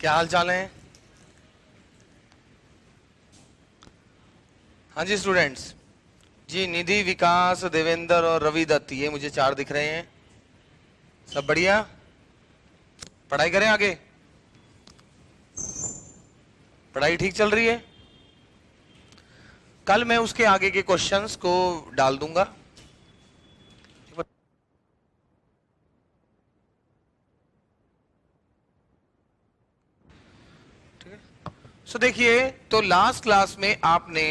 क्या हाल चाल है? हाँ जी स्टूडेंट्स जी, निधि, विकास, देवेंद्र और रवि दत्त, ये मुझे 4 दिख रहे हैं। सब बढ़िया? पढ़ाई करें आगे? पढ़ाई ठीक चल रही है? कल मैं उसके आगे के क्वेश्चंस को डाल दूंगा। ठीक है। सो देखिए, तो लास्ट क्लास में आपने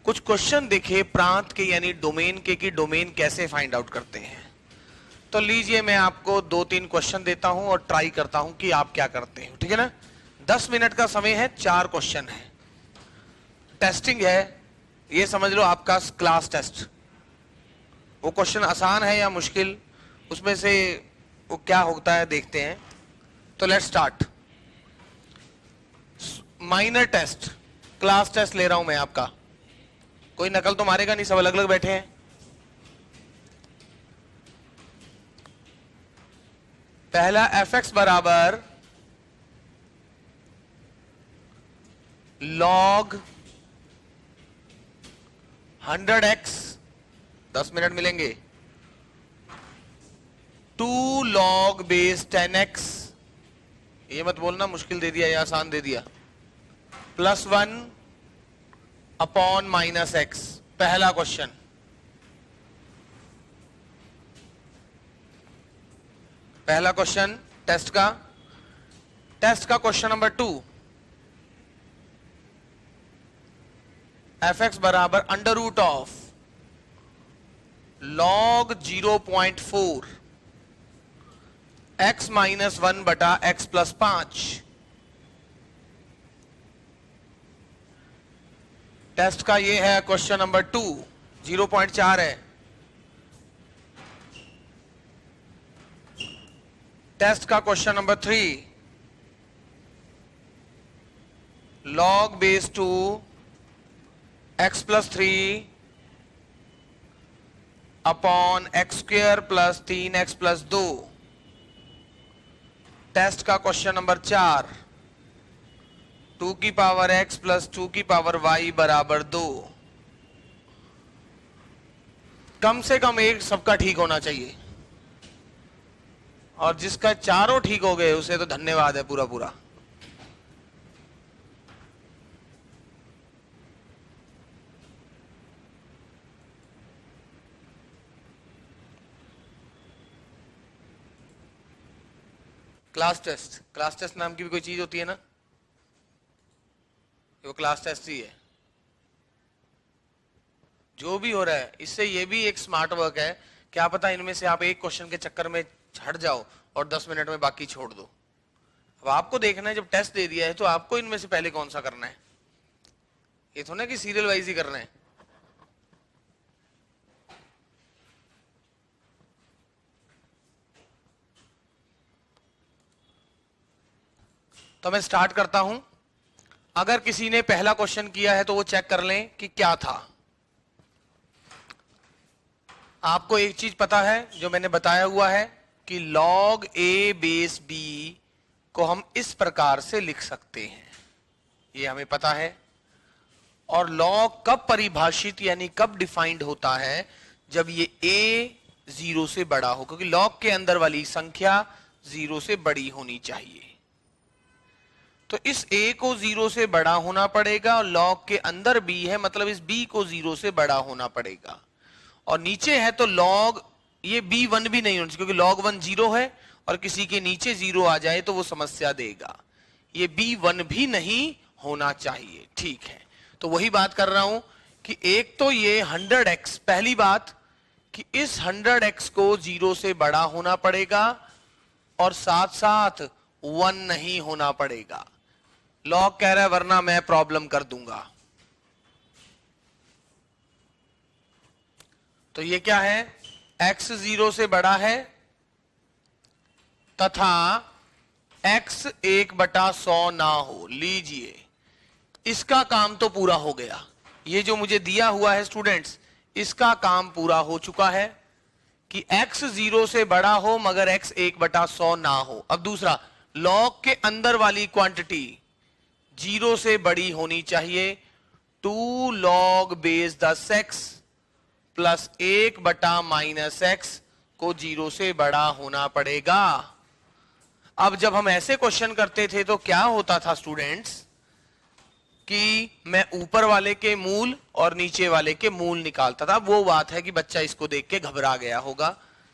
कुछ क्वेश्चन देखे प्रांत के यानी डोमेन के, कि डोमेन कैसे फाइंड आउट करते हैं। तो लीजिए, मैं आपको 2-3 क्वेश्चन देता हूं और ट्राई करता हूं कि आप क्या करते हैं। ठीक है ना? 10 मिनट का समय है, 4 क्वेश्चन है, टेस्टिंग है, ये समझ लो आपका क्लास टेस्ट। वो क्वेश्चन आसान है या मुश्किल, उसमें से वो क्या होता है देखते हैं। तो let's start. Minor test, class test ले रहा हूं मैं आपका। कोई नकल तो मारेगा नहीं, सब अलग अलग बैठे हैं। पहला fx बराबर log 100x, 10 मिनट मिलेंगे। 2 log बेस 10x, ये मत बोलना मुश्किल दे दिया या आसान दे दिया। +1 अपॉन -x, पहला क्वेश्चन। पहला क्वेश्चन टेस्ट का क्वेश्चन नंबर 2, fx बराबर √of log 0.4 x - 1 बटा x + 5। टेस्ट का ये है क्वेश्चन नंबर 2, 0.4 है। टेस्ट का question number 3, log base 2 x + 3 upon x² + 3x + 2। Test का क्वेश्चन नंबर 4, 2 की पावर x + 2 की पावर y बराबर 2। कम से कम एक सबका ठीक होना चाहिए, और जिसका चारों ठीक हो गए उसे तो धन्यवाद है पूरा पूरा। क्लास टेस्ट नाम की भी कोई चीज होती है ना, वो क्लास टेस्ट ही है। जो भी हो रहा है इससे ये भी एक स्मार्ट वर्क है। क्या पता इनमें से आप एक क्वेश्चन के चक्कर में हट जाओ और 10 मिनट में बाकी छोड़ दो। अब आपको देखना है, जब टेस्ट दे दिया है तो आपको इनमें से पहले कौन सा करना है। ये तो ना कि सीरियल वाइज ही करना है। तो मैं स्टार्ट करता हूं। अगर किसी ने पहला क्वेश्चन किया है तो वो चेक कर लें कि क्या था। आपको एक चीज पता है जो मैंने बताया हुआ है कि log a बेस b को हम इस प्रकार से लिख सकते हैं, ये हमें पता है। और log कब परिभाषित यानी कब डिफाइंड होता है, जब ये a 0 से बड़ा हो, क्योंकि log के अंदर वाली संख्या 0 से बड़ी होनी चाहिए। तो इस a को 0 से बड़ा होना पड़ेगा, और log के अंदर b है, मतलब इस b को 0 से बड़ा होना पड़ेगा। और नीचे है तो log ये b1 भी नहीं होना चाहिए, क्योंकि log 1 0 है और किसी के नीचे 0 आ जाए तो वो समस्या देगा। ये b1 भी नहीं होना चाहिए। ठीक है, तो वही बात कर रहा हूं कि एक तो ये 100x, पहली बात कि इस 100x को 0 से बड़ा होना पड़ेगा, और साथ साथ 1 नहीं होना पड़ेगा। log कह रहा है वरना मैं प्रॉब्लम कर दूंगा। तो ये क्या है, x 0 से बड़ा है तथा x 1/100 ना हो। लीजिए, इसका काम तो पूरा हो गया। ये जो मुझे दिया हुआ है स्टूडेंट्स, इसका काम पूरा हो चुका है कि x 0 से बड़ा हो मगर x 1/100 ना हो। अब दूसरा, लॉग के अंदर वाली क्वांटिटी 0 से बड़ी होनी चाहिए। 2 log बेस 10x प्लस 1 बटा माइनस एक्स को 0 से बड़ा होना पड़ेगा। अब जब हम ऐसे क्वेश्चन करते थे तो क्या होता था स्टूडेंट्स कि मैं ऊपर वाले के मूल और नीचे वाले के मूल निकालता था। वो बात है कि बच्चा इसको देख के घबरा गया होगा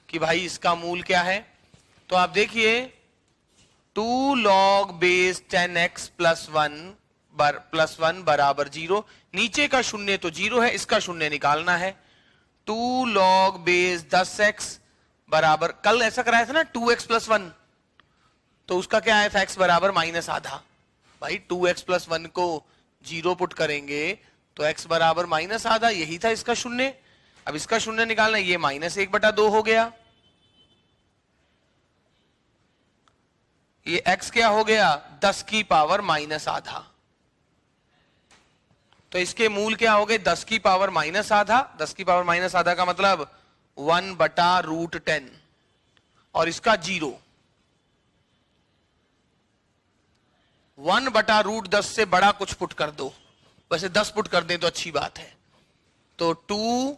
कि भाई इसका मूल क्या है। तो आप देखिए 2 log बेस 10x प्लस 1 बराबर 0। नीचे का शून्य तो 0 है, इसका शून्य निकालना है। 2 log बेस 10x बराबर, कल ऐसा कराया था ना 2x प्लस 1, तो उसका क्या आया था x बराबर माइनस आधा। भाई 2x प्लस 1 को 0 पुट करेंगे तो x बराबर माइनस आधा, यही था इसका शून्य। अब इसका शून्य निकालना, ये माइनस 1/2 हो गया। ये x क्या हो गया 10 की पावर माइनस आधा। तो इसके मूल क्या हो गए 10 की पावर माइनस आधा। 10 की पावर माइनस आधा का मतलब 1/√10 और इसका 0। 1/√10 से बड़ा कुछ पुट कर दो, वैसे 10 पुट कर दें तो अच्छी बात है। तो 2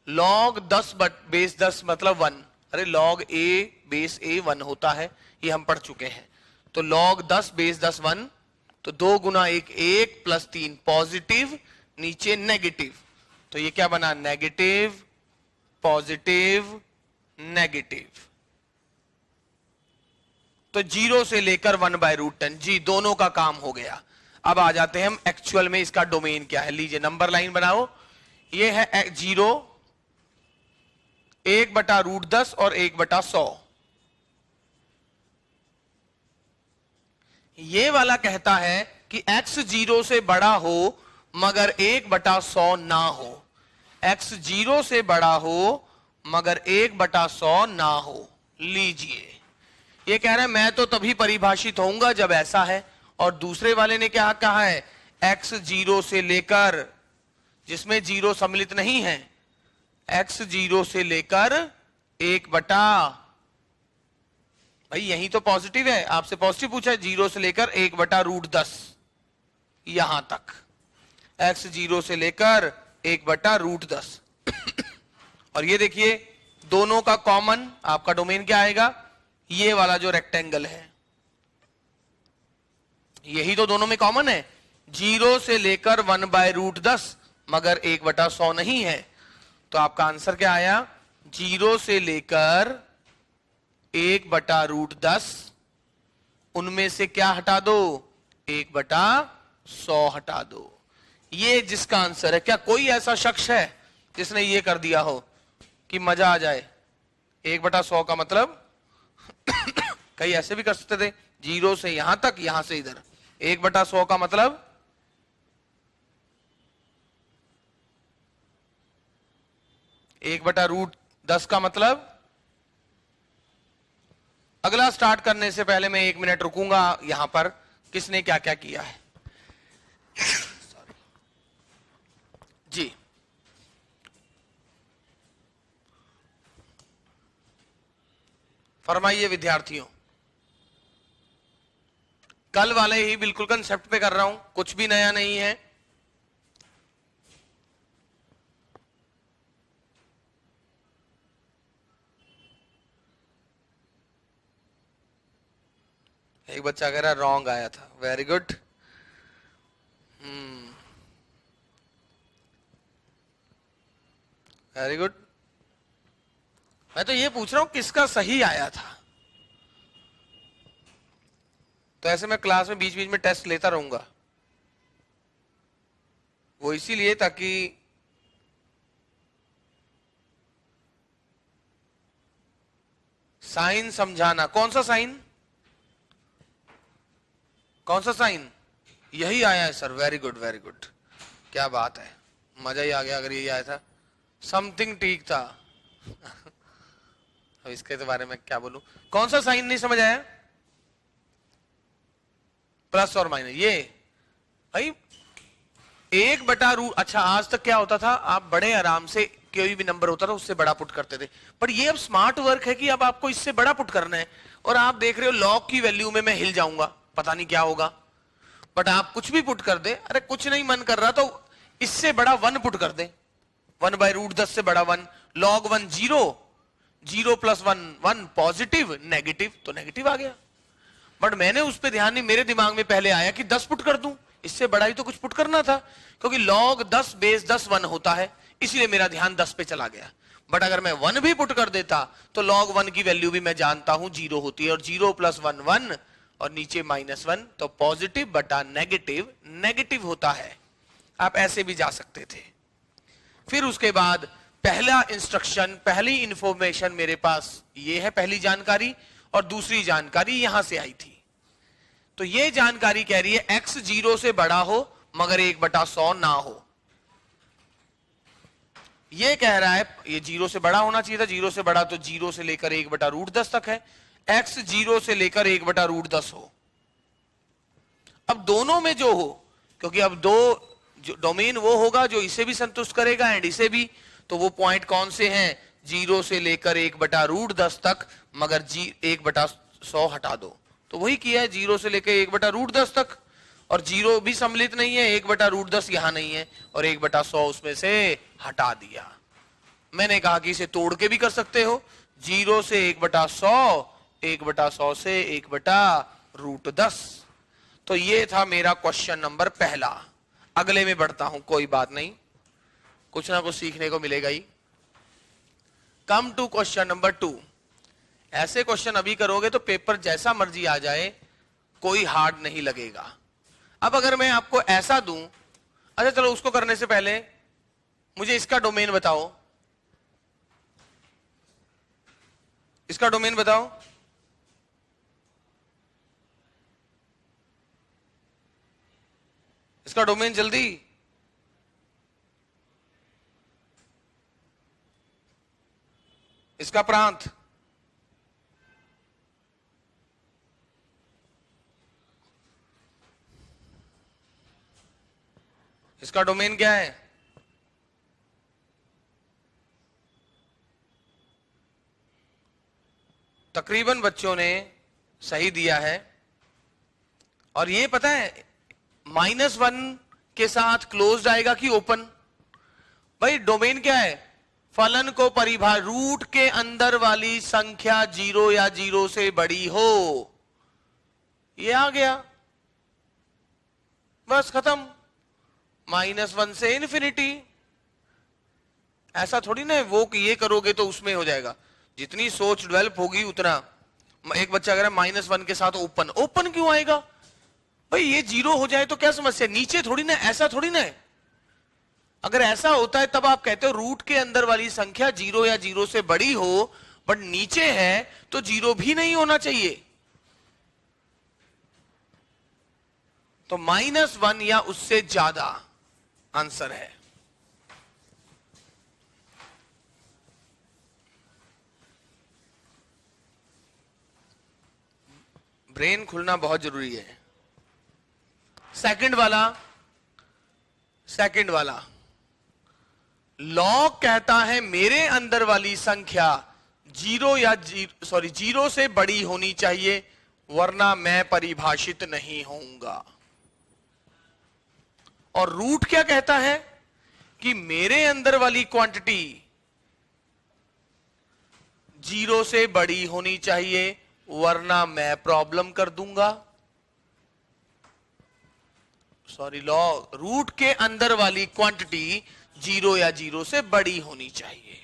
log 10 बेस 10 मतलब 1। अरे log a बेस a 1 होता है, ये हम पढ़ चुके हैं। तो log 10 बेस 10 1, तो 2 गुना 1 1 प्लस 3 पॉजिटिव, नीचे नेगेटिव। तो ये क्या बना नेगेटिव पॉजिटिव नेगेटिव। तो 0 से लेकर 1/√10, जी दोनों का काम हो गया। अब आ जाते हैं हम एक्चुअल में इसका डोमेन क्या है। लीजिए नंबर लाइन बनाओ। ये है 0, 1/√10 और 1/100। ये वाला कहता है कि x 0 से बड़ा हो मगर 1/100 ना हो। x 0 से बड़ा हो मगर 1/100 ना हो। लीजिए ये कह रहा है मैं तो तभी परिभाषित होऊंगा जब ऐसा है, और दूसरे वाले ने क्या कहा है x 0 से लेकर, जिसमें 0 सम्मिलित नहीं है, x 0 से लेकर 1 बटा, भाई यही तो पॉजिटिव है, आपसे पॉजिटिव पूछा है, 0 से लेकर 1/√10 यहां तक। x 0 से लेकर 1/√10 और ये देखिए दोनों का कॉमन आपका डोमेन क्या आएगा, ये वाला जो रेक्टेंगल है, यही तो दोनों में कॉमन है। 0 से लेकर 1/√10 मगर 1/100 नहीं है। तो आपका आंसर क्या आया 0 से लेकर 1/√10, उनमें से क्या हटा दो 1/100 हटा दो। ये जिसका आंसर है। क्या कोई ऐसा शख्स है जिसने ये कर दिया हो कि मजा आ जाए। 1/100 का मतलब कई ऐसे भी कर सकते थे, 0 से यहां तक, यहां से इधर। 1/100 का मतलब 1/√10 का मतलब, अगला स्टार्ट करने से पहले मैं 1 मिनट रुकूंगा यहां पर, किसने क्या क्या किया है। जी फरमाइए विद्यार्थियों। कल वाले ही बिल्कुल कंसेप्ट पे कर रहा हूं, कुछ भी नया नहीं है। एक बच्चा कह रहा रॉन्ग आया था, वेरी गुड। Very good. मैं तो ये पूछ रहा हूं किसका सही आया था। तो ऐसे मैं क्लास में बीच बीच में टेस्ट लेता रहूंगा, वो इसीलिए ताकि साइन समझाना। कौन सा साइन, कौन सा साइन, यही आया है sir, very good very good, क्या बात है, मजा ही आ गया अगर यही आया था। समथिंग ठीक था। अब इसके बारे में क्या बोलूं, कौन सा साइन नहीं समझ आया, प्लस और माइनस। ये भाई 1/√, अच्छा आज तक क्या होता था, आप बड़े आराम से कोई भी नंबर होता था उससे बड़ा पुट करते थे। पर ये अब स्मार्ट वर्क है कि अब आपको इससे बड़ा पुट करना है, और आप देख रहे हो लॉग की वैल्यू में मैं हिल जाऊंगा, पता नहीं क्या होगा। बट आप कुछ भी पुट कर दे, अरे कुछ नहीं मन कर रहा तो इससे बड़ा 1 पुट कर दे, 1/√10 से बड़ा 1, log 1 0, 0 + 1 1, पॉजिटिव नेगेटिव, तो नेगेटिव आ गया। बट मैंने उस पर ध्यान नहीं, मेरे दिमाग में पहले आया कि 10 पुट कर दूं, इससे बड़ा ही तो कुछ पुट करना था, क्योंकि log 10 बेस 10 1 होता है, इसलिए मेरा ध्यान 10 पे चला गया। बट अगर मैं 1 भी पुट कर देता तो log 1 की वैल्यू भी मैं जानता हूं 0 होती है, और 0 + 1 1, और नीचे -1, तो पॉजिटिव बटा नेगेटिव नेगेटिव होता है। आप ऐसे भी जा सकते थे। फिर उसके बाद पहला इंस्ट्रक्शन, पहली इंफॉर्मेशन मेरे पास ये है, पहली जानकारी, और दूसरी जानकारी यहां से आई थी। तो ये जानकारी कह रही है x 0 से बड़ा हो मगर 1/100 ना हो। ये कह रहा है ये 0 से बड़ा होना चाहिए था, 0 से बड़ा तो 0 से लेकर 1/√10 तक है, x 0 से लेकर 1/√10 हो। अब दोनों में जो हो, क्योंकि अब दो डोमेन वो होगा जो इसे भी संतुष्ट करेगा एंड इसे भी, तो वो पॉइंट कौन से हैं, 0 से लेकर 1/√10 तक, मगर 1/100 हटा दो, तो वही किया है, 0 से लेकर 1/√10 तक, और 0 भी सम्मिलित नहीं है, 1/√10 यहां नहीं है, और 1/100 उसमें से हटा दिया। मैंने कहा कि इसे तोड़ के भी कर सकते हो, 0 से 1/100, 1/100 से 1/√10। तो ये था मेरा क्वेश्चन नंबर पहला। अगले में बढ़ता हूं, कोई बात नहीं, कुछ ना कुछ सीखने को मिलेगा ही। Come to question number 2। ऐसे क्वेश्चन अभी करोगे तो पेपर जैसा मर्जी आ जाए, कोई हार्ड नहीं लगेगा। अब अगर मैं आपको ऐसा दूं, अच्छा चलो उसको करने से पहले मुझे इसका डोमेन बताओ, इसका डोमेन बताओ। इसका डोमेन जल्दी, इसका प्रांत, इसका डोमेन क्या है, तकरीबन बच्चों ने सही दिया है। और ये पता है -1 के साथ क्लोज्ड आएगा कि ओपन? भाई डोमेन क्या है, फलन को परिभाषित, रूट के अंदर वाली संख्या 0 या 0 से बड़ी हो, ये आ गया, बस खत्म। -1 से इन्फिनिटी, ऐसा थोड़ी ना वो कि ये करोगे तो उसमें हो जाएगा, जितनी सोच डेवलप होगी उतना। एक बच्चा अगर -1 के साथ ओपन, ओपन क्यों आएगा भाई, ये 0 हो जाए तो क्या समस्या, नीचे थोड़ी ना, ऐसा थोड़ी ना है। अगर ऐसा होता है तब आप कहते हो रूट के अंदर वाली संख्या 0 या 0 से बड़ी हो, बट नीचे है तो 0 भी नहीं होना चाहिए। तो -1 या उससे ज्यादा आंसर है। ब्रेन खुलना बहुत जरूरी है। सेकंड वाला लॉग कहता है मेरे अंदर वाली संख्या 0 से बड़ी होनी चाहिए, वरना मैं परिभाषित नहीं होऊंगा। और रूट क्या कहता है कि मेरे अंदर वाली क्वांटिटी 0 से बड़ी होनी चाहिए, वरना मैं प्रॉब्लम कर दूंगा। रूट के अंदर वाली क्वांटिटी 0 या 0 से बड़ी होनी चाहिए।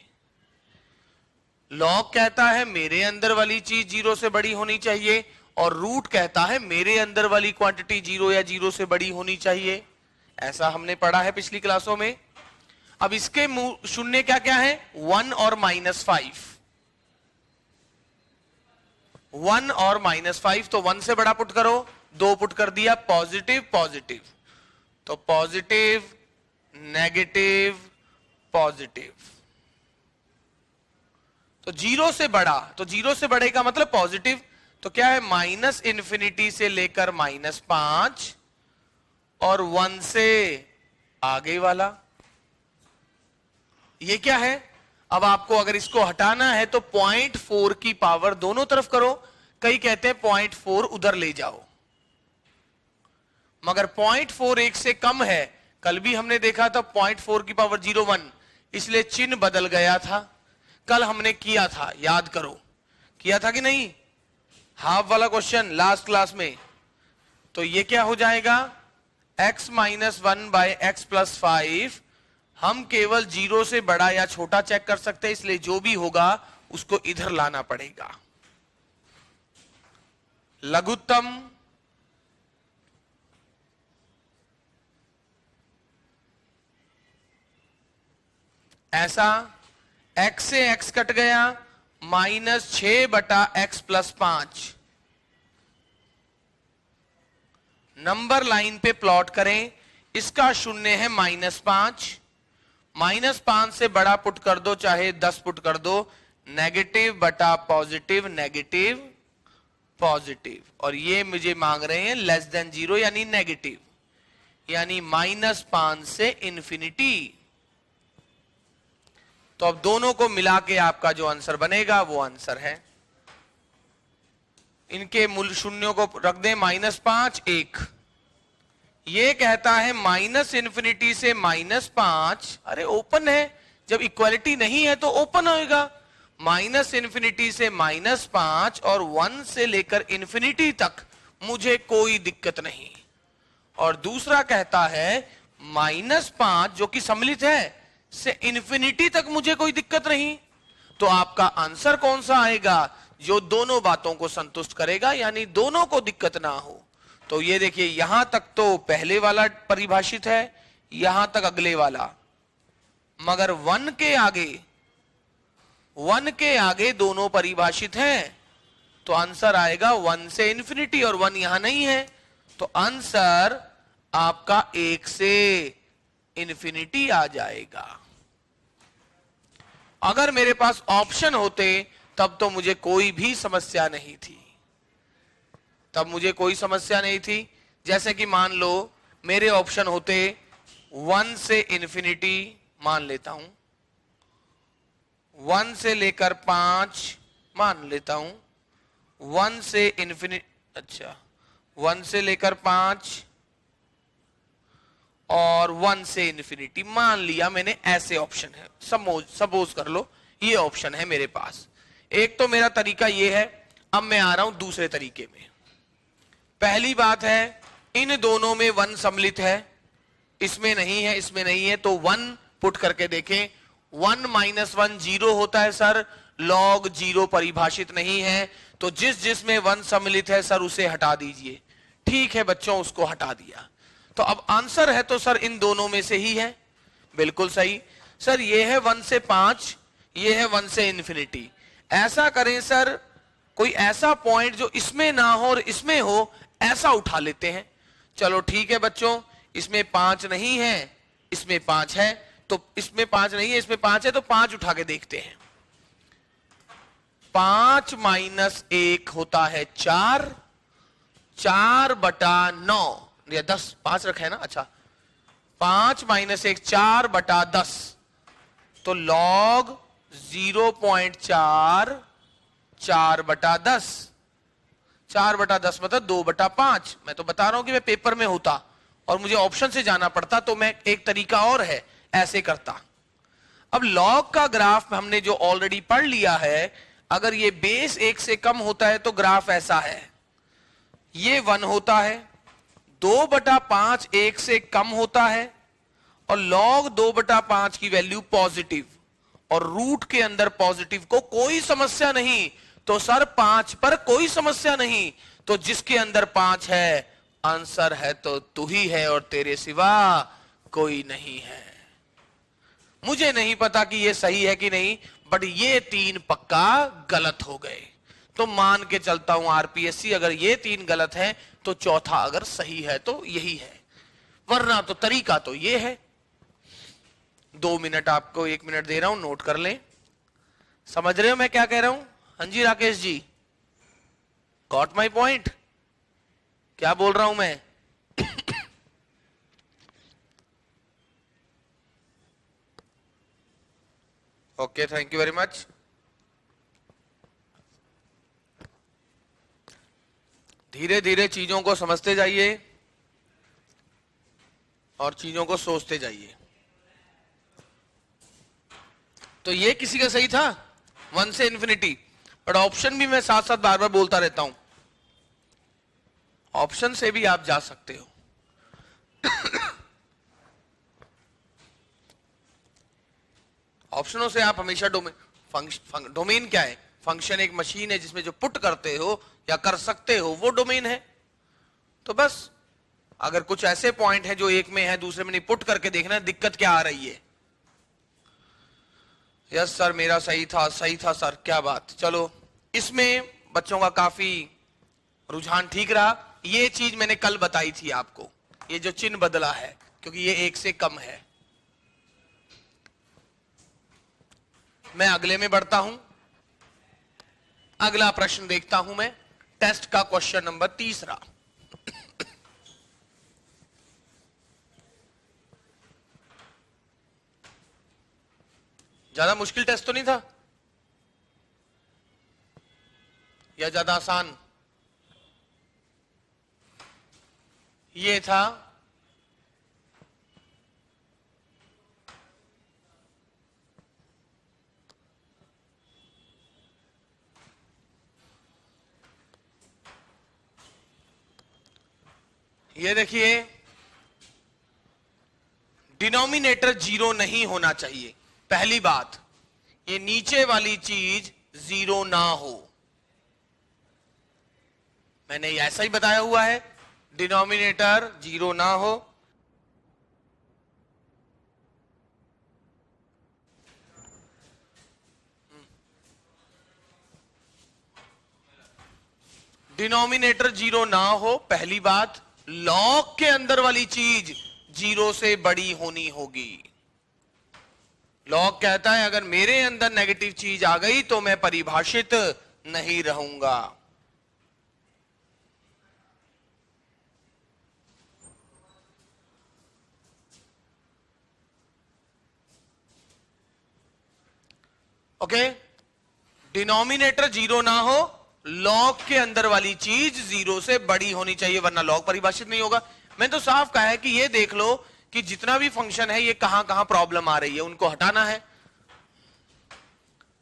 लॉग कहता है मेरे अंदर वाली चीज 0 से बड़ी होनी चाहिए, और रूट कहता है मेरे अंदर वाली क्वांटिटी 0 या 0 से बड़ी होनी चाहिए। ऐसा हमने पढ़ा है पिछली क्लासों में। अब इसके शून्य क्या क्या है, 1 और -5, 1 और -5, तो 1 से बड़ा पुट करो, 2 पुट कर दिया, पॉजिटिव पॉजिटिव, तो पॉजिटिव नेगेटिव पॉजिटिव। तो 0 से बड़ा, तो 0 से बड़े का मतलब पॉजिटिव, तो क्या है -∞ से लेकर -5, और 1 से आगे वाला, ये क्या है? अब आपको अगर इसको हटाना है तो 0.4 की पावर दोनों तरफ करो। कई कहते हैं 0.4 उधर ले जाओ, मगर 0.4 एक से कम है। कल भी हमने देखा था 0.4 की पावर 01, इसलिए चिन्ह बदल गया था। कल हमने किया था, याद करो, किया था कि नहीं? हाफ वाला क्वेश्चन लास्ट क्लास में। तो ये क्या हो जाएगा? x minus 1 by x plus 5। हम केवल 0 से बड़ा या छोटा चेक कर सकते हैं, इसलिए जो भी होगा उसको इधर लाना पड़ेगा। लघुत्तम ऐसा, x से x कट गया, -6/x प्लस 5। नंबर लाइन पे प्लॉट करें। इसका शून्य है -5। -5 से बड़ा पुट कर दो, चाहे 10 पुट कर दो। नेगेटिव बटा पॉजिटिव, नेगेटिव पॉजिटिव। और ये मुझे मांग रहे हैं लेस देन 0 यानी नेगेटिव, यानी -5 से इंफिनिटी। तो अब दोनों को मिला के आपका जो आंसर बनेगा वो आंसर है। इनके मूल शून्यों को रख दें, -5 1। ये कहता है -इंफिनिटी से -5। अरे ओपन है, जब इक्वालिटी नहीं है तो ओपन होएगा। -इंफिनिटी से -5 और 1 से लेकर इंफिनिटी तक मुझे कोई दिक्कत नहीं। और दूसरा कहता है -5 जो कि सम्मिलित है से इंफिनिटी तक मुझे कोई दिक्कत नहीं। तो आपका आंसर कौन सा आएगा? जो दोनों बातों को संतुष्ट करेगा, यानी दोनों को दिक्कत ना हो। तो ये देखिए, यहां तक तो पहले वाला परिभाषित है, यहां तक अगले वाला, मगर 1 के आगे दोनों परिभाषित हैं। तो आंसर आएगा 1 से इंफिनिटी, और 1 यहां नहीं है, तो आंसर आपका 1 से इंफिनिटी आ जाएगा। अगर मेरे पास ऑप्शन होते तब तो मुझे कोई भी समस्या नहीं थी, तब मुझे कोई समस्या नहीं थी। जैसे कि मान लो मेरे ऑप्शन होते 1 से इंफिनिटी, मान लेता हूं 1 से लेकर 5, मान लेता हूं 1 से इंफिनिटी, अच्छा 1 से लेकर 5 और 1 से इंफिनिटी, मान लिया मैंने। ऐसे ऑप्शन है, सपोज कर लो ये ऑप्शन है मेरे पास। एक तो मेरा तरीका ये है। अब मैं आ रहा हूं दूसरे तरीके में। पहली बात है, इन दोनों में 1 सम्मिलित है, इसमें नहीं है, इसमें नहीं है, तो 1 पुट करके देखें। 1 - 1 0 होता है सर, log 0 परिभाषित नहीं है, तो जिसमें 1 सम्मिलित है सर उसे हटा दीजिए। ठीक है बच्चों, उसको हटा दिया। तो अब आंसर है तो सर इन दोनों में से ही है। बिल्कुल सही सर, ये है 1 से 5, ये है 1 से इंफिनिटी। ऐसा करें सर, कोई ऐसा पॉइंट जो इसमें ना हो और इसमें हो, ऐसा उठा लेते हैं। चलो ठीक है बच्चों, इसमें 5 नहीं है, इसमें 5 है, तो इसमें 5 नहीं है, इसमें 5 है, तो 5 उठा के देखते हैं। 5 - 1 होता है 4, 4/9 या 10, 5 रखा है ना, अच्छा 5 - 1 4/10, तो log 0.4 4/10, 4/10 मतलब 2/5। मैं तो बता रहा हूं कि मैं पेपर में होता और मुझे ऑप्शन से जाना पड़ता तो मैं एक तरीका और है, ऐसे करता। अब log का ग्राफ हमने जो ऑलरेडी पढ़ लिया है, अगर ये बेस 1 से कम होता है तो ग्राफ ऐसा है, ये 1 होता है, 2/5 1 से कम होता है, और log 2/5 की वैल्यू पॉजिटिव, और रूट के अंदर पॉजिटिव को कोई समस्या नहीं। तो सर 5 पर कोई समस्या नहीं, तो जिसके अंदर 5 है आंसर है तो तू ही है और तेरे सिवा कोई नहीं है। मुझे नहीं पता कि ये सही है कि नहीं, बट ये 3 पक्का गलत हो गए। तो मान के चलता हूं आरपीएससी, अगर ये 3 गलत है तो चौथा अगर सही है तो यही है, वरना तो तरीका तो ये है। 2 मिनट आपको 1 मिनट दे रहा हूं, नोट कर लें। समझ रहे हो मैं क्या कह रहा हूं? हाँ जी Rakesh ji, got my point? क्या बोल रहा हूं मैं? Okay, thank you very much. धीरे धीरे चीजों को समझते जाइए और चीजों को सोचते जाइए। तो ये किसी का सही था, 1 से इंफिनिटी। बट ऑप्शन भी मैं साथ साथ बार बार बोलता रहता हूं, ऑप्शन से भी आप जा सकते हो। ऑप्शनों से आप हमेशा डोमेन क्या है? फंक्शन एक मशीन है जिसमें जो पुट करते हो या कर सकते हो वो डोमेन है। तो बस अगर कुछ ऐसे पॉइंट है जो एक में है दूसरे में नहीं, पुट करके देखना है दिक्कत क्या आ रही है। यस सर मेरा सही था सर, क्या बात। चलो इसमें बच्चों का काफी रुझान ठीक रहा। ये चीज मैंने कल बताई थी आपको, ये जो चिन्ह बदला है क्योंकि ये 1 से कम है। मैं अगले में बढ़ता हूं। अगला प्रश्न देखता हूं मैं, टेस्ट का क्वेश्चन नंबर 3। ज्यादा मुश्किल टेस्ट तो नहीं था या ज्यादा आसान? ये था ये देखिए, डिनोमिनेटर 0 नहीं होना चाहिए। पहली बात, ये नीचे वाली चीज 0 ना हो। मैंने ऐसा ही बताया हुआ है, डिनोमिनेटर 0 ना हो। डिनोमिनेटर 0 ना हो, पहली बात। लॉग के अंदर वाली चीज 0 से बड़ी होनी होगी। लॉग कहता है अगर मेरे अंदर नेगेटिव चीज आ गई तो मैं परिभाषित नहीं रहूंगा। ओके, डिनोमिनेटर 0 ना हो, लॉग के अंदर वाली चीज 0 से बड़ी होनी चाहिए वरना लॉग परिभाषित नहीं होगा। मैंने तो साफ कहा है कि ये देख लो कि जितना भी फंक्शन है ये कहां कहां प्रॉब्लम आ रही है, उनको हटाना है।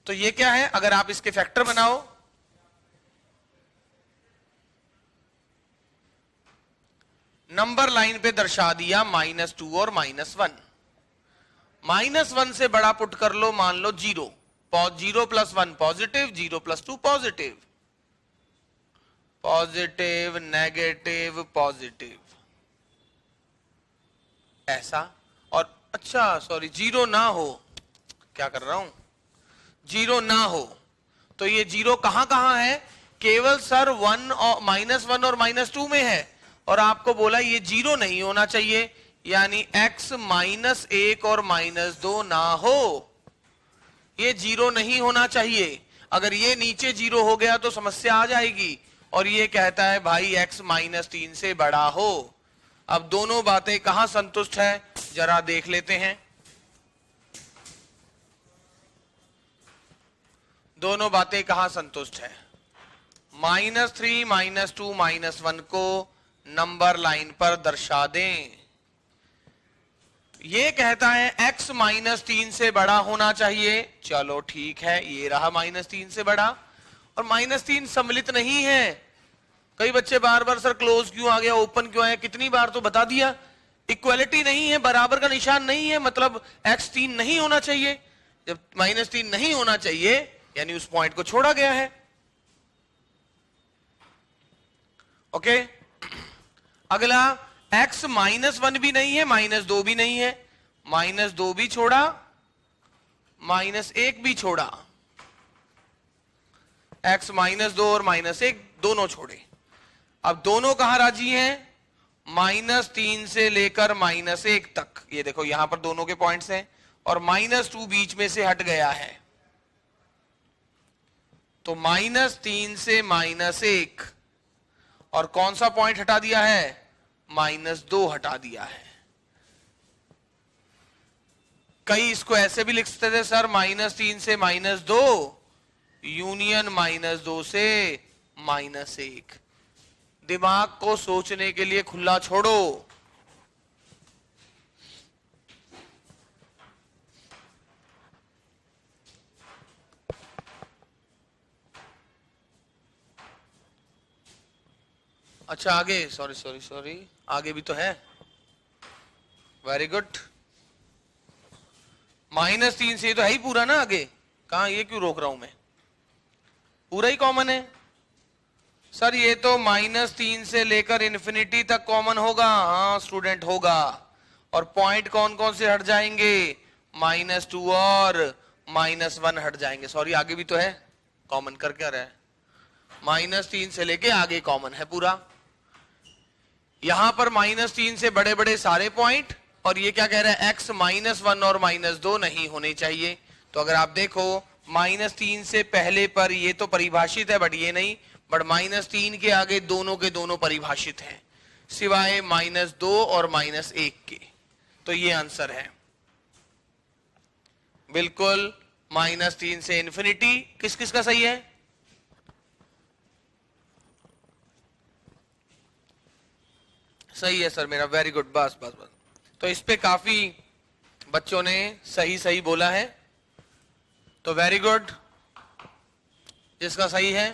तो ये क्या है, अगर आप इसके फैक्टर बनाओ, नंबर लाइन पे दर्शा दिया -2 और -1। -1 से बड़ा पुट कर लो, मान लो 0। 0 + 1 positive, 0 + 2 positive, positive negative positive, ऐसा। और अच्छा सॉरी 0 ना हो, क्या कर रहा हूं, 0 ना हो तो ये 0 कहां कहां है? केवल सर 1 और -1 और -2 में है। और आपको बोला ये 0 नहीं होना चाहिए, यानी x -1 और -2 ना हो, ये 0 नहीं होना चाहिए। अगर ये नीचे 0 हो गया तो समस्या आ जाएगी। और ये कहता है भाई x -3 से बड़ा हो। अब दोनों बातें कहां संतुष्ट है जरा देख लेते हैं। दोनों बातें कहां संतुष्ट है? -3 -2 -1 को नंबर लाइन पर दर्शा दें। ये कहता है x -3 से बड़ा होना चाहिए। चलो ठीक है, ये रहा -3 से बड़ा। और -3 सम्मिलित नहीं है। कई बच्चे बार बार सर क्लोज क्यों आ गया, ओपन क्यों आया, कितनी बार तो बता दिया। इक्वलिटी नहीं है, बराबर का निशान नहीं है, मतलब x 3 नहीं होना चाहिए। जब -3 नहीं होना चाहिए यानी उस पॉइंट को छोड़ा गया है। ओके, अगला x -1 भी नहीं है, -2 भी नहीं है, -2 भी छोड़ा, -1 भी छोड़ा। x -2 और -1 दोनों छोड़े। अब दोनों कहां राजी हैं? -3 से लेकर -1 तक। ये देखो यहां पर दोनों के पॉइंट्स हैं और -2 बीच में से हट गया है। तो -3 से -1 और कौन सा पॉइंट हटा दिया है? -2 हटा दिया है। कई इसको ऐसे भी लिख सकते थे सर, -3 से -2 यूनियन -2 से -1। दिमाग को सोचने के लिए खुला छोड़ो। अच्छा आगे, सॉरी सॉरी सॉरी, आगे भी तो है। Very good. -3 से तो है ही पूरा ना, आगे कहा, ये क्यों रोक रहा हूं मैं, पूरा ही कॉमन है सर। ये तो -3 से लेकर इन्फिनिटी तक कॉमन होगा। हाँ स्टूडेंट होगा। और पॉइंट कौन कौन से हट जाएंगे, -2 और -1 हट जाएंगे। सॉरी आगे भी तो है कॉमन, कर क्या रहा है, -3 से लेके आगे कॉमन है पूरा। यहां पर -3 से बड़े बड़े सारे पॉइंट, और ये क्या कह रहा है, x -1 और -2 नहीं होने चाहिए। तो अगर आप देखो -3 से पहले पर ये तो परिभाषित है बट ये नहीं, बट -3 के आगे दोनों के दोनों परिभाषित हैं सिवाय -2 और -1 के। तो ये आंसर है बिल्कुल। -3 से इन्फिनिटी किस किस का सही है, सही है सर मेरा, वेरी गुड। बस बस बस, तो इस पे काफी बच्चों ने सही सही बोला है, तो वेरी गुड जिसका सही है।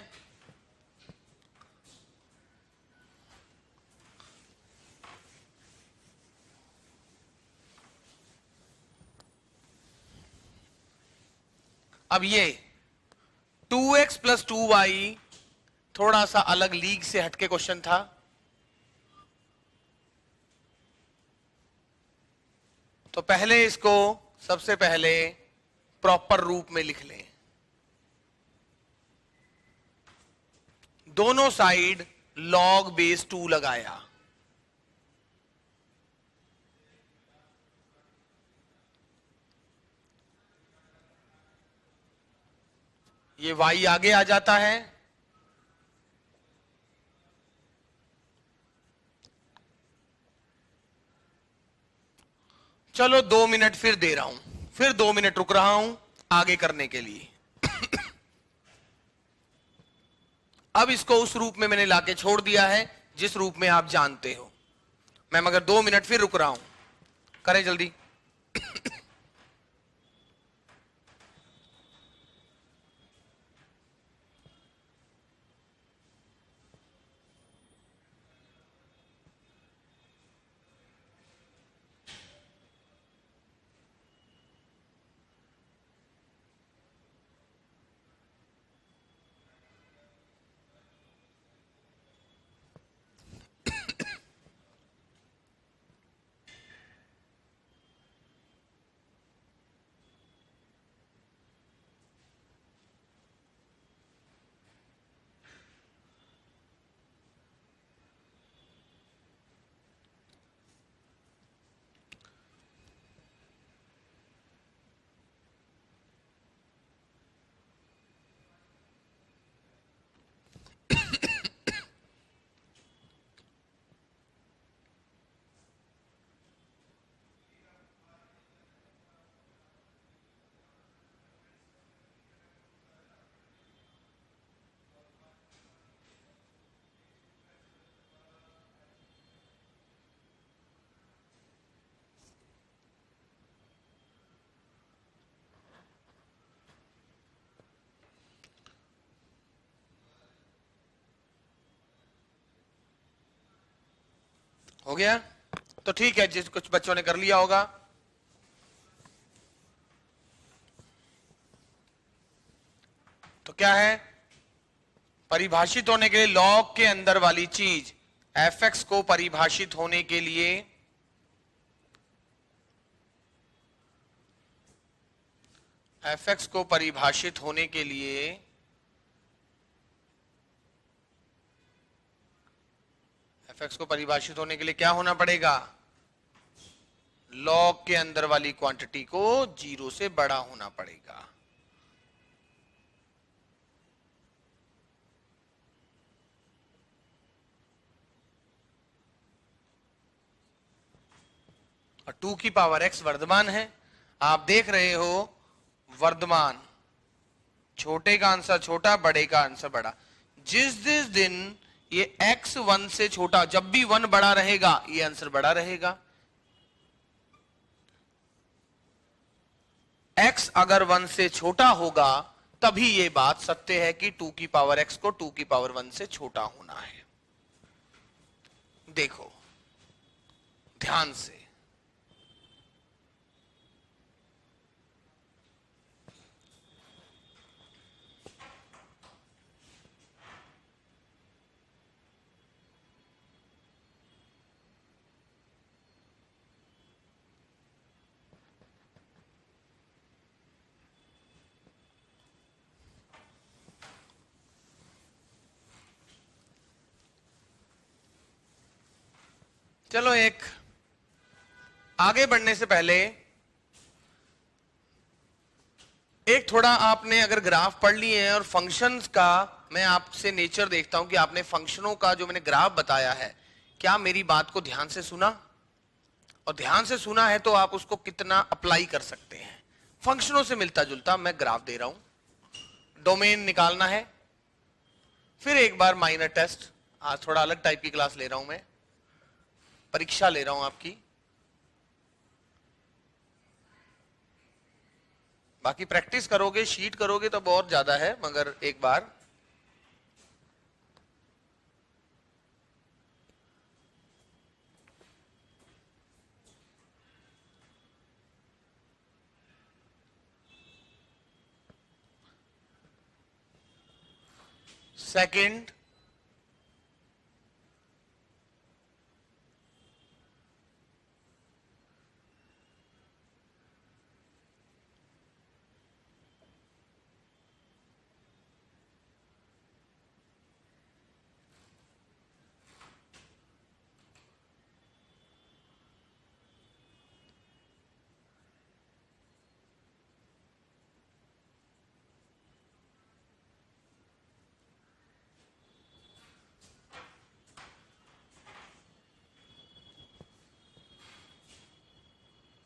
अब ये 2x + 2y थोड़ा सा अलग लीग से हटके क्वेश्चन था। तो पहले इसको सबसे पहले प्रॉपर रूप में लिख लें। दोनों साइड log बेस 2 लगाया, ये y आगे आ जाता है, चलो 2 मिनट फिर दे रहा हूं, फिर 2 मिनट रुक रहा हूं आगे करने के लिए। अब इसको उस रूप में मैंने लाके छोड़ दिया है जिस रूप में आप जानते हो। मैं मगर 2 मिनट फिर रुक रहा हूं, करें जल्दी। हो गया, तो ठीक है, जिस कुछ बच्चों ने कर लिया होगा। तो क्या है, परिभाषित होने के लिए लॉग के अंदर वाली चीज fx को परिभाषित होने के लिए fx को परिभाषित होने के लिए fx को परिभाषित होने के लिए क्या होना पड़ेगा, लॉग के अंदर वाली क्वांटिटी को 0 से बड़ा होना पड़ेगा। और 2 की पावर x वर्धमान है। आप देख रहे हो वर्धमान, छोटे का आंसर छोटा, बड़े का आंसर बड़ा। जिस जिस दिन ये x 1 से छोटा, जब भी 1 बड़ा रहेगा ये आंसर बड़ा रहेगा। x अगर 1 से छोटा होगा तभी ये बात सत्य है कि 2 की पावर x को 2 की पावर 1 से छोटा होना है। देखो ध्यान से, चलो एक आगे बढ़ने से पहले एक थोड़ा आपने अगर ग्राफ पढ़ लिए हैं और फंक्शंस का मैं आपसे नेचर देखता हूं कि आपने फंक्शनों का जो मैंने ग्राफ बताया है, क्या मेरी बात को ध्यान से सुना? और ध्यान से सुना है तो आप उसको कितना अप्लाई कर सकते हैं। फंक्शनों से मिलता जुलता मैं ग्राफ दे रहा हूं, डोमेन निकालना है। फिर एक बार माइनर टेस्ट, आज थोड़ा अलग टाइप की क्लास ले रहा हूं मैं, परीक्षा ले रहा हूं आपकी। बाकी प्रैक्टिस करोगे, शीट करोगे तो बहुत ज्यादा है, मगर एक बार सेकंड,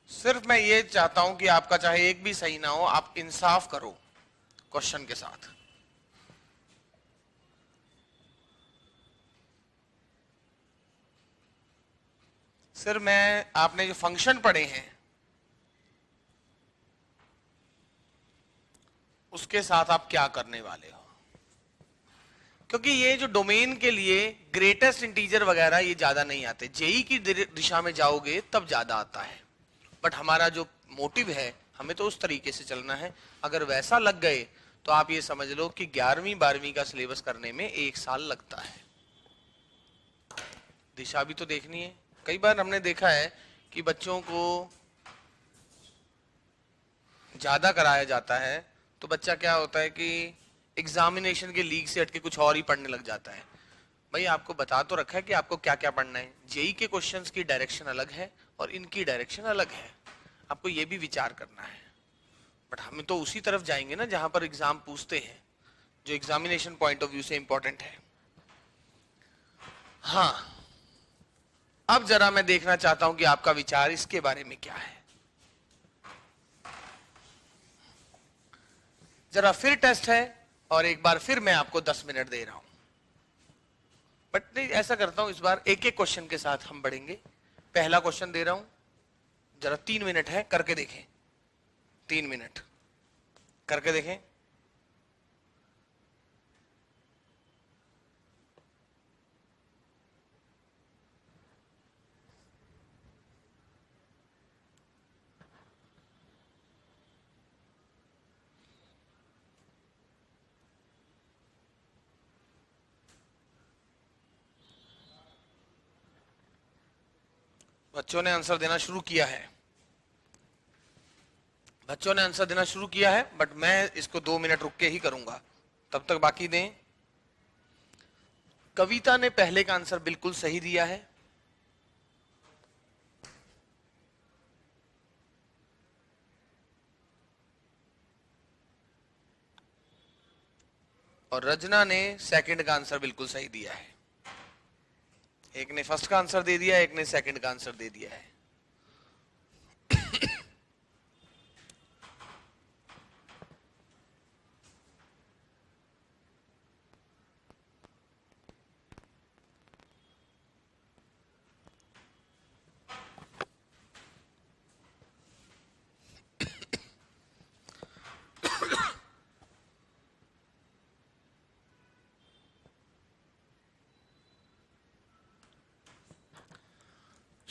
सिर्फ मैं ये चाहता हूं कि आपका चाहे एक भी सही ना हो, आप इंसाफ करो क्वेश्चन के साथ। सिर्फ मैं, आपने जो फंक्शन पढ़े हैं उसके साथ आप क्या करने वाले हो, क्योंकि ये जो डोमेन के लिए ग्रेटेस्ट इंटीजर वगैरह ये ज्यादा नहीं आते, जेई की दिशा में जाओगे तब ज्यादा आता है। बट हमारा जो मोटिव है, हमें तो उस तरीके से चलना है। अगर वैसा लग गए तो आप ये समझ लो कि 11वीं 12वीं का सिलेबस करने में 1 साल लगता है। दिशा भी तो देखनी है। कई बार हमने देखा है कि बच्चों को ज्यादा कराया जाता है तो बच्चा क्या होता है कि एग्जामिनेशन के लीक से हटके कुछ और ही पढ़ने लग जाता है। भाई आपको बता तो रखा है कि आपको क्या क्या पढ़ना है। जेई के क्वेश्चंस की डायरेक्शन अलग है और इनकी डायरेक्शन अलग है, आपको ये भी विचार करना है। बट हम तो उसी तरफ जाएंगे ना जहां पर एग्जाम पूछते हैं, जो एग्जामिनेशन पॉइंट ऑफ व्यू से इंपॉर्टेंट है। हाँ, अब जरा मैं देखना चाहता हूं कि आपका विचार इसके बारे में क्या है। जरा फिर टेस्ट है और एक बार फिर मैं आपको 10 मिनट दे रहा हूं। बट नहीं, ऐसा करता हूं इस बार एक एक क्वेश्चन के साथ हम बढ़ेंगे। पहला क्वेश्चन दे रहा हूं, जरा 3 मिनट है, करके देखें। 3 मिनट करके देखें। बच्चों ने आंसर देना शुरू किया है, बच्चों ने आंसर देना शुरू किया है, बट मैं इसको 2 मिनट रुक के ही करूंगा, तब तक बाकी दें। कविता ने पहले का आंसर बिल्कुल सही दिया है। और रजना ने सेकंड का आंसर बिल्कुल सही दिया है। एक ने फर्स्ट का आंसर दे दिया, एक ने सेकंड का आंसर दे दिया है।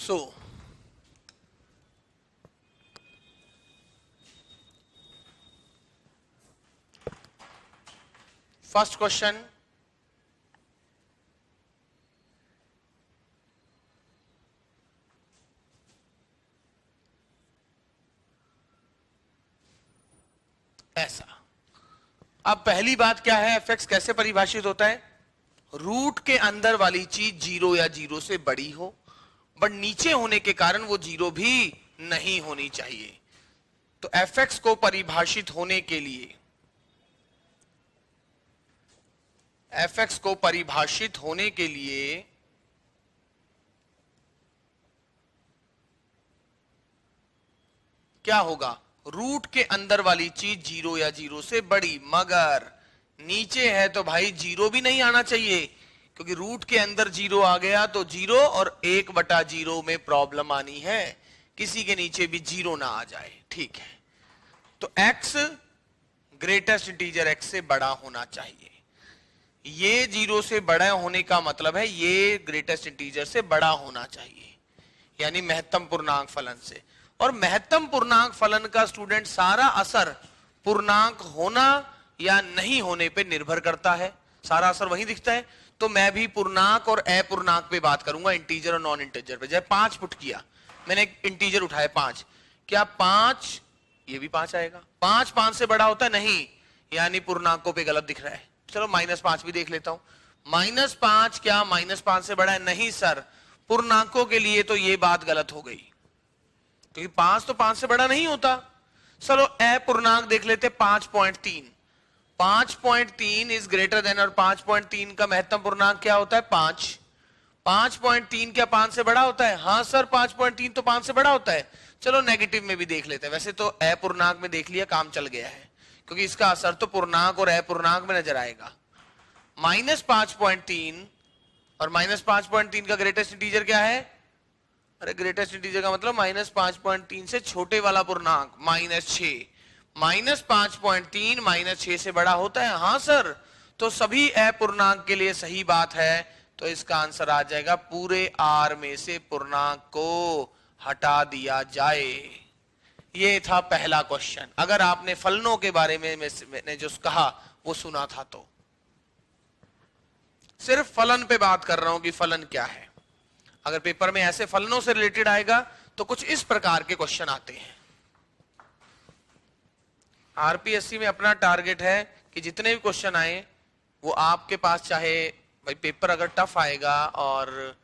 सो फर्स्ट क्वेश्चन, ऐसा। अब पहली बात क्या है, एफ एक्स कैसे परिभाषित होता है? रूट के अंदर वाली चीज जीरो या जीरो से बड़ी हो, बट नीचे होने के कारण वो जीरो भी नहीं होनी चाहिए। तो एफ एक्स को परिभाषित होने के लिए, एफ एक्स को परिभाषित होने के लिए क्या होगा? रूट के अंदर वाली चीज जीरो या जीरो से बड़ी, मगर नीचे है तो भाई जीरो भी नहीं आना चाहिए, क्योंकि रूट के अंदर जीरो आ गया तो जीरो और 1/0 में प्रॉब्लम आनी है, किसी के नीचे भी जीरो ना आ जाए। ठीक है, तो x ग्रेटेस्ट इंटीजर x से बड़ा होना चाहिए। ये जीरो से बड़ा होने का मतलब है ये ग्रेटेस्ट इंटीजर से बड़ा होना चाहिए, यानी महत्तम पूर्णांक फलन से। और महत्तम पूर्णांक फलन का स्टूडेंट सारा असर पूर्णांक होना या नहीं होने पे निर्भर करता है, सारा असर वहीं दिखता है। तो मैं भी पूर्णांक और अपूर्णांक पे बात करूंगा, इंटीजर और नॉन इंटीजर पे। जब 5 पुट किया, मैंने एक इंटीजर उठाया 5, क्या 5 ये भी 5 आएगा? 5 5 से बड़ा होता है? नहीं, यानी पूर्णांकों पे गलत दिख रहा है। चलो -5 भी देख लेता हूं। -5 क्या -5 से बड़ा है? नहीं सर, पूर्णांकों के लिए तो ये बात गलत हो गई, क्योंकि 5 तो 5 से बड़ा नहीं होता। चलो अपूर्णांक देख लेते, 5.3। 5.3 इज ग्रेटर देन, और 5.3 का महत्तम पूर्णांक क्या होता है? 5। 5.3 क्या 5 से बड़ा होता है? हाँ सर, 5.3 तो 5 से बड़ा होता है। चलो नेगेटिव में भी देख लेते हैं। वैसे तो अपूर्णांक में देख लिया, काम चल गया है, क्योंकि इसका असर तो पूर्णांक और अपूर्णांक में नजर आएगा। -5.3 और -5.3 का ग्रेटेस्ट इंटीजर क्या है? अरे ग्रेटेस्ट इंटीजर का मतलब -5.3 से छोटे वाला पूर्णांक, -6। -5.3 -6 से बड़ा होता है? हाँ सर, तो सभी अपूर्णांक के लिए सही बात है। तो इसका आंसर आ जाएगा पूरे आर में से पूर्णांक को हटा दिया जाए। ये था पहला क्वेश्चन। अगर आपने फलनों के बारे में मैंने जो कहा वो सुना था, तो सिर्फ फलन पे बात कर रहा हूं कि फलन क्या है। अगर पेपर में ऐसे फलनों से रिलेटेड आएगा तो कुछ इस प्रकार के क्वेश्चन आते हैं। आरपीएससी में अपना टारगेट है कि जितने भी क्वेश्चन आए वो आपके पास, चाहे भाई पेपर अगर टफ आएगा और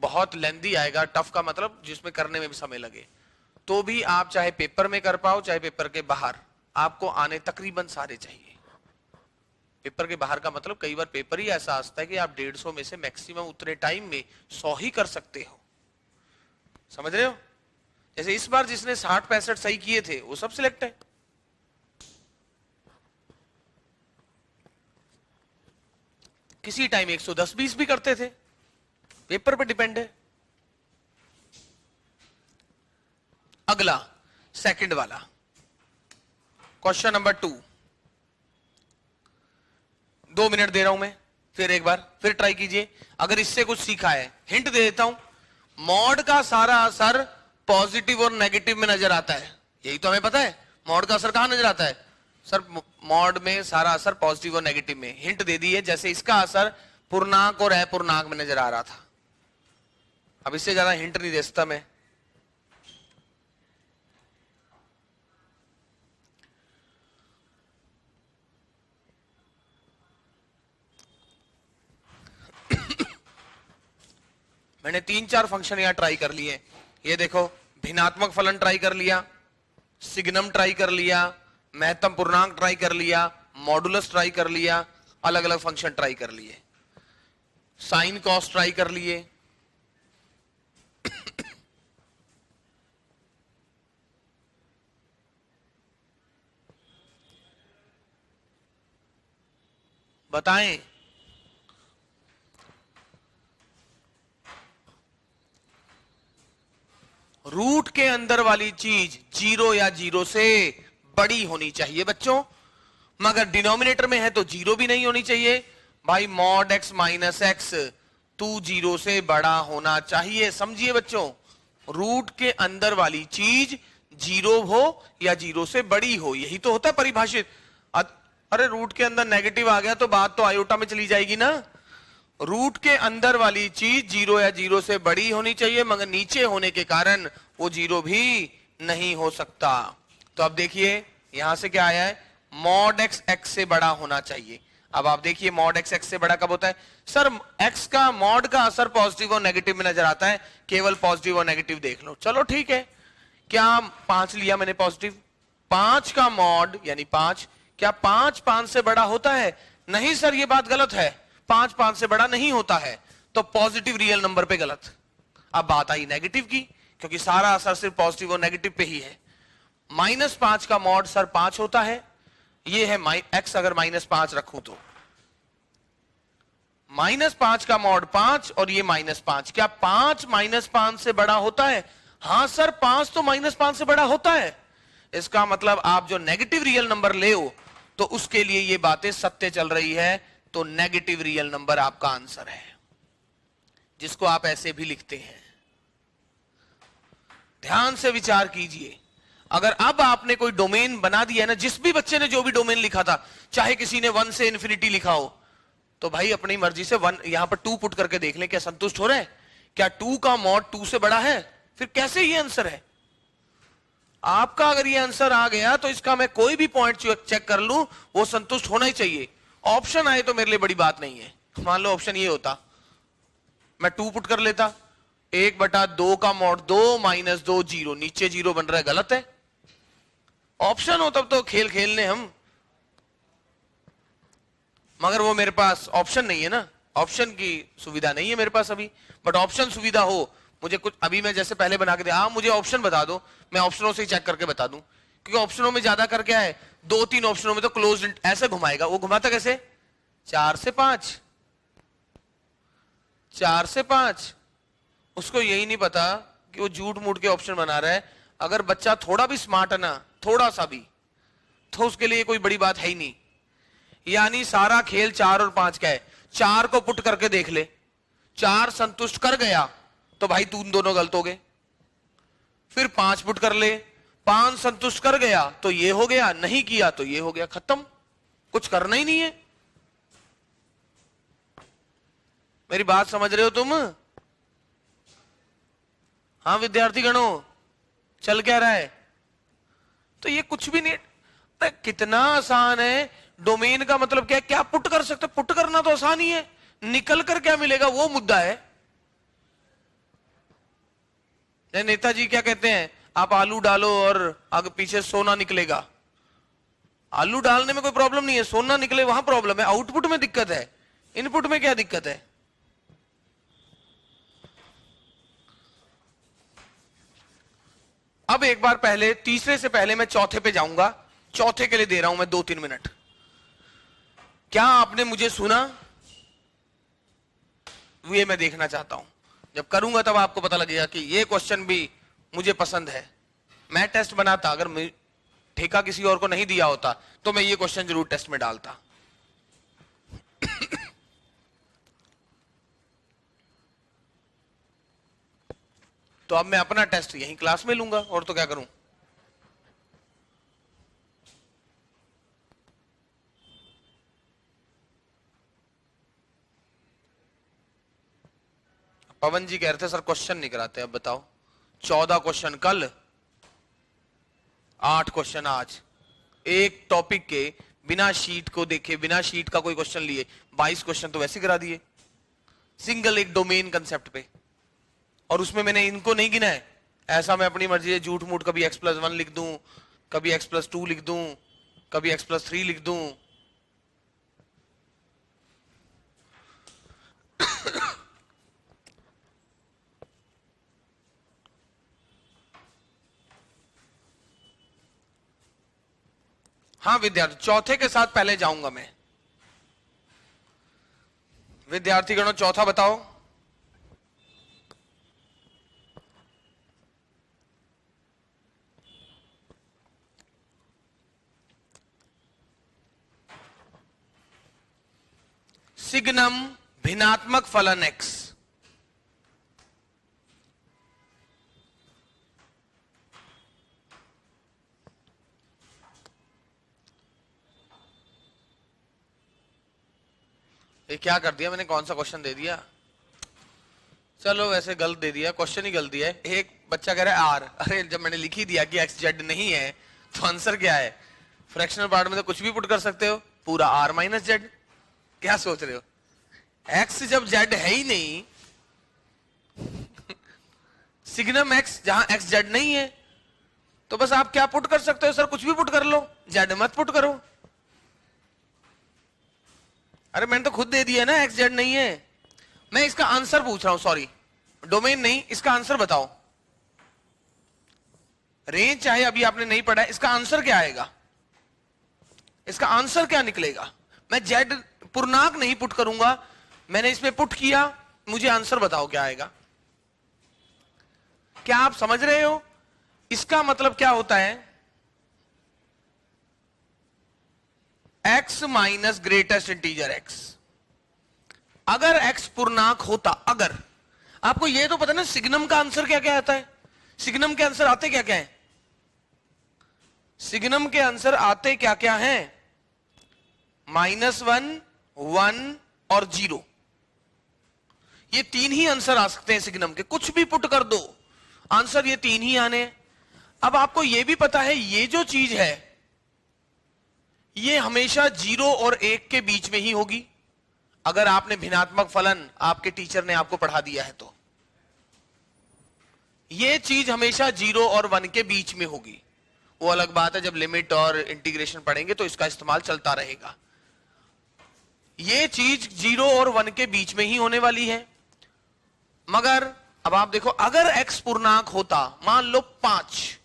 बहुत लेंदी आएगा, टफ का मतलब जिसमें करने में भी समय लगे, तो भी आप चाहे पेपर में कर पाओ चाहे पेपर के बाहर, आपको आने तकरीबन सारे चाहिए। पेपर के बाहर का मतलब कई बार पेपर ही ऐसा आता है कि आप 150 में से मैक्सिमम उतने टाइम में 100 ही कर सकते हो। समझ रहे हो? जैसे इस बार जिसने 60-65 सही किए थे वो सब सिलेक्ट है। किसी टाइम 110-20 भी करते थे, पेपर पे डिपेंड है। अगला सेकंड वाला क्वेश्चन नंबर 2, 2 मिनट दे रहा हूं मैं, फिर एक बार फिर ट्राई कीजिए। अगर इससे कुछ सीखा है, हिंट दे देता हूं, मॉड का सारा असर पॉजिटिव और नेगेटिव में नजर आता है, यही तो हमें पता है। मॉड का असर कहां नजर आता है? सर मॉड में सारा असर पॉजिटिव और नेगेटिव में। हिंट दे दी है, जैसे इसका असर पूर्णांक और अपूर्णांक में नजर आ रहा था। अब इससे ज्यादा हिंट नहीं दे सकता मैं। मैंने 3-4 फंक्शन यहां ट्राई कर लिए। ये देखो, भिन्नात्मक फलन ट्राई कर लिया, सिग्नम ट्राई कर लिया, महत्तम पूर्णांक ट्राई कर लिया, मॉडुलस ट्राई कर लिया, अलग अलग फंक्शन ट्राई कर लिए, साइन कॉस ट्राई कर लिए। बताएं रूट के अंदर वाली चीज जीरो या जीरो से बड़ी होनी चाहिए बच्चों, मगर डिनोमिनेटर में है तो जीरो भी नहीं होनी चाहिए। भाई मॉड x माइनस एक्स 2 0 से बड़ा होना चाहिए। समझिए बच्चों, रूट के अंदर वाली चीज 0 हो या 0 से बड़ी हो, यही तो होता है परिभाषित। अरे रूट के अंदर नेगेटिव आ गया तो बात तो आयोटा में चली जाएगी ना। रूट के अंदर वाली चीज 0 या 0 से बड़ी होनी चाहिए, मगर नीचे होने के कारण वो 0 भी नहीं हो सकता। तो अब देखिए यहां से क्या आया है, मॉड एक्स एक्स से बड़ा होना चाहिए। अब आप देखिए मॉड एक्स एक्स से बड़ा कब होता है? सर एक्स का मॉड का असर पॉजिटिव और नेगेटिव में नजर आता है, केवल पॉजिटिव और नेगेटिव देख लो। चलो ठीक है, क्या 5 लिया मैंने पॉजिटिव, 5 का मॉड यानी 5, क्या 5 5 से बड़ा होता है? नहीं सर ये बात गलत है, 5 5 से बड़ा नहीं होता है, तो पॉजिटिव रियल नंबर पे गलत। अब बात आई नेगेटिव की, क्योंकि सारा असर सिर्फ पॉजिटिव और नेगेटिव पे ही है। -5 का मॉड सर 5 होता है, ये है एक्स, अगर -5 रखूं तो -5 का मॉड 5 और ये -5, क्या 5 -5 से बड़ा होता है? हां सर 5 तो -5 से बड़ा होता है। इसका मतलब आप जो नेगेटिव रियल नंबर ले हो तो उसके लिए ये बातें सत्य चल रही है, तो नेगेटिव रियल नंबर आपका आंसर है, जिसको आप ऐसे भी लिखते हैं। ध्यान से विचार कीजिए, अगर अब आपने कोई डोमेन बना दिया है ना, जिस भी बच्चे ने जो भी डोमेन लिखा था, चाहे किसी ने 1 से इन्फिनिटी लिखा हो, तो भाई अपनी मर्जी से 1 यहां पर 2 पुट करके देख ले, क्या संतुष्ट हो रहे हैं? क्या 2 का मॉड 2 से बड़ा है? फिर कैसे ये आंसर है आपका? अगर ये आंसर आ गया तो इसका मैं कोई भी पॉइंट चेक कर लूं, वो संतुष्ट होना ही चाहिए। ऑप्शन आए तो मेरे लिए बड़ी बात नहीं है। मान लो ऑप्शन ये होता, मैं 2 पुट कर लेता, 1/2 का मॉड 2 -2 0, नीचे 0 बन रहा है, गलत है। ऑप्शन हो तब तो खेल खेलने हम, मगर वो मेरे पास ऑप्शन नहीं है ना, ऑप्शन की सुविधा नहीं है मेरे पास अभी। बट ऑप्शन सुविधा हो, मुझे कुछ अभी मैं जैसे पहले बना के दिया, आप मुझे ऑप्शन बता दो, मैं ऑप्शनों से ही चेक करके बता दूं, क्योंकि ऑप्शनों में ज्यादा कर क्या है, 2-3 ऑप्शनों में तो क्लोज ऐसे घुमाएगा। वो घुमाता कैसे? 4 से 5, 4 से 5। उसको यही नहीं पता कि वो झूठ मूठ के ऑप्शन बना रहा है। अगर बच्चा थोड़ा भी स्मार्ट है ना, थोड़ा सा भी, तो उसके लिए कोई बड़ी बात है ही नहीं। यानी सारा खेल 4 और 5 का है। 4 को पुट करके देख ले, 4 संतुष्ट कर गया तो भाई तुम दोनों गलत हो गए। फिर 5 पुट कर ले, 5 संतुष्ट कर गया तो ये हो गया, नहीं किया तो ये हो गया, खत्म, कुछ करना ही नहीं है। मेरी बात समझ रहे हो तुम? हाँ विद्यार्थी गणों, चल क्या रहा है? तो ये कुछ भी नहीं, कितना आसान है। डोमेन का मतलब क्या है? क्या पुट कर सकते? पुट करना तो आसान ही है, निकल कर क्या मिलेगा वो मुद्दा है। नेताजी क्या कहते हैं, आप आलू डालो और आगे पीछे सोना निकलेगा। आलू डालने में कोई प्रॉब्लम नहीं है, सोना निकले वहां प्रॉब्लम है, आउटपुट में दिक्कत है, इनपुट में क्या दिक्कत है? अब एक बार पहले, तीसरे से पहले मैं चौथे पे जाऊंगा। चौथे के लिए दे रहा हूं मैं 2-3 मिनट। क्या आपने मुझे सुना? ये मैं देखना चाहता हूं, जब करूंगा तब आपको पता लगेगा कि ये क्वेश्चन भी मुझे पसंद है। मैं टेस्ट बनाता, अगर ठेका किसी और को नहीं दिया होता तो मैं ये क्वेश्चन जरूर टेस्ट में डालता। तो अब मैं अपना टेस्ट यहीं क्लास में लूंगा, और तो क्या करूं। पवन जी कह रहे थे सर क्वेश्चन नहीं कराते, अब बताओ। 14 क्वेश्चन कल, 8 क्वेश्चन आज, एक टॉपिक के बिना शीट को देखे, बिना शीट का कोई क्वेश्चन लिए 22 क्वेश्चन तो वैसे करा दिए, सिंगल एक डोमेन कंसेप्ट पे। और उसमें मैंने इनको नहीं गिना है। ऐसा मैं अपनी मर्जी से झूठ मूठ कभी x+1 लिख दूं, कभी x+2 लिख दूं, कभी x+3 लिख दूं। हाँ विद्यार्थी, चौथे के साथ पहले जाऊंगा मैं। विद्यार्थी गणों चौथा बताओ। सिग्नम भिन्नात्मक फलन x ये क्या कर दिया मैंने, कौन सा क्वेश्चन दे दिया? चलो वैसे गलत दे दिया, क्वेश्चन ही गलत दिया है। एक बच्चा कह रहा है आर, अरे जब मैंने लिख ही दिया कि एक्स जेड नहीं है तो आंसर क्या है? फ्रैक्शनल पार्ट में तो कुछ भी पुट कर सकते हो, पूरा आर माइनस जेड। क्या सोच रहे हो? एक्स जब जेड है ही नहीं, सिग्नम एक्स जहां एक्स जेड नहीं है, तो बस आप क्या पुट कर सकते हो? सर कुछ भी पुट कर लो, जेड मत पुट करो। अरे मैंने तो खुद दे दिया ना, एक्स जेड नहीं है। मैं इसका आंसर पूछ रहा हूं, सॉरी डोमेन नहीं, इसका आंसर बताओ। रेंज चाहे अभी आपने नहीं पढ़ा है, इसका आंसर क्या आएगा? इसका आंसर क्या निकलेगा? मैं जेड पूर्णांक नहीं पुट करूंगा, मैंने इसमें पुट किया, मुझे आंसर बताओ क्या आएगा। क्या आप समझ रहे हो? इसका मतलब क्या होता है? x minus greatest integer x। अगर x पूर्णांक होता, अगर आपको यह तो पता ना सिग्नम का आंसर क्या क्या आता है? सिग्नम के आंसर आते क्या क्या है? सिग्नम के आंसर आते क्या क्या है? -1, 1 और 0। ये तीन ही आंसर आ सकते हैं सिग्नम के, कुछ भी पुट कर दो आंसर ये तीन ही आने। अब आपको यह भी पता है ये जो चीज है ये हमेशा 0 और 1 के बीच में ही होगी, अगर आपने भिन्नात्मक फलन आपके टीचर ने आपको पढ़ा दिया है तो। ये चीज हमेशा 0 और 1 के बीच में होगी। वो अलग बात है, जब लिमिट और इंटीग्रेशन पढ़ेंगे तो इसका इस्तेमाल चलता रहेगा। ये चीज 0 और 1 के बीच में ही होने वाली है। मगर अब आप देखो, अगर x पूर्णांक होता, मान लो 5,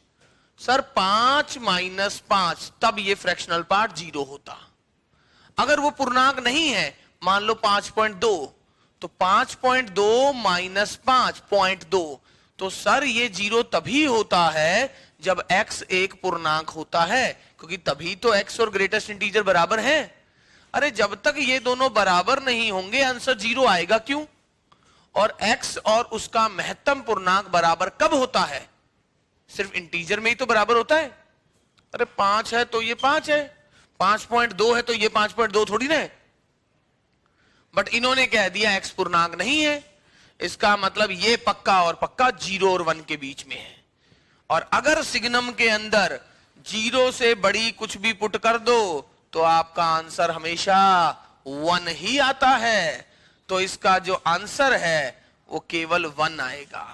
सर 5 माइनस 5, तब ये फ्रैक्शनल पार्ट 0 होता। अगर वो पूर्णांक नहीं है, मान लो 5.2, तो 5.2 माइनस 5.2, तो सर ये 0 तभी होता है जब x एक पूर्णांक होता है, क्योंकि तभी तो x और ग्रेटेस्ट इंटीजर बराबर है। अरे जब तक ये दोनों बराबर नहीं होंगे आंसर 0 आएगा, क्यों? और x और उसका महत्तम पूर्णांक बराबर कब होता है? सिर्फ इंटीजर में ही तो बराबर होता है। अरे 5 है तो ये 5 है, 5.2 है तो ये 5.2 थोड़ी ना है। बट इन्होंने कह दिया x पूर्णांक नहीं है, इसका मतलब ये पक्का और पक्का 0 और 1 के बीच में है। और अगर सिग्नम के अंदर 0 से बड़ी कुछ भी पुट कर दो तो आपका आंसर हमेशा 1 ही आता है। तो इसका जो आंसर है वो केवल 1 आएगा।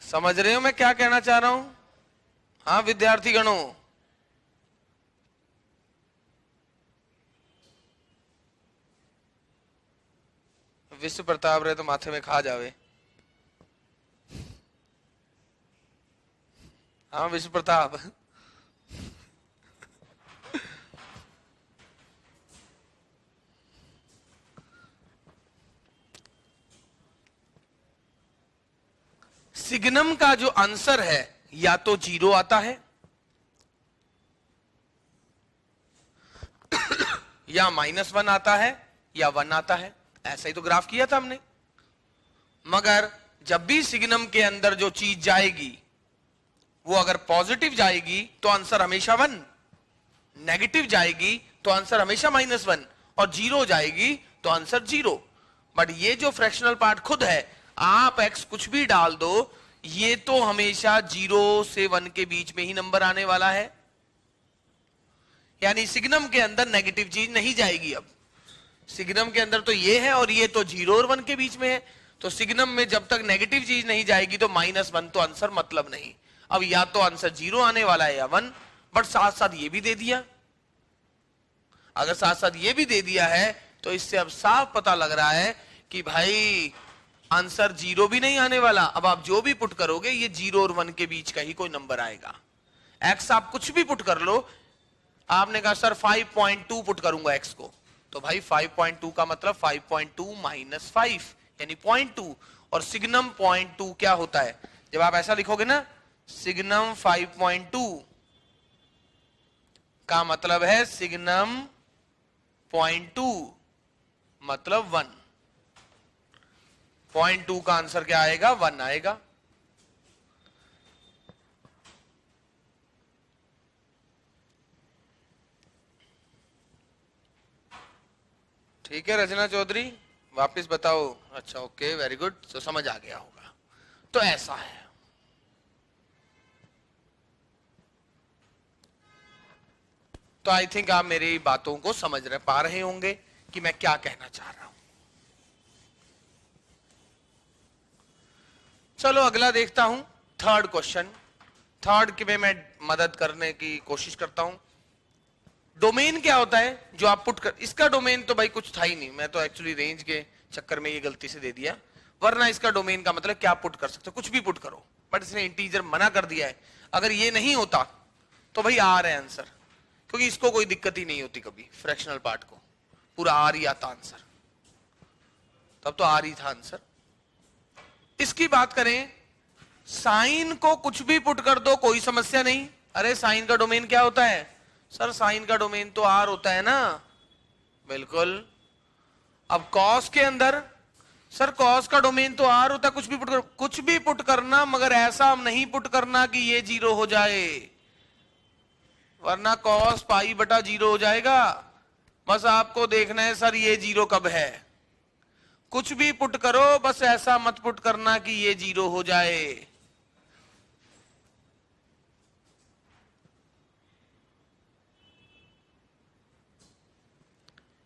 समझ रहे हो मैं क्या कहना चाह रहा हूं? हाँ विद्यार्थी गणों, विश्व प्रताप रहे तो माथे में खा जावे। हाँ विश्व प्रताप, सिग्नम का जो आंसर है या तो 0 आता है या -1 आता है या 1 आता है। ऐसा ही तो ग्राफ किया था हमने। मगर जब भी सिग्नम के अंदर जो चीज जाएगी वो अगर पॉजिटिव जाएगी तो आंसर हमेशा 1, नेगेटिव जाएगी तो आंसर हमेशा -1, और 0 जाएगी तो आंसर 0। बट ये जो फ्रैक्शनल पार्ट खुद है, आप x कुछ भी डाल दो, ये तो हमेशा 0 से 1 के बीच में ही नंबर आने वाला है। यानी सिग्नम के अंदर नेगेटिव चीज नहीं जाएगी। अब सिग्नम के अंदर तो ये है और ये तो 0 और 1 के बीच में है, तो सिग्नम में जब तक नेगेटिव चीज नहीं जाएगी तो -1 तो आंसर मतलब नहीं। अब या तो आंसर 0 आने वाला है या 1। बट साथ साथ ये भी दे दिया, अगर साथ साथ ये भी दे दिया है तो इससे अब साफ पता लग रहा है कि भाई आंसर 0 भी नहीं आने वाला। अब आप जो भी पुट करोगे ये 0 और 1 के बीच का ही कोई नंबर आएगा। x आप कुछ भी पुट कर लो, आपने कहा सर 5.2 पुट करूंगा x को, तो भाई 5.2 का मतलब 5.2 माइनस 5 यानी 0.2, और सिग्नम 0.2 क्या होता है? जब आप ऐसा लिखोगे ना, सिग्नम 5.2 का मतलब है सिग्नम 0.2 मतलब 1। 0.2 का आंसर क्या आएगा? 1 आएगा। ठीक है रचना चौधरी, वापस बताओ। अच्छा ओके, वेरी गुड, तो समझ आ गया होगा। तो ऐसा है, तो आई थिंक आप मेरी बातों को समझ पा रहे होंगे कि मैं क्या कहना चाह रहा हूं। चलो अगला देखता हूं, थर्ड क्वेश्चन। थर्ड के में मैं मदद करने की कोशिश करता हूं। डोमेन क्या होता है जो आप पुट कर, इसका डोमेन तो भाई कुछ था ही नहीं, मैं तो एक्चुअली रेंज के चक्कर में ये गलती से दे दिया, वरना इसका डोमेन का मतलब क्या पुट कर सकते हो, कुछ भी पुट करो, बट इसने इंटीजर मना कर दिया है। अगर ये नहीं होता तो भाई आर है आंसर, क्योंकि इसको कोई दिक्कत ही नहीं होती कभी, फ्रैक्शनल पार्ट को पूरा आर ही आता आंसर, तब तो आर ही था आंसर। इसकी बात करें, साइन को कुछ भी पुट कर दो कोई समस्या नहीं। अरे साइन का डोमेन क्या होता है सर? साइन का डोमेन तो आर होता है ना, बिल्कुल। अब कॉस के अंदर, सर कॉस का डोमेन तो आर होता है, कुछ भी पुट कर, कुछ भी पुट करना, मगर ऐसा नहीं पुट करना कि ये 0 हो जाए, वरना कॉस पाई बटा 0 हो जाएगा। बस आपको देखना है सर ये 0 कब है, कुछ भी पुट करो, बस ऐसा मत पुट करना कि ये 0 हो जाए।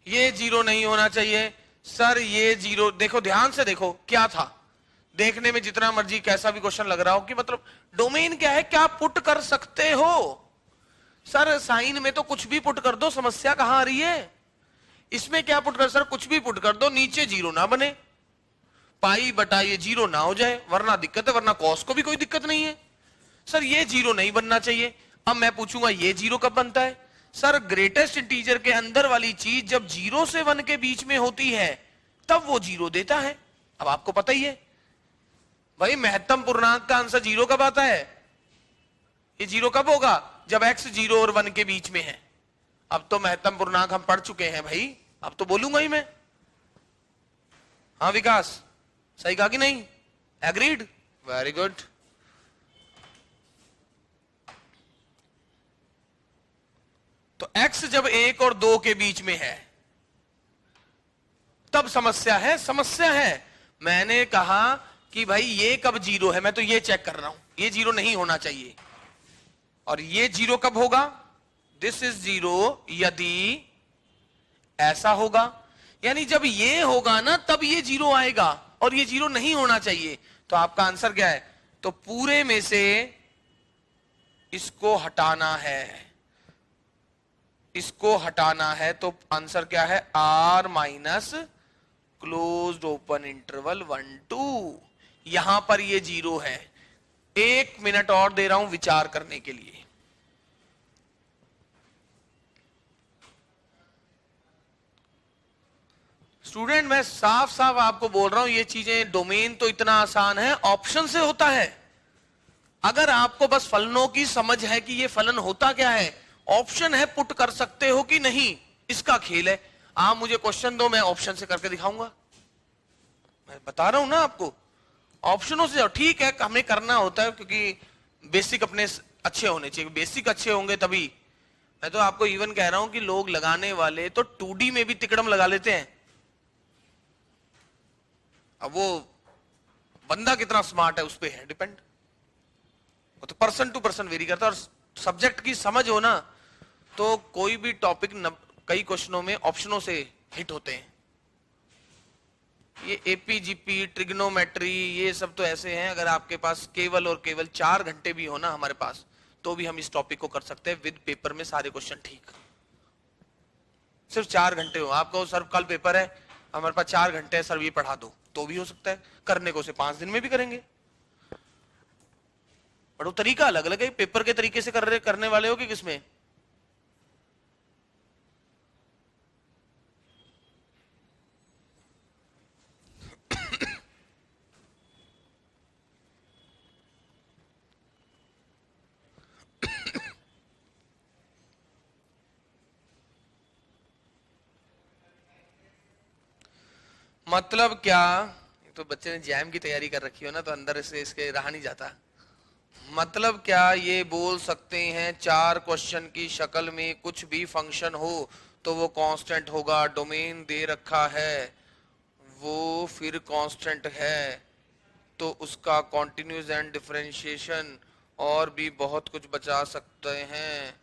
ये 0 नहीं होना चाहिए सर, ये 0, देखो ध्यान से देखो क्या था, देखने में जितना मर्जी कैसा भी क्वेश्चन लग रहा हो कि मतलब डोमेन क्या है, क्या पुट कर सकते हो। सर साइन में तो कुछ भी पुट कर दो, समस्या कहां आ रही है? इसमें क्या पुट कर, सर कुछ भी पुट कर दो, नीचे 0 ना बने, पाई बटा ये 0 ना हो जाए, वरना दिक्कत है, वरना कॉस को भी कोई दिक्कत नहीं है। सर ये 0 नहीं बनना चाहिए। अब मैं पूछूंगा ये 0 कब बनता है? सर ग्रेटेस्ट इंटीजर के अंदर वाली चीज जब 0 से 1 के बीच में होती है तब वो 0 देता है। अब आपको पता ही है भाई, महत्तम पूर्णांक का आंसर 0 कब आता है? ये 0 कब होगा? जब x 0 और 1 के बीच में है। अब तो महत्तम पूर्णांक हम पढ़ चुके हैं भाई, अब तो बोलूंगा ही मैं। हाँ विकास, सही कहा कि नहीं? Agreed, very good. तो x जब 1 और 2 के बीच में है तब समस्या है, समस्या है। मैंने कहा कि भाई ये कब 0 है, मैं तो ये चेक कर रहा हूं, ये 0 नहीं होना चाहिए। और ये 0 कब होगा? दिस इज 0 यदि ऐसा होगा, यानी जब ये होगा ना तब ये 0 आएगा, और ये 0 नहीं होना चाहिए। तो आपका आंसर क्या है? तो पूरे में से इसको हटाना है, इसको हटाना है, तो आंसर क्या है? r minus closed open interval 1 2। यहां पर ये 0 है। 1 मिनट और दे रहा हूं विचार करने के लिए। स्टूडेंट मैं साफ साफ आपको बोल रहा हूं, ये चीजें, डोमेन तो इतना आसान है, ऑप्शन से होता है। अगर आपको बस फलनों की समझ है कि ये फलन होता क्या है, ऑप्शन है, पुट कर सकते हो कि नहीं, इसका खेल है। आप मुझे क्वेश्चन दो, मैं ऑप्शन से करके दिखाऊंगा। मैं बता रहा हूं ना आपको, ऑप्शनों से ठीक है, हमें करना होता है क्योंकि बेसिक अपने अच्छे होने चाहिए, बेसिक अच्छे होंगे तभी। मैं तो आपको इवन कह रहा हूं कि लोग लगाने वाले तो 2D में भी तिकड़म लगा लेते हैं। अब वो बंदा कितना स्मार्ट है उस पर है डिपेंड, वो तो पर्सन टू पर्सन वेरी करता है। और सब्जेक्ट की समझ हो ना तो कोई भी टॉपिक कई क्वेश्चनों में ऑप्शनों से हिट होते हैं। ये एपीजीपी, ट्रिग्नोमेट्री, ये सब तो ऐसे हैं, अगर आपके पास केवल और केवल 4 घंटे भी हो ना हमारे पास, तो भी हम इस टॉपिक को कर सकते हैं विद पेपर में सारे क्वेश्चन ठीक। सिर्फ 4 घंटे हो, आपको सर कल पेपर है, हमारे पास 4 घंटे है सर, ये पढ़ा दो, तो भी हो सकता है। करने को से 5 दिन में भी करेंगे, बट वो तरीका अलग अलग है। पेपर के तरीके से करने वाले हो कि किसमें? मतलब क्या, तो बच्चे ने जैम की तैयारी कर रखी हो ना, तो अंदर से इसके रहा नहीं जाता। मतलब क्या ये बोल सकते हैं 4 क्वेश्चन की शक्ल में कुछ भी फंक्शन हो तो वो कांस्टेंट होगा। डोमेन दे रखा है वो फिर कांस्टेंट है, तो उसका कॉन्टिन्यूस एंड डिफरेंशिएशन और भी बहुत कुछ बचा सकते हैं।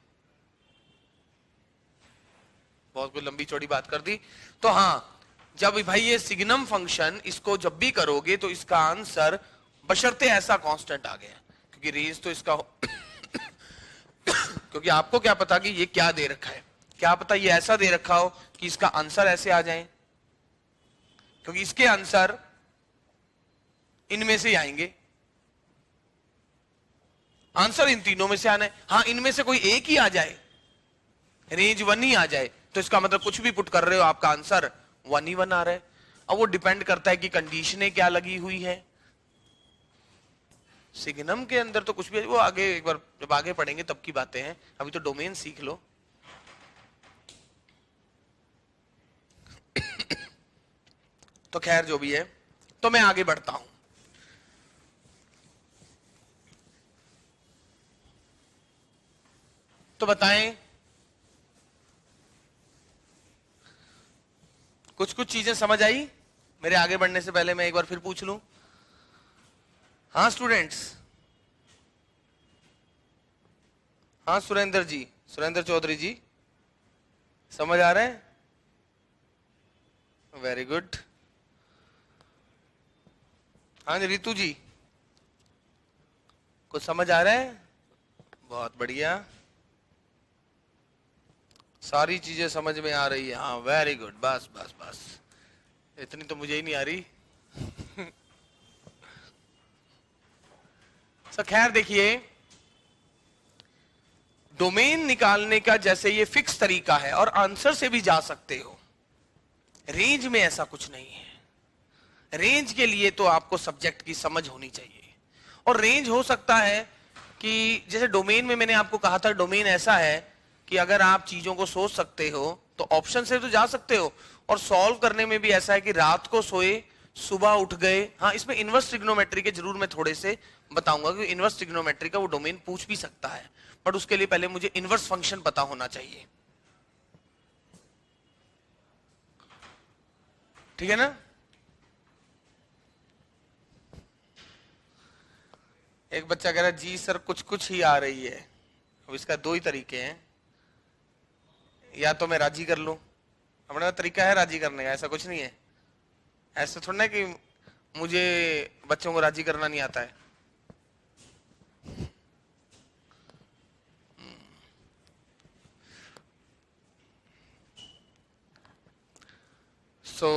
बहुत कुछ लंबी चौड़ी बात कर दी। तो हाँ, जब भाई ये सिग्नम फंक्शन इसको जब भी करोगे तो इसका आंसर बशर्ते ऐसा कांस्टेंट आ गया, क्योंकि रेंज तो इसका क्योंकि आपको क्या पता कि ये क्या दे रखा है, क्या पता ये ऐसा दे रखा हो कि इसका आंसर ऐसे आ जाए, क्योंकि इसके आंसर इनमें से ही आएंगे। आंसर इन तीनों में से आना है। हाँ, इनमें से कोई एक ही आ जाए, रेंज 1 ही आ जाए, तो इसका मतलब कुछ भी पुट कर रहे हो आपका आंसर 1 ही 1 आ रहा है। अब वो डिपेंड करता है कि कंडीशनें क्या लगी हुई है। सिग्नम के अंदर तो कुछ भी, वो आगे एक बार जब आगे पढ़ेंगे तब की बातें हैं, अभी तो डोमेन सीख लो। तो खैर जो भी है, तो मैं आगे बढ़ता हूं। तो बताएं, कुछ कुछ चीजें समझ आई? मेरे आगे बढ़ने से पहले मैं एक बार फिर पूछ लूं। हाँ स्टूडेंट्स, हाँ सुरेंद्र जी, सुरेंद्र चौधरी जी, समझ आ रहे हैं? Very good. हाँ जी रितु जी, कुछ समझ आ रहा है? बहुत बढ़िया, सारी चीजें समझ में आ रही है। हाँ वेरी गुड, बस बस बस, इतनी तो मुझे ही नहीं आ रही। तो खैर देखिए, डोमेन निकालने का जैसे ये फिक्स तरीका है और आंसर से भी जा सकते हो, रेंज में ऐसा कुछ नहीं है। रेंज के लिए तो आपको सब्जेक्ट की समझ होनी चाहिए, और रेंज हो सकता है कि जैसे डोमेन में मैंने आपको कहा था, डोमेन ऐसा है कि अगर आप चीजों को सोच सकते हो तो ऑप्शन से तो जा सकते हो, और सॉल्व करने में भी ऐसा है कि रात को सोए सुबह उठ गए। हाँ, इसमें इनवर्स ट्रिग्नोमेट्री के जरूर मैं थोड़े से बताऊंगा, क्योंकि इनवर्स ट्रिग्नोमेट्री का वो डोमेन पूछ भी सकता है, बट उसके लिए पहले मुझे इनवर्स फंक्शन पता होना चाहिए। ठीक है ना? एक बच्चा कह रहा है जी सर कुछ कुछ ही आ रही है। अब इसका दो ही तरीके हैं, या तो मैं राजी कर लूं, अपना तरीका है राजी करने का, ऐसा कुछ नहीं है। ऐसा थोड़ा ना कि मुझे बच्चों को राजी करना नहीं आता है। सो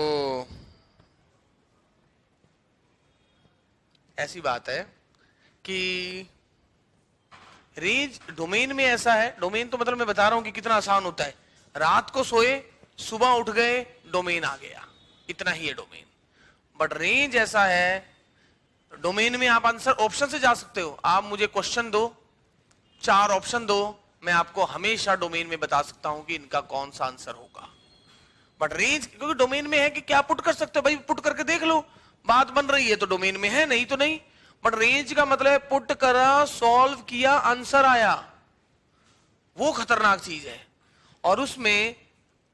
ऐसी बात है कि रेंज डोमेन में ऐसा है, डोमेन तो मतलब मैं बता रहा हूं कि कितना आसान होता है। रात को सोए सुबह उठ गए, डोमेन आ गया, इतना ही है डोमेन। बट रेंज ऐसा है, डोमेन में आप आंसर ऑप्शन से जा सकते हो। आप मुझे क्वेश्चन दो, 4 ऑप्शन दो, मैं आपको हमेशा डोमेन में बता सकता हूं कि इनका कौन सा आंसर होगा। बट रेंज क्योंकि डोमेन में है कि क्या पुट कर सकते हो, भाई पुट करके देख लो, बात बन रही है तो डोमेन में है, नहीं तो नहीं। बट रेंज का मतलब है पुट करा, सॉल्व किया, आंसर आया, वो खतरनाक चीज है। और उसमें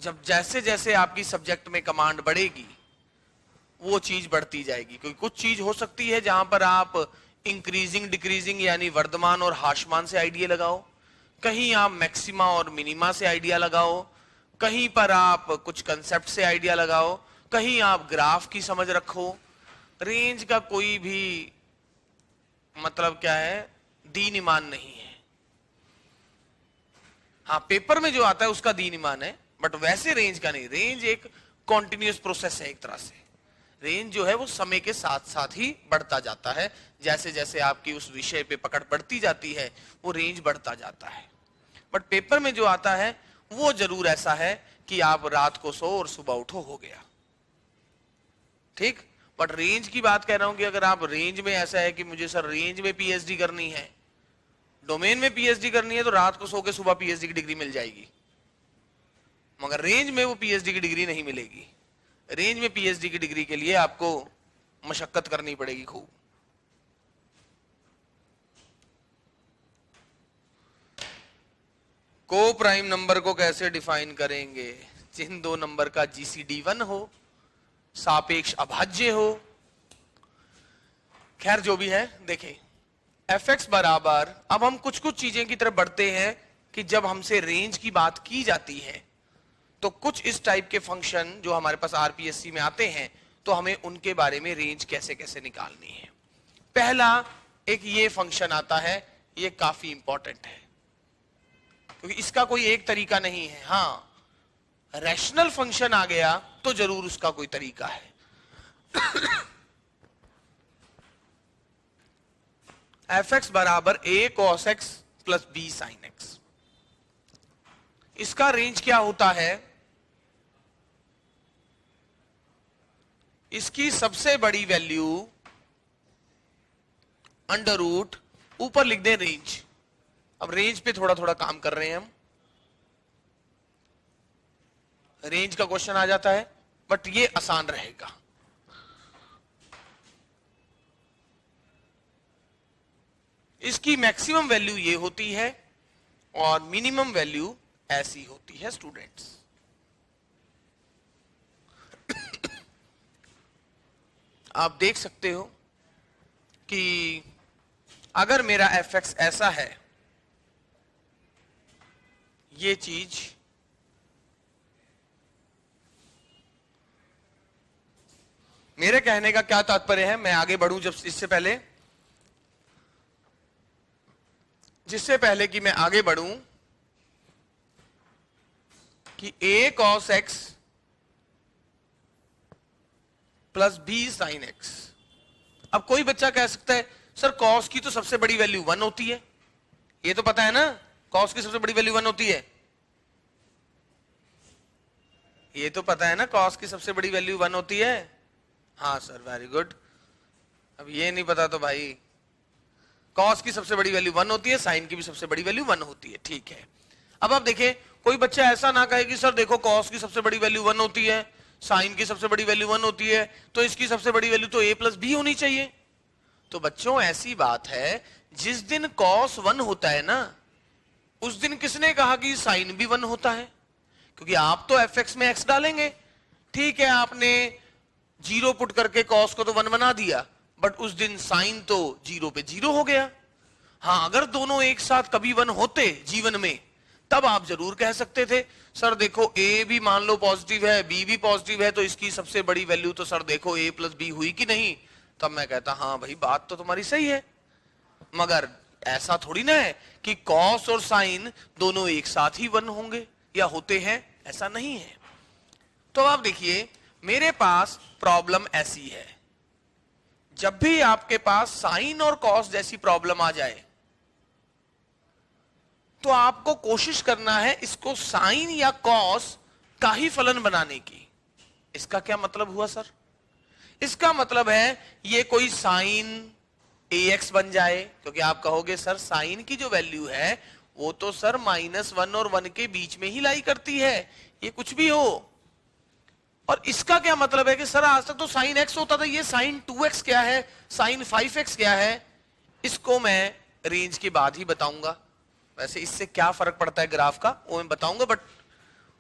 जब जैसे जैसे आपकी सब्जेक्ट में कमांड बढ़ेगी वो चीज बढ़ती जाएगी, क्योंकि कुछ चीज हो सकती है जहां पर आप इंक्रीजिंग डिक्रीजिंग यानी वर्धमान और ह्रासमान से आइडिया लगाओ, कहीं आप मैक्सिमा और मिनिमा से आइडिया लगाओ, कहीं पर आप कुछ कंसेप्ट से आइडिया लगाओ, कहीं आप ग्राफ की समझ रखो। रेंज का कोई भी मतलब क्या है, दीन ईमान नहीं है। हाँ, पेपर में जो आता है उसका दीन ईमान है, बट वैसे रेंज का नहीं। रेंज एक कॉन्टिन्यूस प्रोसेस है एक तरह से। रेंज जो है वो समय के साथ साथ ही बढ़ता जाता है, जैसे जैसे आपकी उस विषय पे पकड़ बढ़ती जाती है वो रेंज बढ़ता जाता है। बट पेपर में जो आता है वो जरूर ऐसा है कि आप रात को सो और सुबह उठो, हो गया, ठीक। बट रेंज की बात कह रहा हूं कि अगर आप रेंज में ऐसा है कि मुझे सर रेंज में पीएचडी करनी है, डोमेन में पीएचडी करनी है, तो रात को सो के सुबह पीएचडी की डिग्री मिल जाएगी, मगर रेंज में वो पीएचडी की डिग्री नहीं मिलेगी। रेंज में पीएचडी की डिग्री के लिए आपको मशक्कत करनी पड़ेगी खूब। को प्राइम नंबर को कैसे डिफाइन करेंगे? जिन दो नंबर का जीसीडी 1 हो, सापेक्ष अभाज्य हो, खैर जो भी है। देखें fx बराबर, अब हम कुछ कुछ चीजें की तरफ बढ़ते हैं कि जब हमसे रेंज की बात की जाती है तो कुछ इस टाइप के फंक्शन जो हमारे पास आरपीएससी में आते हैं तो हमें उनके बारे में रेंज कैसे कैसे निकालनी है। पहला एक ये फंक्शन आता है, ये काफी इंपॉर्टेंट है क्योंकि इसका कोई एक तरीका नहीं है। हाँ, रैशनल फंक्शन आ गया तो जरूर उसका कोई तरीका है। fx बराबर a cos x plus b sin x। इसका रेंज क्या होता है? इसकी सबसे बड़ी वैल्यू अंडर रूट, ऊपर लिख दें रेंज। अब रेंज पे थोड़ा थोड़ा काम कर रहे हैं हम, रेंज का क्वेश्चन आ जाता है बट ये आसान रहेगा। इसकी मैक्सिमम वैल्यू ये होती है और मिनिमम वैल्यू ऐसी होती है स्टूडेंट्स। आप देख सकते हो कि अगर मेरा fx ऐसा है, ये चीज मेरे कहने का क्या तात्पर्य है, मैं आगे बढ़ूं जब जिससे पहले कि मैं आगे बढ़ूं कि a cos x plus b sin x। अब कोई बच्चा कह सकता है सर cos की तो सबसे बड़ी वैल्यू 1 होती है, ये तो पता है ना, cos की सबसे बड़ी वैल्यू 1 होती है, ये तो पता है ना cos की सबसे बड़ी वैल्यू 1 होती है। हाँ सर, वेरी गुड। अब ये नहीं पता तो भाई, cos की सबसे बड़ी वैल्यू 1 होती है, sin की भी सबसे बड़ी वैल्यू 1 होती है, ठीक है। अब आप देखें, कोई बच्चा ऐसा ना कहे कि सर देखो cos की सबसे बड़ी वैल्यू 1 होती है, sin की सबसे बड़ी वैल्यू 1 होती है, तो इसकी सबसे बड़ी वैल्यू तो a प्लस b होनी चाहिए। तो बच्चों ऐसी बात है, जिस दिन cos 1 होता है ना, उस दिन किसने कहा कि sin भी 1 होता है? क्योंकि आप तो fx में x डालेंगे, ठीक है, आपने 0 पुट करके cos को तो 1 बना दिया, बट उस दिन sin तो 0 पे 0 हो गया। हाँ, अगर दोनों एक साथ कभी 1 होते जीवन में, तब आप जरूर कह सकते थे सर देखो a भी मान लो पॉजिटिव है, b भी पॉजिटिव है, तो इसकी सबसे बड़ी वैल्यू तो सर देखो a प्लस b हुई कि नहीं। तब मैं कहता हाँ भाई बात तो तुम्हारी सही है, मगर ऐसा थोड़ी ना है कि cos और sin दोनों एक साथ ही 1 होंगे या होते हैं, ऐसा नहीं है। तो आप देखिए, मेरे पास प्रॉब्लम ऐसी है, जब भी आपके पास sin और cos जैसी प्रॉब्लम आ जाए तो आपको कोशिश करना है इसको sin या cos का ही फलन बनाने की। इसका क्या मतलब हुआ सर? इसका मतलब है ये कोई sin ax बन जाए, क्योंकि आप कहोगे सर sin की जो वैल्यू है वो तो सर -1 और 1 के बीच में ही लाई करती है, ये कुछ भी हो। और इसका क्या मतलब है कि सर आज तक तो sin x होता था, ये sin 2x क्या है, sin 5x क्या है? इसको मैं रेंज के बाद ही बताऊंगा। वैसे इससे क्या फर्क पड़ता है ग्राफ का वो मैं बताऊंगा, बट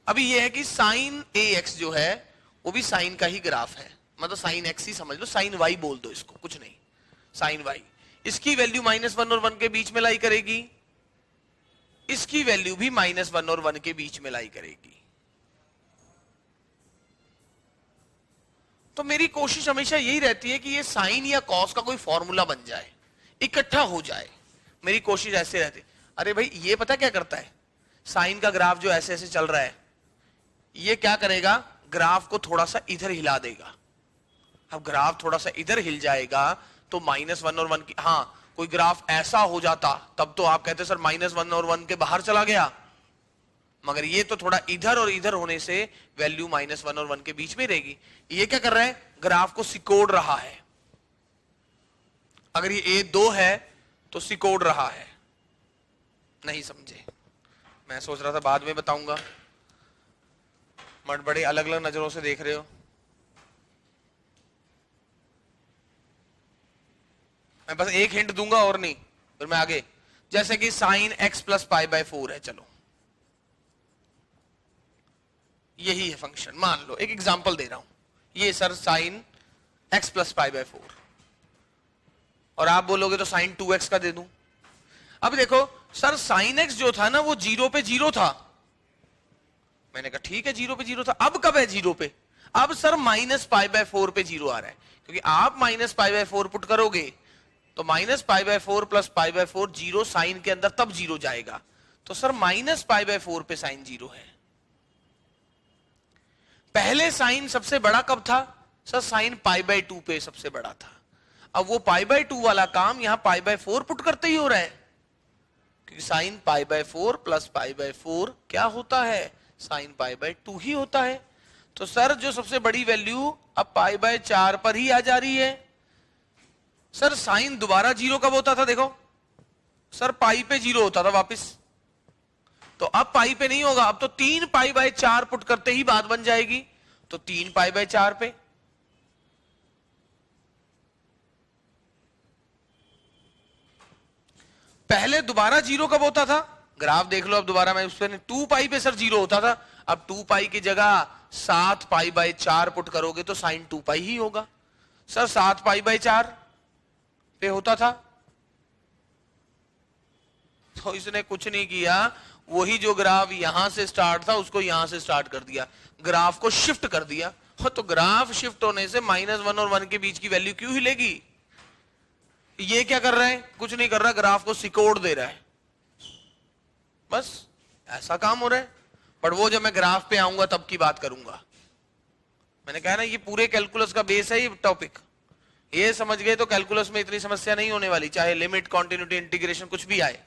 अभी ये है कि sin ax जो है वो भी sin का ही ग्राफ है, मतलब sin x ही समझ लो, sin y बोल दो इसको, कुछ नहीं, sin y। इसकी वैल्यू -1 और 1 के बीच में लाई करेगी, इसकी वैल्यू भी -1 और 1 के बीच में लाई करेगी। तो मेरी कोशिश हमेशा यही रहती है कि ये साइन या कॉस का कोई फॉर्मूला बन जाए, इकट्ठा हो जाए, मेरी कोशिश ऐसे रहती। अरे भाई ये पता क्या करता है, साइन का ग्राफ जो ऐसे ऐसे चल रहा है, ये क्या करेगा, ग्राफ को थोड़ा सा इधर हिला देगा। अब ग्राफ थोड़ा सा इधर हिल जाएगा तो -1 और 1 की, हाँ कोई ग्राफ ऐसा हो जाता तब तो आप कहते सर -1 और 1 के बाहर चला गया, मगर ये तो थोड़ा इधर और इधर होने से वैल्यू -1 और 1 के बीच में रहेगी। ये क्या कर रहा है, ग्राफ को सिकोड़ रहा है। अगर ये A2 है तो सिकोड़ रहा है, नहीं समझे? मैं सोच रहा था बाद में बताऊंगा, मत बड़े अलग अलग नजरों से देख रहे हो। मैं बस एक हिंट दूंगा और नहीं, फिर मैं आगे। जैसे कि sin x + π/4 है, चलो यही है फंक्शन। मान लो एक एग्जांपल दे रहा हूं, ये sir sine x plus pi by 4, और आप बोलोगे तो साइन 2x का दे दूं। अब देखो सर साइन x जो था ना वो 0 पे 0 था, मैंने कहा ठीक है 0 पे 0 था। अब कब है 0 पे? अब सर माइनस पाई बाय 4 पे 0 आ रहा है, क्योंकि आप माइनस पाई बाय 4 पुट करोगे तो minus pi by 4 plus pi by 4 0 sine के अंदर तब 0 जाएगा, तो सर माइनस पाई बाय 4 पे साइन 0 है। पहले साइन सबसे बड़ा कब था? सर साइन पाई बाय 2 पे सबसे बड़ा था। अब वो पाई बाय 2 वाला काम यहां पाई बाय 4 पुट करते ही हो रहा है, क्योंकि sine pi by 4 plus pi by 4 क्या होता है? साइन पाई बाय 2 ही होता है। तो सर जो सबसे बड़ी वैल्यू अब पाई बाय 4 पर ही आ जा रही है। सर साइन दोबारा 0 कब होता था? देखो सर पाई पे 0 होता था वापस, तो अब पाई पे नहीं होगा, अब तो 3 पाई बाय 4 पुट करते ही बात बन जाएगी, तो 3 पाई बाय 4 पे। पहले दोबारा 0 कब होता था? ग्राफ देख लो अब दोबारा, मैं उस पर 2 पाई पे सर 0 होता था, अब 2 पाई की जगह 7 पाई बाय 4 पुट करोगे तो साइन 2 पाई ही होगा। सर 7 पाई बाय 4 पे होता था, तो इसने कुछ नहीं किया, वही जो ग्राफ यहां से स्टार्ट था उसको यहां से स्टार्ट कर दिया, ग्राफ को शिफ्ट कर दिया। तो ग्राफ शिफ्ट होने से -1 और 1 के बीच की वैल्यू क्यों हिलेगी? ये क्या कर रहा है? कुछ नहीं कर रहा, ग्राफ को सिकोड़ दे रहा है, बस ऐसा काम हो रहा है। पर वो जब मैं ग्राफ पे आऊंगा तब की बात करूंगा। मैंने कहा ना ये पूरे कैलकुलस का बेस है ये टॉपिक, ये समझ गए तो कैलकुलस में इतनी समस्या नहीं होने वाली, चाहे लिमिट, कॉन्टिन्यूटी, इंटीग्रेशन कुछ भी आए।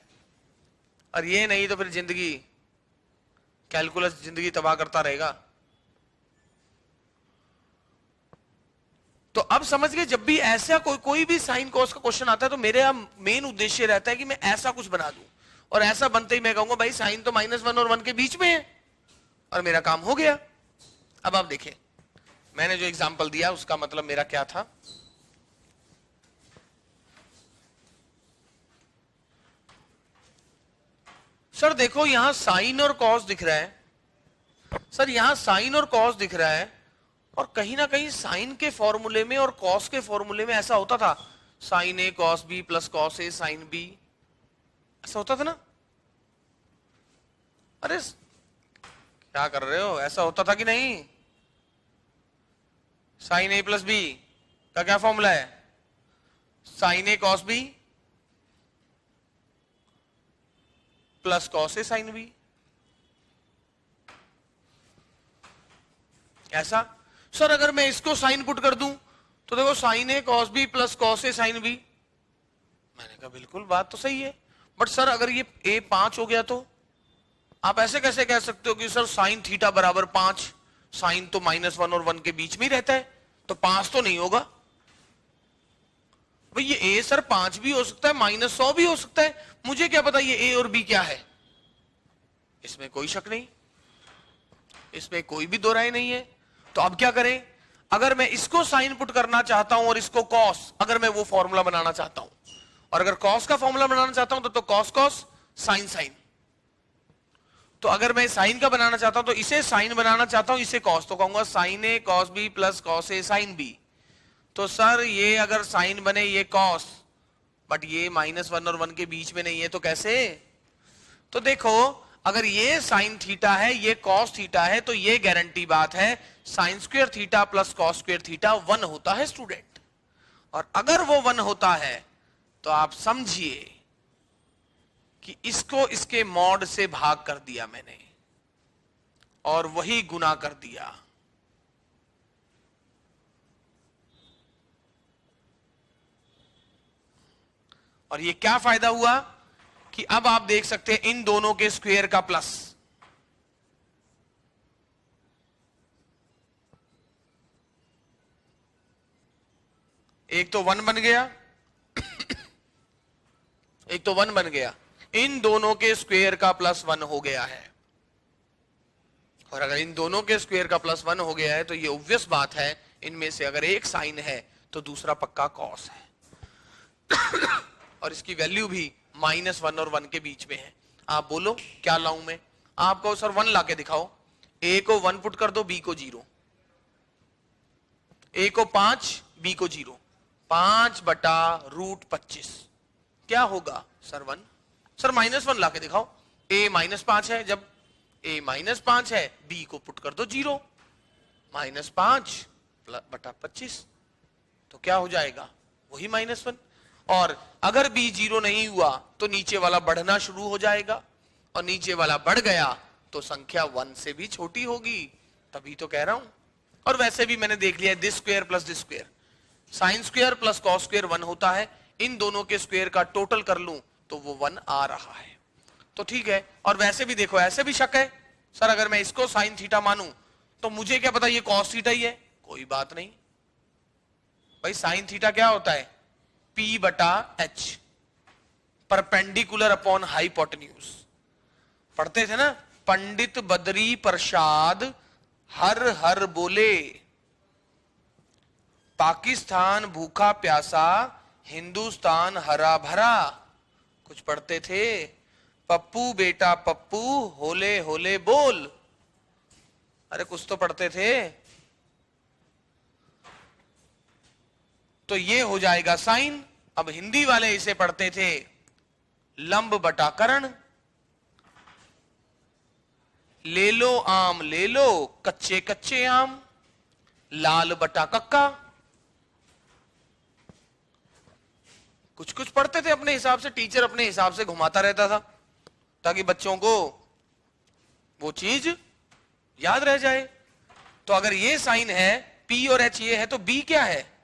और ये नहीं तो फिर जिंदगी, कैलकुलस जिंदगी तबाह करता रहेगा। तो अब समझ गए, जब भी ऐसा कोई भी साइन कॉस का क्वेश्चन आता है तो मेरा मेन उद्देश्य रहता है कि मैं ऐसा कुछ बना दूं, और ऐसा बनते ही मैं कहूंगा भाई साइन तो -1 और 1 के बीच में है, और मेरा काम हो गया। अब आप देखें मैंने जो एग्जांपल दिया उसका मतलब मेरा क्या था। सर देखो यहां साइन और कॉस दिख रहा है, सर यहां साइन और कॉस दिख रहा है, और कहीं ना कहीं साइन के फॉर्मूले में और कॉस के फॉर्मूले में ऐसा होता था, sign A cos B plus cos A sine B, ऐसा होता था ना? अरे क्या कर रहे हो, ऐसा होता था कि नहीं? साइन ए प्लस बी का क्या फॉर्मूला है? Sign A cos B plus cos A sine B, ऐसा। सर अगर मैं इसको साइन पुट कर दूं तो देखो sign A cos B plus cos A sine B, मैंने कहा बिल्कुल बात तो सही है, बट सर अगर ये ए 5 हो गया तो आप ऐसे कैसे कह सकते हो कि सर साइन थीटा बराबर 5, साइन तो -1 और 1 के बीच में ही रहता है, तो 5 तो नहीं होगा। भाई ये ए सर 5 भी हो सकता है, -100 भी हो सकता है, मुझे क्या पता ये ए और बी क्या है? इसमें कोई शक नहीं, इसमें कोई भी दो राय नहीं है। तो अब क्या करें? अगर मैं इसको साइन पुट करना चाहता हूं और इसको कॉस, अगर मैं वो फॉर्मूला बनाना चाहता हूं, और अगर कॉस का फॉर्मूला बनाना चाहता हूं तो कॉस कॉस साइन साइन, तो अगर मैं साइन का बनाना चाहता हूं तो इसे साइन बनाना चाहता हूं, इसे कॉस, तो कहूंगा sign A cos B plus cos A sine B. तो सर ये अगर साइन बने ये कॉस, बट ये -1 और 1 के बीच में नहीं है, तो कैसे? तो देखो अगर ये साइन थीटा है ये कॉस थीटा है, तो ये गारंटी बात है sine square theta plus cos square theta 1 होता है स्टूडेंट। और अगर वो 1 होता है तो आप समझिए कि इसको इसके मॉड से भाग कर दिया मैंने और वही गुना कर दिया। और ये क्या फायदा हुआ कि अब आप देख सकते हैं इन दोनों के स्क्वायर का प्लस, एक तो 1 बन गया एक तो 1 बन गया, इन दोनों के स्क्वायर का प्लस 1 हो गया है। और अगर इन दोनों के स्क्वायर का प्लस 1 हो गया है तो ये ऑब्वियस बात है इनमें से अगर एक साइन है तो दूसरा पक्का कॉस है और इसकी वैल्यू भी -1 और 1 के बीच में है। आप बोलो क्या लाऊं मैं? आपको सर 1 लाके दिखाओ, ए को 1 पुट कर दो, बी को 0, ए को 5, बी को 0, 5/√25 क्या होगा सर? 1। सर -1 लाके दिखाओ। ए -5 है, जब ए -5 है, बी को पुट कर दो 0, -5/25 तो क्या हो जाएगा? वही -1। और अगर बी 0 नहीं हुआ तो नीचे वाला बढ़ना शुरू हो जाएगा, और नीचे वाला बढ़ गया तो संख्या 1 से भी छोटी होगी, तभी तो कह रहा हूं। और वैसे भी मैंने देख लिया, this square plus this square, sine square plus cos square 1 होता है, इन दोनों के स्क्वायर का टोटल कर लूं तो वो 1 आ रहा है, तो ठीक है। और वैसे भी देखो, ऐसे भी शक है सर, अगर मैं इसको साइन थीटा मानूं तो मुझे क्या पता ये कॉस थीटा ही है? कोई बात नहीं भाई, साइन थीटा क्या होता है? P/H, perpendicular upon hypotenuse. पढ़ते थे ना, पंडित बद्री प्रसाद हर हर बोले, पाकिस्तान भूखा प्यासा, हिंदुस्तान हरा भरा। कुछ पढ़ते थे, पप्पू बेटा पप्पू होले होले बोल। अरे कुछ तो पढ़ते थे। तो ये हो जाएगा साइन। अब हिंदी वाले इसे पढ़ते थे लंब बटा कर्ण, ले लो आम ले लो, कच्चे कच्चे आम, लाल बटा कक्का। कुछ कुछ पढ़ते थे अपने हिसाब से, टीचर अपने हिसाब से घुमाता रहता था ताकि बच्चों को वो चीज याद रह जाए। तो अगर ये साइन है, P और H ये है, तो B क्या है?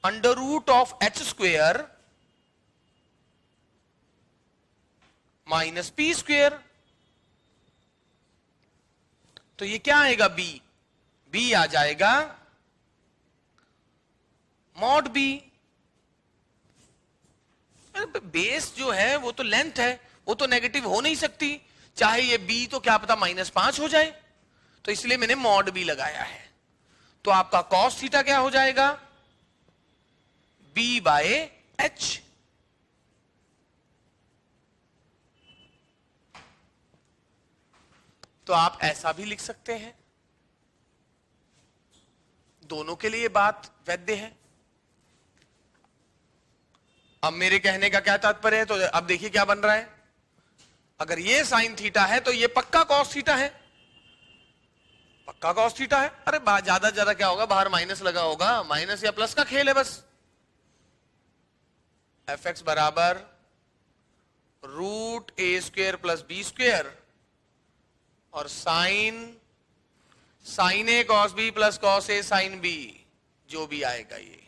√H² - P²। तो ये क्या आएगा? B आ जाएगा mod B। बेस जो है वो तो लेंथ है, वो तो नेगेटिव हो नहीं सकती, चाहे ये B तो क्या पता -5 हो जाए, तो इसलिए मैंने mod B लगाया है। तो आपका cos थीटा क्या हो जाएगा? B/H। तो आप ऐसा भी लिख सकते हैं, दोनों के लिए बात वैध है। अब मेरे कहने का क्या तात्पर्य है? तो अब देखिए क्या बन रहा है। अगर ये साइन थीटा है तो ये पक्का कॉस थीटा है, पक्का कॉस थीटा है। अरे ज्यादा ज्यादा क्या होगा, बाहर माइनस लगा होगा, माइनस या प्लस का खेल है बस। fx बराबर √A² प्लस B², और sine A cos B plus cos A sine B, जो भी आएगा ये,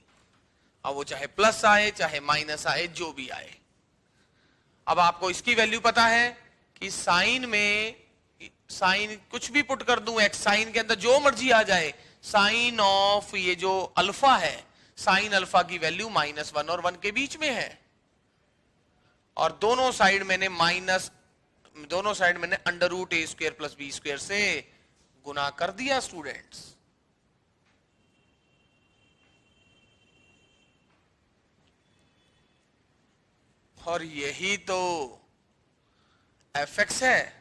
अब वो चाहे प्लस आए चाहे माइनस आए, जो भी आए। अब आपको इसकी वैल्यू पता है कि साइन में, साइन कुछ भी पुट कर दूं, एक्स साइन के अंदर जो मर्जी आ जाए, साइन ऑफ ये जो अल्फा है, साइन अल्फा की वैल्यू -1 और 1 के बीच में है, और दोनों साइड मैंने √A² प्लस B² से गुना कर दिया स्टूडेंट्स। और यही तो fx है।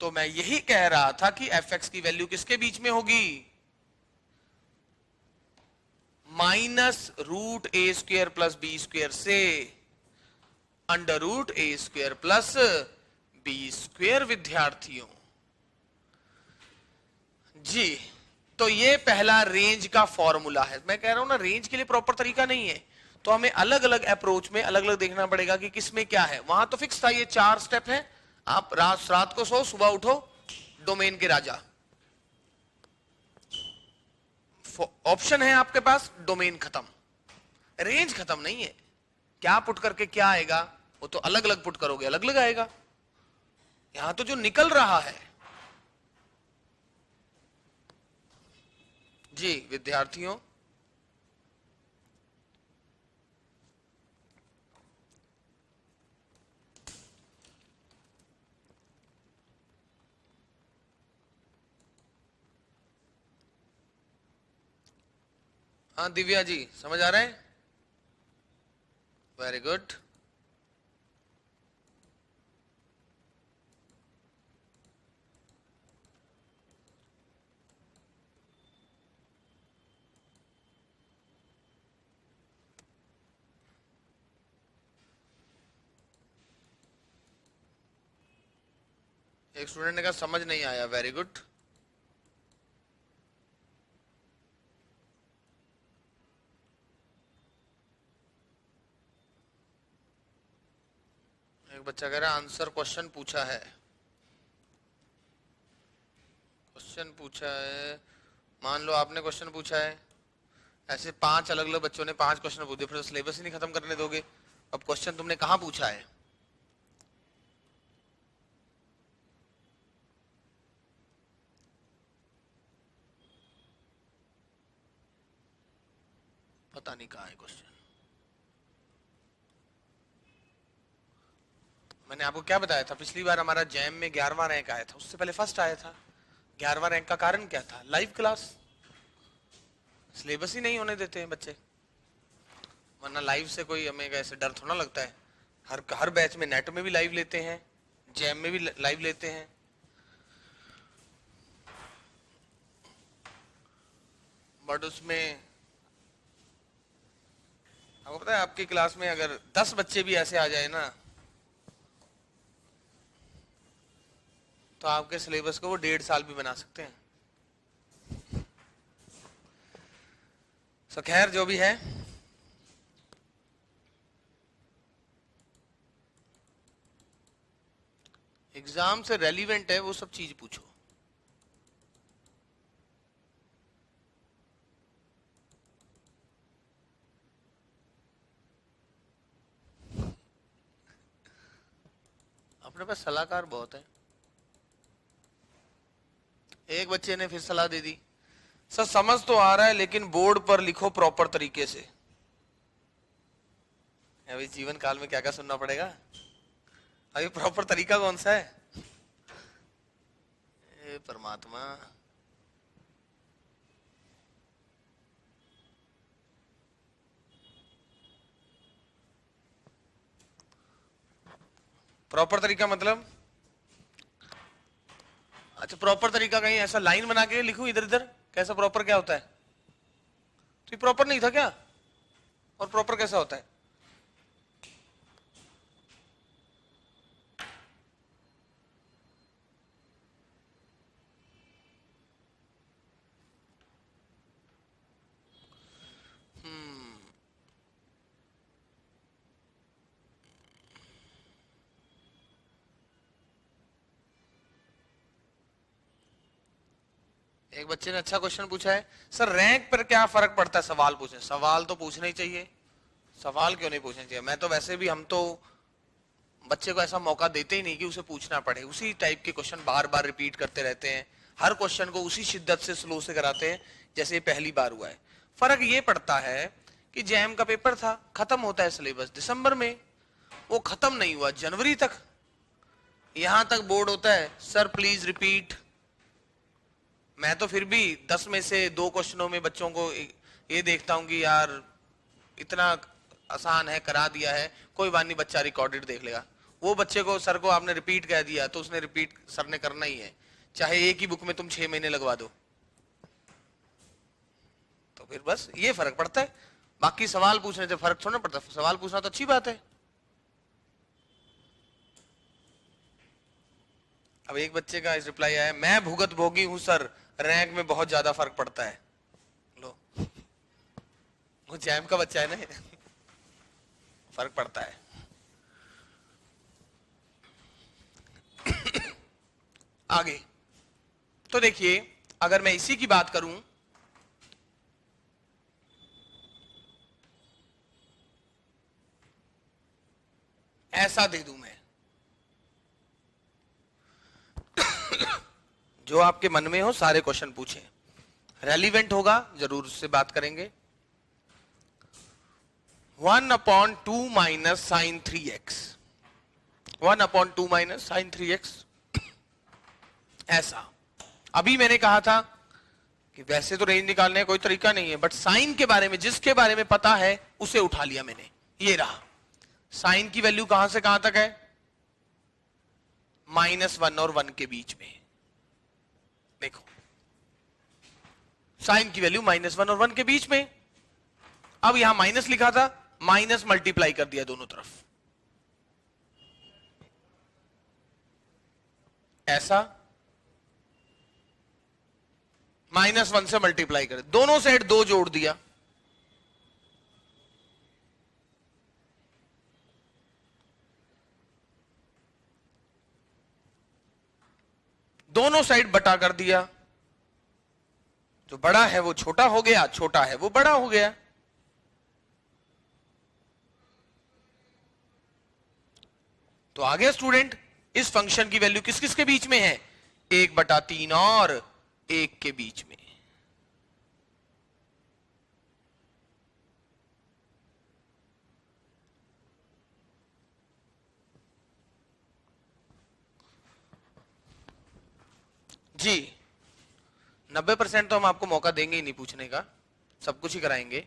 तो मैं यही कह रहा था कि fx की वैल्यू किसके बीच में होगी? -√A² प्लस B² से √A² प्लस B² विद्यार्थियों जी। तो ये पहला रेंज का फॉर्मूला है। मैं कह रहा हूं ना, रेंज के लिए प्रॉपर तरीका नहीं है, तो हमें अलग अलग अप्रोच में अलग अलग देखना पड़ेगा कि किसमें क्या है। वहां तो फिक्स था, ये 4 स्टेप है। आप रात को सो, सुबह उठो, डोमेन के राजा। ऑप्शन है आपके पास, डोमेन खत्म, रेंज खत्म नहीं है। क्या पुट करके क्या आएगा वो तो अलग अलग पुट करोगे अलग अलग आएगा। यहां तो जो निकल रहा है जी विद्यार्थियों, हाँ दिव्या जी समझ आ रहा है? Very good. एक स्टूडेंट ने कहा समझ नहीं आया, वेरी गुड। एक बच्चा कह रहा है आंसर क्वेश्चन पूछा है, क्वेश्चन पूछा है। मान लो आपने क्वेश्चन पूछा है, ऐसे 5 अलग अलग बच्चों ने 5 क्वेश्चन पूछे, फिर सिलेबस ही नहीं खत्म करने दोगे। अब क्वेश्चन तुमने कहां पूछा है? पता नहीं कहां है क्वेश्चन। मैंने आपको क्या बताया था, पिछली बार हमारा जैम में 11वां रैंक आया था, उससे पहले फर्स्ट आया था। 11वां रैंक का कारण क्या था? Live class. सिलेबस ही नहीं होने देते हैं बच्चे, वरना लाइव से कोई हमें ऐसे डर थोड़ा लगता है। हर बैच में नेट में भी लाइव लेते हैं, जैम में भी लाइव लेते हैं। बट उसमें आपको पता है, आपकी क्लास में अगर 10 बच्चे भी ऐसे आ जाए ना, तो आपके सिलेबस को वो 1.5 साल भी बना सकते हैं। सो खैर जो भी है, एग्जाम से रेलिवेंट है वो सब चीज पूछो। अपने पास सलाहकार बहुत है। एक बच्चे ने फिर सलाह दे दी, सर समझ तो आ रहा है लेकिन बोर्ड पर लिखो प्रॉपर तरीके से। अभी जीवन काल में क्या क्या सुनना पड़ेगा। अभी प्रॉपर तरीका कौन सा है? ए परमात्मा, प्रॉपर तरीका मतलब? अच्छा, प्रॉपर तरीका कहीं ऐसा लाइन बना के लिखूं इधर इधर? कैसा प्रॉपर क्या होता है? तो ये प्रॉपर नहीं था क्या? और प्रॉपर कैसा होता है? एक बच्चे ने अच्छा क्वेश्चन पूछा है, सर रैंक पर क्या फर्क पड़ता है सवाल पूछने? सवाल तो पूछना ही चाहिए, सवाल क्यों नहीं पूछना चाहिए? मैं तो वैसे भी, हम तो बच्चे को ऐसा मौका देते ही नहीं कि उसे पूछना पड़े। उसी टाइप के क्वेश्चन बार बार रिपीट करते रहते हैं, हर क्वेश्चन को उसी शिद्दत से स्लो से कराते हैं जैसे पहली बार हुआ है। फर्क ये पड़ता है कि जैम का पेपर था, खत्म होता है सिलेबस दिसंबर में, वो खत्म नहीं हुआ जनवरी तक। यहां तक बोर्ड होता है सर प्लीज रिपीट। मैं तो फिर भी 10 में से 2 क्वेश्चनों में बच्चों को ये देखता हूं कि यार इतना आसान है, करा दिया है, कोई बात नहीं, बच्चा रिकॉर्डेड देख लेगा। वो बच्चे को सर को आपने रिपीट कह दिया तो उसने रिपीट सर ने करना ही है, चाहे एक ही बुक में तुम 6 महीने लगवा दो। तो फिर बस ये फर्क पड़ता है, बाकी सवाल पूछने से फर्क थोड़ा पड़ता। सवाल पूछना तो अच्छी बात है। अब एक बच्चे का रिप्लाई आया, मैं भुगत भोगी हूं सर, रैंक में बहुत ज्यादा फर्क पड़ता है। लो, वो जैम का बच्चा है ना, फर्क पड़ता है। आगे तो देखिए, अगर मैं इसी की बात करूं, ऐसा दे दूं मैं जो आपके मन में हो सारे क्वेश्चन पूछें, रेलिवेंट होगा जरूर उससे बात करेंगे। 1/2 minus sign 3x, 1/2 minus sign 3x, ऐसा। अभी मैंने कहा था कि वैसे तो रेंज निकालने का कोई तरीका नहीं है, बट साइन के बारे में, जिसके बारे में पता है उसे उठा लिया मैंने। ये रहा साइन की वैल्यू कहां से कहां तक है? -1 और 1 के बीच में। देखो साइन की वैल्यू -1 और 1 के बीच में। अब यहां माइनस लिखा था, माइनस मल्टीप्लाई कर दिया दोनों तरफ। ऐसा, -1 से मल्टीप्लाई करें, दोनों साइड 2 जोड़ दिया, दोनों साइड बटा कर दिया, जो बड़ा है वो छोटा हो गया, छोटा है वो बड़ा हो गया। तो आ गया स्टूडेंट, इस फंक्शन की वैल्यू किस किस के बीच में है? 1/3 और 1 के बीच में। जी 90% तो हम आपको मौका देंगे ही नहीं पूछने का, सब कुछ ही कराएंगे।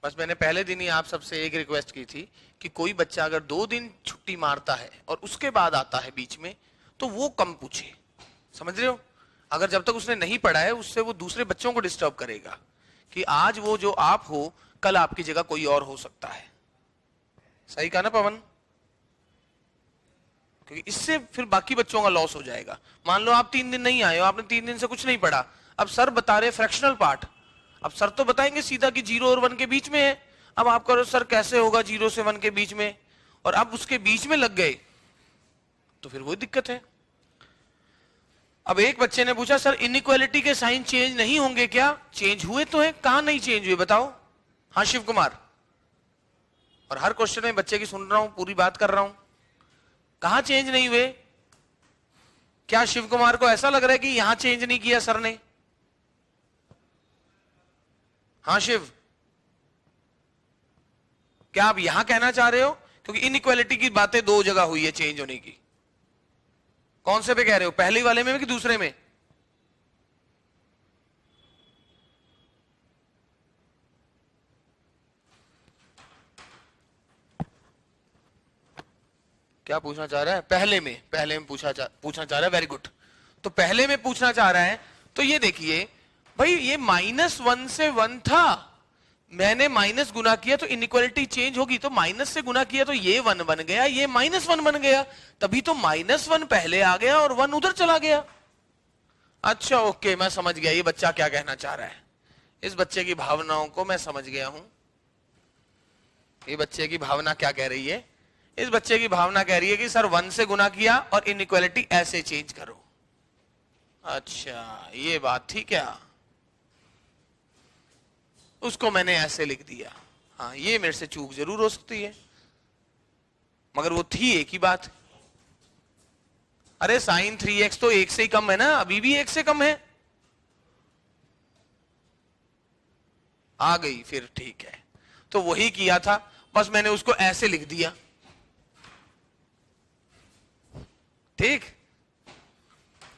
बस मैंने पहले दिन ही आप सबसे एक रिक्वेस्ट की थी कि कोई बच्चा अगर 2 दिन छुट्टी मारता है और उसके बाद आता है बीच में, तो वो कम पूछे, समझ रहे हो? अगर जब तक उसने नहीं पढ़ा है, उससे वो दूसरे बच्चों को डिस्टर्ब करेगा कि आज वो जो आप हो, कल आपकी जगह कोई और हो सकता है। सही कहा ना पवन? क्योंकि इससे फिर बाकी बच्चों का लॉस हो जाएगा। मान लो आप 3 दिन नहीं आए हो, आपने 3 दिन से कुछ नहीं पढ़ा, अब सर बता रहे फ्रैक्शनल पार्ट, अब सर तो बताएंगे सीधा कि 0 और 1 के बीच में है। अब आप करो सर कैसे होगा 0 से 1 के बीच में, और अब उसके बीच में लग गए तो फिर वो दिक्कत है। अब एक बच्चे ने पूछा सर इनइक्वालिटी के साइन चेंज नहीं होंगे क्या? चेंज हुए तो हैं, कहां नहीं चेंज हुए बताओ? हाँ शिव कुमार, और हर क्वेश्चन में बच्चे की सुन रहा हूं, पूरी बात कर रहा हूं, कहां चेंज नहीं हुए? क्या शिव कुमार को ऐसा लग रहा है कि यहां चेंज नहीं किया सर ने? हाँ शिव, क्या आप यहां कहना चाह रहे हो? क्योंकि इनइक्वालिटी की बातें 2 जगह हुई है चेंज होने की। कौन से पे कह रहे हो, पहले वाले में कि दूसरे में? क्या पूछना चाह रहा है? पहले में पूछना चाह रहा है। वेरी गुड, तो पहले में पूछना चाह रहा है। तो ये देखिए भाई, ये -1 से 1 था, मैंने माइनस गुना किया तो इनइक्वालिटी चेंज होगी, तो माइनस से गुना किया तो ये 1 बन गया, ये -1 बन गया, तभी तो -1 पहले आ गया और 1 उधर चला गया। अच्छा ओके, मैं समझ गया ये बच्चा क्या कहना चाह रहा है। इस बच्चे की भावनाओं को मैं समझ गया हूं। ये बच्चे की भावना क्या कह रही है? इस बच्चे की भावना कह रही है कि सर 1 से गुना किया और इनइक्वालिटी ऐसे चेंज करो। अच्छा ये बात थी क्या? उसको मैंने ऐसे लिख दिया। हाँ ये मेरे से चूक जरूर हो सकती है, मगर वो थी एक ही बात। अरे साइन 3x तो 1 से ही कम है ना, अभी भी 1 से कम है। आ गई फिर, ठीक है, तो वही किया था, बस मैंने उसको ऐसे लिख दिया। ठीक,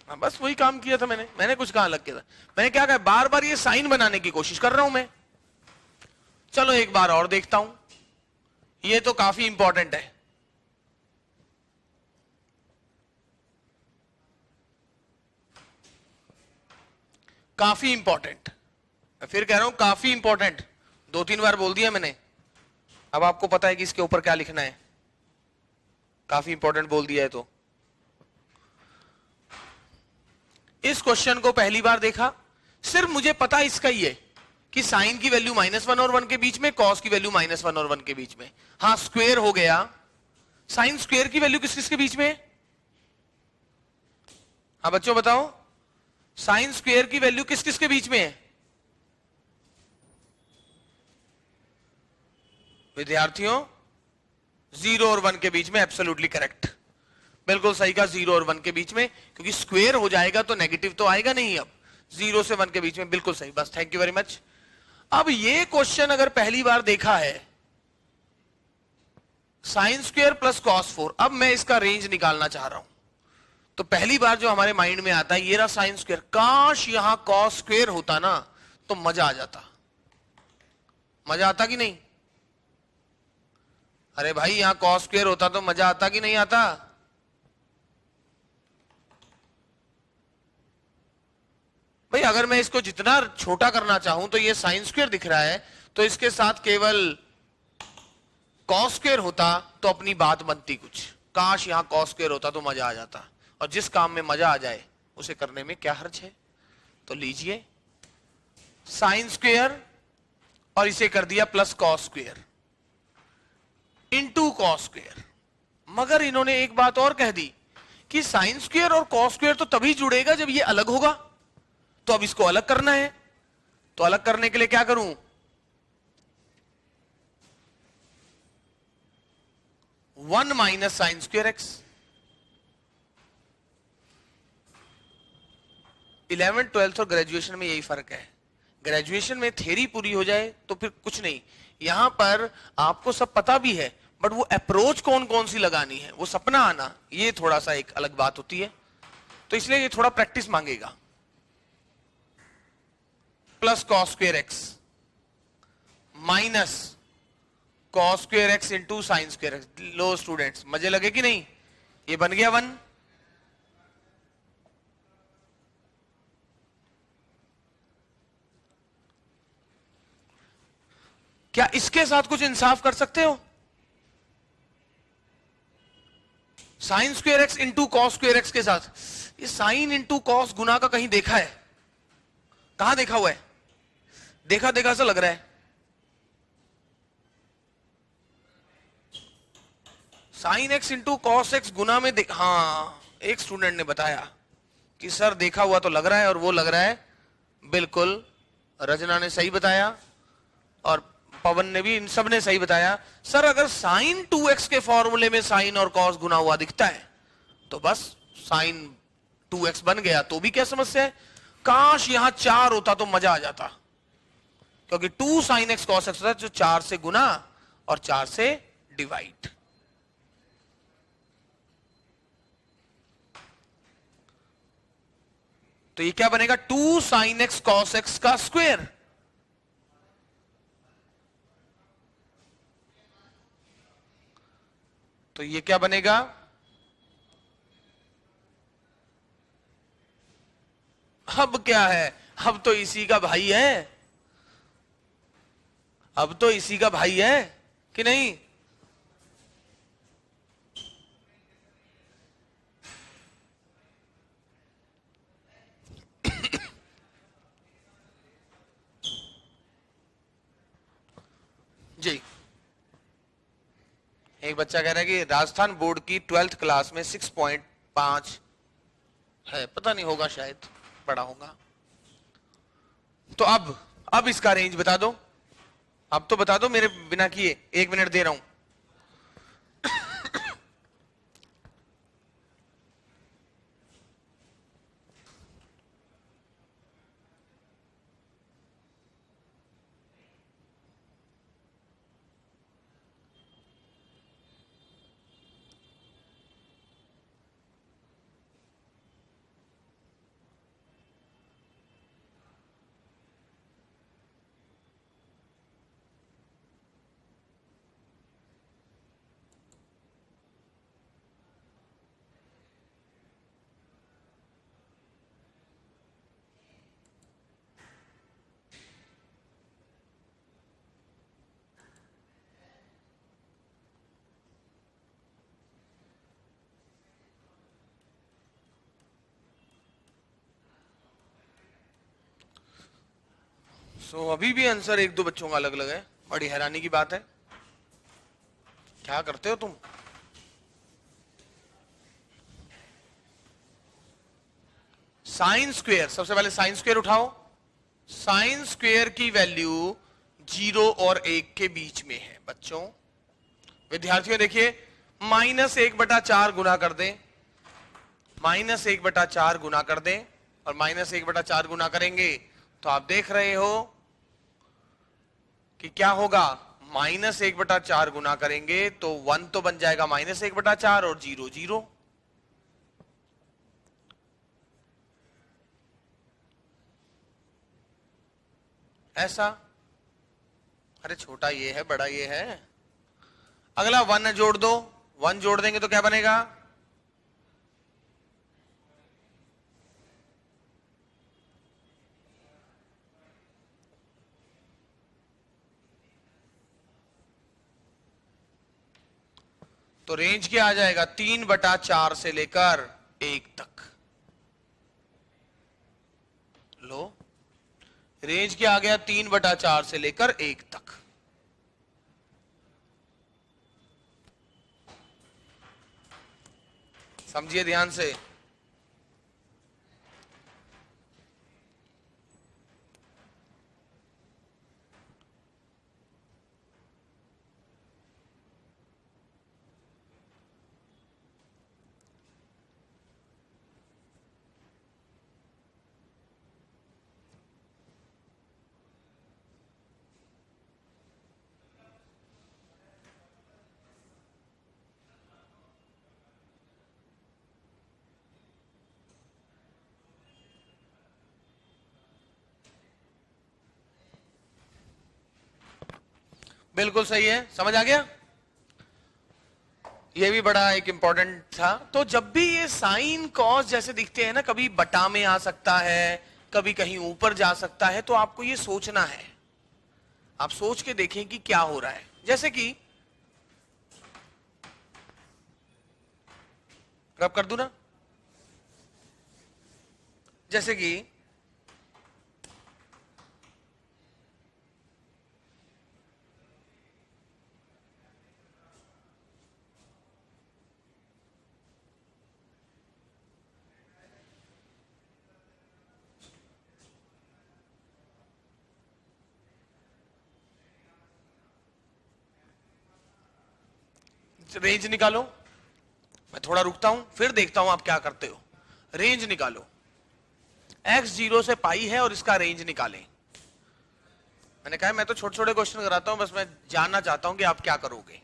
हाँ बस वही काम किया था मैंने कुछ कहा अलग किया था। मैंने क्या कहा, बार बार ये साइन बनाने की कोशिश कर रहा हूं मैं। चलो एक बार और देखता हूं, ये तो काफी इंपॉर्टेंट है। काफी इंपॉर्टेंट, मैं फिर कह रहा हूं काफी इंपॉर्टेंट, 2-3 बार बोल दिया मैंने। अब आपको पता है कि इसके ऊपर क्या लिखना है। काफी इंपॉर्टेंट बोल दिया है तो। इस क्वेश्चन को पहली बार देखा, सिर्फ मुझे पता इसका ही है कि साइन की वैल्यू -1 और 1 के बीच में, कॉस की वैल्यू -1 और 1 के बीच में। हाँ स्क्वेयर हो गया, साइन स्क्वेयर की वैल्यू किस किस के बीच में है? हाँ बच्चों बताओ, साइन स्क्वेयर की वैल्यू किस किस के बीच में है? विद्यार्थियों 0 और 1 के बीच में। एब्सोल्युटली करेक्ट, बिल्कुल सही कहा, 0 और 1 के बीच में, क्योंकि स्क्वेयर हो जाएगा तो नेगेटिव तो आएगा नहीं। अब 0 से 1 के बीच में, बिल्कुल सही, बस थैंक यू वेरी मच। अब ये क्वेश्चन अगर पहली बार देखा है, साइन स्क्वेयर प्लस कॉस 4, अब मैं इसका रेंज निकालना चाह रहा हूं, तो पहली बार जो हमारे माइंड में आता है ये रहा साइन स्क्वेयर। काश यहां कॉस स्क्वेयर होता ना तो मजा आ जाता। मजा आता कि नहीं? अरे भाई यहां कॉस स्क्वेयर होता तो मजा आता कि नहीं आता? भाई अगर मैं इसको जितना छोटा करना चाहूं तो ये साइन स्क्वेयर दिख रहा है, तो इसके साथ केवल कॉस स्क्वायर होता तो अपनी बात बनती कुछ, काश यहां कॉस स्क्वायर होता तो मजा आ जाता, और जिस काम में मजा आ जाए उसे करने में क्या हर्ज है। तो लीजिए साइन स्क्वायर और इसे कर दिया plus cos square into cos square. मगर इन्होंने एक बात और कह दी कि साइन स्क्वायर और कॉस स्क्वायर तो तभी जुड़ेगा जब ये अलग होगा, तो अब इसको अलग करना है। तो अलग करने के लिए क्या करूं, 1 minus sign square x. 11th 12th और ग्रेजुएशन में यही फर्क है, ग्रेजुएशन में थ्योरी पूरी हो जाए तो फिर कुछ नहीं, यहां पर आपको सब पता भी है, बट वो अप्रोच कौन कौन सी लगानी है, वो सपना आना, ये थोड़ा सा एक अलग बात होती है। तो इसलिए ये थोड़ा प्रैक्टिस मांगेगा। Plus cos square x minus cos square x into sine square x. लो स्टूडेंट्स, मजे लगे कि नहीं, ये बन गया 1। क्या इसके साथ कुछ इंसाफ कर सकते हो, sign square x into cos square x के साथ? ये साइन इंटू कॉस गुना का कहीं देखा है, कहां देखा हुआ है, देखा देखा सा लग रहा है। Sine x into cos x गुना में हाँ, एक स्टूडेंट ने बताया कि सर देखा हुआ तो लग रहा है, और वो लग रहा है बिल्कुल, रचना ने सही बताया और पवन ने भी, इन सब ने सही बताया। सर अगर साइन 2x के फॉर्मूले में साइन और कॉस गुना हुआ दिखता है तो बस साइन 2x बन गया, तो भी क्या समस्या है। काश यहां 4 होता तो मजा आ जाता, क्योंकि 2 साइन एक्स कॉस एक्स होता है जो 4 से गुना और 4 से डिवाइड। तो ये क्या बनेगा, 2 साइन एक्स कॉस एक्स का स्क्वायर। तो ये क्या बनेगा, अब क्या है, अब तो इसी का भाई है, अब तो इसी का भाई है कि नहीं। जी, एक बच्चा कह रहा है कि राजस्थान बोर्ड की 12th क्लास में 6.5 है, पता नहीं होगा, शायद पढ़ा होगा। तो अब इसका रेंज बता दो, अब तो बता दो मेरे बिना किए, 1 मिनट दे रहा हूं। अभी भी आंसर 1-2 बच्चों का अलग अलग है, बड़ी हैरानी की बात है। क्या करते हो तुम, साइन स्क्वेयर, सबसे पहले साइन स्क्वेयर उठाओ। साइन स्क्वेयर की वैल्यू 0 और 1 के बीच में है बच्चों। विद्यार्थियों देखिए, -1/4 गुना कर दें, -1/4 गुना कर दें, और -1/4 गुना करेंगे तो आप देख रहे हो कि क्या होगा, -1/4 गुना करेंगे तो 1 तो बन जाएगा -1/4 और 0 0। ऐसा, अरे छोटा ये है, बड़ा ये है। अगला 1 जोड़ दो, 1 जोड़ देंगे तो क्या बनेगा, तो रेंज क्या आ जाएगा, 3/4 से लेकर 1 तक। लो, रेंज क्या आ गया, 3/4 से लेकर 1 तक। समझिए ध्यान से। बिल्कुल सही है, समझ आ गया। ये भी बड़ा एक इंपॉर्टेंट था। तो जब भी ये साइन कॉस जैसे दिखते हैं ना, कभी बटा में आ सकता है, कभी कहीं ऊपर जा सकता है, तो आपको ये सोचना है। आप सोच के देखें कि क्या हो रहा है। जैसे कि रब कर दूं ना, जैसे कि रेंज निकालो। मैं थोड़ा रुकता हूं, फिर देखता हूं आप क्या करते हो। रेंज निकालो, x 0 से पाई है और इसका रेंज निकालें। मैंने कहा मैं तो छोटे छोटे क्वेश्चन कराता हूं, बस मैं जानना चाहता हूं कि आप क्या करोगे।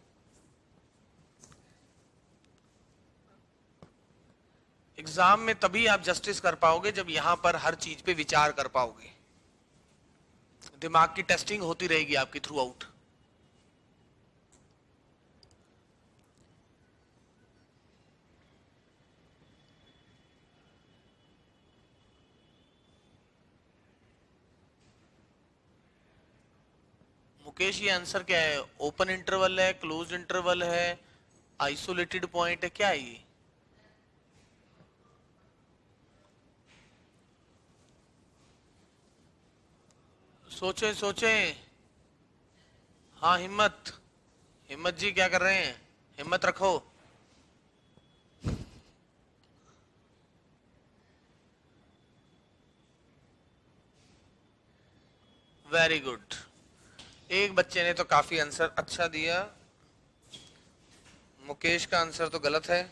एग्जाम में तभी आप जस्टिस कर पाओगे जब यहां पर हर चीज पे विचार कर पाओगे। दिमाग की टेस्टिंग होती रहेगी आपकी थ्रू आउट। मुकेश, ये आंसर क्या है? ओपन इंटरवल है, क्लोज इंटरवल है, आइसोलेटेड पॉइंट है, क्या है ये? सोचें सोचें। हाँ, हिम्मत, हिम्मत जी क्या कर रहे हैं? हिम्मत रखो। Very good. एक बच्चे ने तो काफी आंसर अच्छा दिया। मुकेश का आंसर तो गलत है,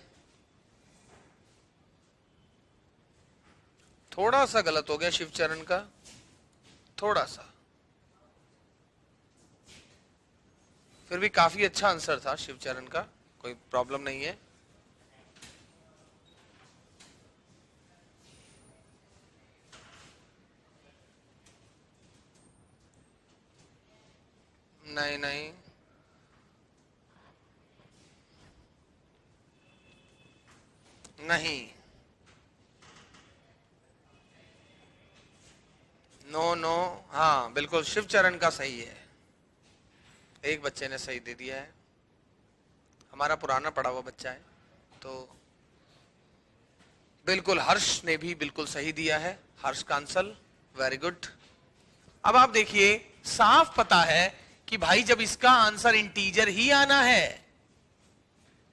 थोड़ा सा गलत हो गया शिवचरण का, थोड़ा सा। फिर भी काफी अच्छा आंसर था शिवचरण का, कोई प्रॉब्लम नहीं है। नहीं नहीं, नहीं, नो नो। हाँ बिल्कुल, शिवचरण का सही है। एक बच्चे ने सही दे दिया है, हमारा पुराना पढ़ा हुआ बच्चा है। तो बिल्कुल हर्ष ने भी बिल्कुल सही दिया है, हर्ष का आंसर वेरी गुड। अब आप देखिए, साफ पता है कि भाई जब इसका आंसर इंटीजर ही आना है,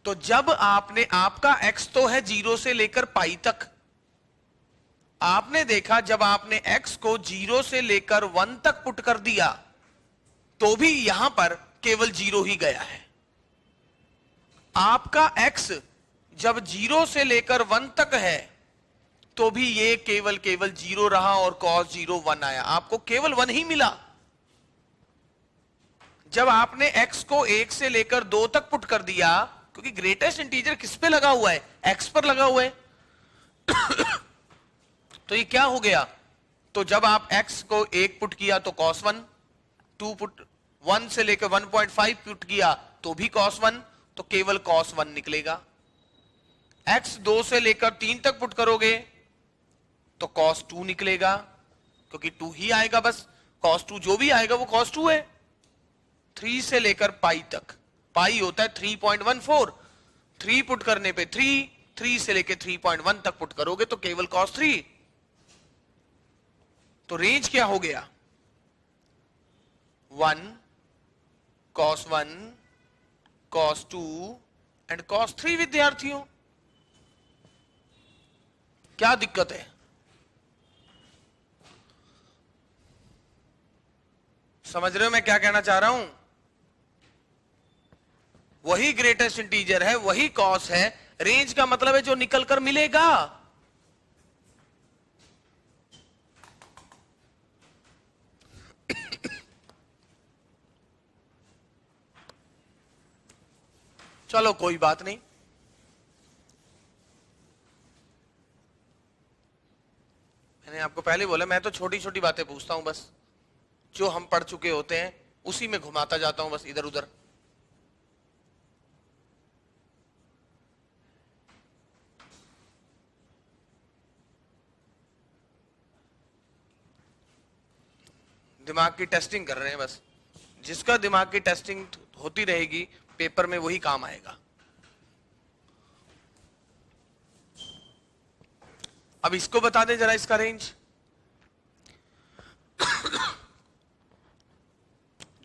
तो जब आपने, आपका x तो है 0 से लेकर पाई तक, आपने देखा जब आपने x को 0 से लेकर 1 तक पुट कर दिया तो भी यहां पर केवल 0 ही गया है। आपका x जब 0 से लेकर 1 तक है तो भी ये केवल 0 रहा और cos 0 1 आया, आपको केवल 1 ही मिला। जब आपने x को 1 से लेकर 2 तक पुट कर दिया, क्योंकि ग्रेटेस्ट इंटीजर किस पे लगा हुआ है? x पर लगा हुआ है। तो ये क्या हो गया? तो जब आप x को 1 पुट किया तो cos 1, 2 पुट 1 से लेकर 1.5 पुट किया तो भी cos 1, तो केवल cos 1 निकलेगा। x 2 से लेकर 3 तक पुट करोगे तो cos 2 निकलेगा, क्योंकि 2 ही आएगा बस। cos 2 जो भी आएगा वो cos 2 है। 3 से लेकर पाई तक, पाई होता है 3.14, 3 पुट करने पे 3 से लेके 3.1 तक पुट करोगे तो केवल cos 3। तो रेंज क्या हो गया? 1 cos 1 cos 2 एंड cos 3। विद्यार्थियों क्या दिक्कत है? समझ रहे हो मैं क्या कहना चाह रहा हूं? वही ग्रेटेस्ट इंटीजर है, वही कॉस है, रेंज का मतलब है जो निकल कर मिलेगा। चलो कोई बात नहीं, मैंने आपको पहले बोला मैं तो छोटी छोटी बातें पूछता हूं, बस जो हम पढ़ चुके होते हैं उसी में घुमाता जाता हूं, बस इधर उधर। दिमाग की टेस्टिंग कर रहे हैं बस। जिसका दिमाग की टेस्टिंग होती रहेगी पेपर में वही काम आएगा। अब इसको बता दें जरा इसका रेंज।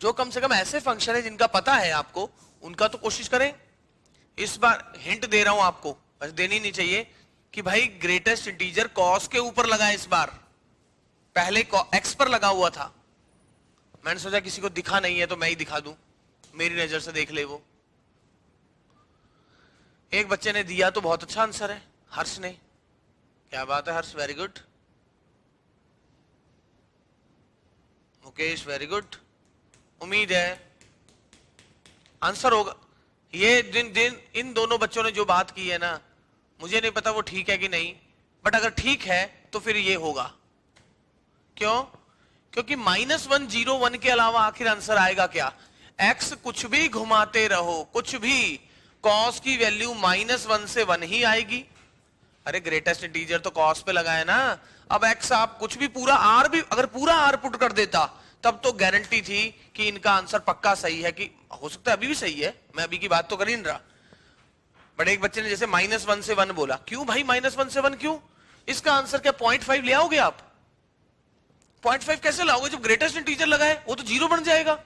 जो कम से कम ऐसे फंक्शन है जिनका पता है आपको, उनका तो कोशिश करें। इस बार हिंट दे रहा हूं आपको, बस देनी नहीं चाहिए कि भाई ग्रेटेस्ट इंटीजर कॉस के ऊपर लगा है। इस बार पहले एक्स पर लगा हुआ था, मैंने सोचा किसी को दिखा नहीं है तो मैं ही दिखा दूं, मेरी नजर से देख ले वो। एक बच्चे ने दिया तो बहुत अच्छा आंसर है, हर्ष ने। क्या बात है Harsh, very good. Mukesh very good. उम्मीद है आंसर होगा। ये दिन इन दोनों बच्चों ने जो बात की है ना, मुझे नहीं पता वो ठीक है कि नहीं, बट अगर ठीक है तो फिर ये होगा। क्यों? क्योंकि -101 के अलावा आखिर आंसर आएगा क्या? x कुछ भी घुमाते रहो, कुछ भी, cos की वैल्यू -1 से 1 ही आएगी। अरे ग्रेटेस्ट इंटीजर तो cos पे लगा है ना। अब x आप कुछ भी पूरा r भी, अगर पूरा r पुट कर देता तब तो गारंटी थी कि इनका आंसर पक्का सही है। कि हो सकता है अभी भी सही है, मैं अभी की बात तो कर ही नहीं रहा। बट एक बच्चे ने जैसे -1 से 1 बोला, क्यों भाई -1 से 1 क्यों? इसका आंसर क्या 0.5 ले आओगे आप? 0.5 कैसे लाओगे जब ग्रेटेस्ट इंटीजर लगा है? वो तो 0 बन जाएगा।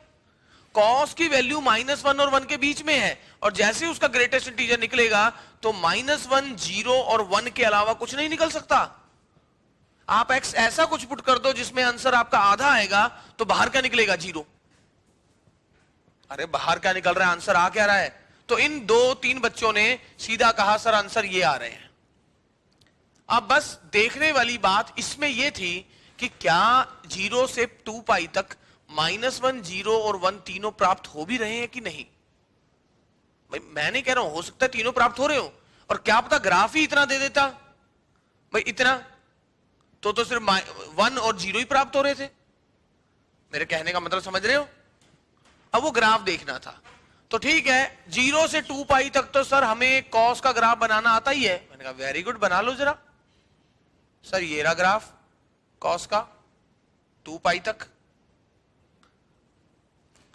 cos की वैल्यू -1 और 1 के बीच में है, और जैसे ही उसका ग्रेटेस्ट इंटीजर निकलेगा तो -1, 0 और 1 के अलावा कुछ नहीं निकल सकता। आप x ऐसा कुछ पुट कर दो जिसमें आंसर आपका आधा आएगा, तो बाहर क्या निकलेगा? 0। अरे बाहर क्या निकल रहा है? आंसर आ क्या रहा है? तो इन 2-3 बच्चों ने सीधा कहा सर आंसर ये आ रहे हैं। अब बस देखने वाली बात इसमें यह थी कि क्या 0 से 2 पाई तक -1, 0 और 1 तीनों प्राप्त हो भी रहे हैं कि नहीं? भाई मैं नहीं कह रहा हूं, हो सकता है तीनों प्राप्त हो रहे हो, और क्या पता ग्राफ ही इतना दे देता भाई, इतना तो सिर्फ 1 और 0 ही प्राप्त हो रहे थे। मेरे कहने का मतलब समझ रहे हो? अब वो ग्राफ देखना था। तो ठीक है, 0 से 2 पाई तक तो सर हमें कॉस का ग्राफ बनाना आता ही है। मैंने कहा वेरी गुड, बना लो जरा। सर ये रहा ग्राफ कॉस का 2 पाई तक।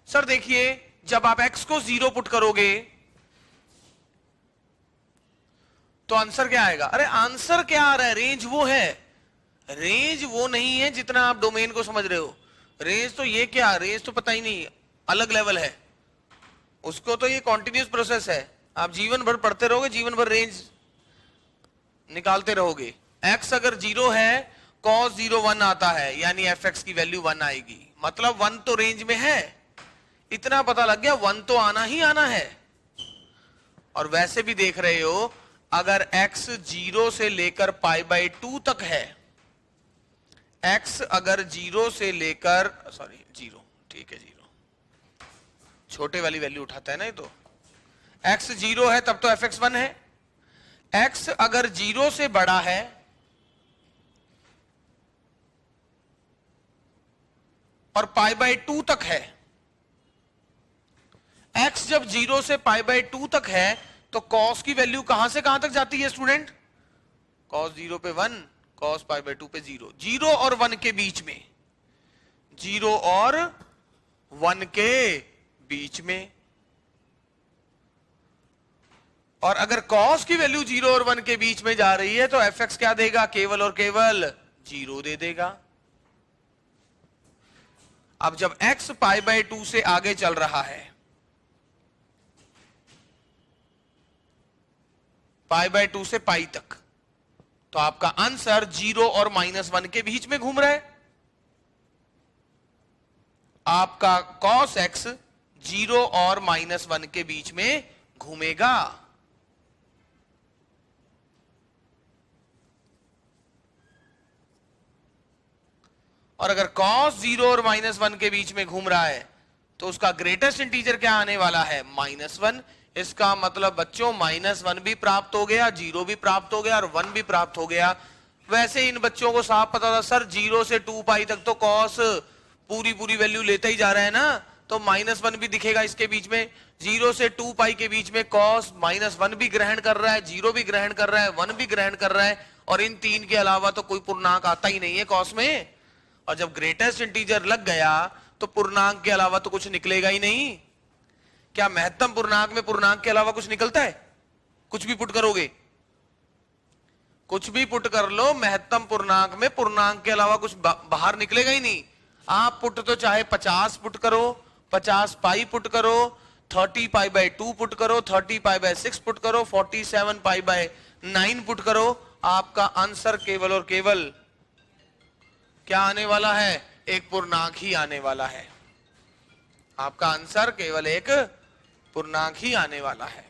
सर देखिए जब आप x को 0 पुट करोगे तो आंसर क्या आएगा? अरे आंसर क्या आ रहा है? रेंज वो है। रेंज वो नहीं है जितना आप डोमेन को समझ रहे हो। रेंज तो ये क्या, रेंज तो पता ही नहीं, अलग लेवल है उसको। तो ये कॉन्टिन्यूस प्रोसेस है, आप जीवन भर पढ़ते रहोगे, जीवन भर रेंज निकालते रहोगे। x अगर 0 है, cos 0 1 आता है, यानी fx की वैल्यू 1 आएगी, मतलब 1 तो रेंज में है। इतना पता लग गया, 1 तो आना ही आना है। और वैसे भी देख रहे हो, अगर x 0 से लेकर π/2 तक है, x अगर 0 से लेकर 0, ठीक है 0, छोटे वाली वैल्यू उठाता है ना ये तो। x 0 है तब तो fx 1 है। x अगर 0 से बड़ा है और π/2 तक है, x जब 0 से π/2 तक है तो cos की वैल्यू कहां से कहां तक जाती है स्टूडेंट? cos 0 पे 1, cos π/2 पे 0। 0 और 1 के बीच में, 0 और 1 के बीच में। और अगर cos की वैल्यू 0 और 1 के बीच में जा रही है तो fx क्या देगा? केवल और केवल 0 दे देगा। अब जब x π/2 से आगे चल रहा है, π/2 से पाई तक, तो आपका आंसर 0 और -1 के बीच में घूम रहा है। आपका cos x 0 और -1 के बीच में घूमेगा। और अगर cos 0 और -1 के बीच में घूम रहा है तो उसका ग्रेटेस्ट इंटीजर क्या आने वाला है? -1। इसका मतलब बच्चों -1 भी प्राप्त हो गया, 0 भी प्राप्त हो गया और 1 भी प्राप्त हो गया। वैसे इन बच्चों को साफ पता था सर 0 से 2π तक तो cos पूरी वैल्यू लेता ही जा रहा है ना, तो -1 भी दिखेगा इसके बीच में। 0 से 2π के बीच में cos -1 भी ग्रहण कर रहा है, 0 भी ग्रहण कर रहा है, 1 भी ग्रहण कर रहा है, और इन तीन के अलावा तो कोई पूर्णांक आता ही नहीं है cos में। और जब ग्रेटेस्ट इंटीजर लग गया तो पूर्णांक के अलावा तो कुछ निकलेगा ही नहीं। क्या महत्तम पूर्णांक में पूर्णांक के अलावा कुछ निकलता है? कुछ भी पुट करोगे, कुछ भी पुट कर लो, महत्तम पूर्णांक में पूर्णांक के अलावा कुछ बाहर निकलेगा ही नहीं। आप पुट तो चाहे 50 पुट करो, 50π पुट करो, 30π/2 पुट करो, 30π/6 पुट करो, 47π/9 पुट करो, आपका आंसर केवल और केवल क्या आने वाला है? एक पूर्णांक ही आने वाला है। आपका आंसर केवल एक पूर्णांक ही आने वाला है।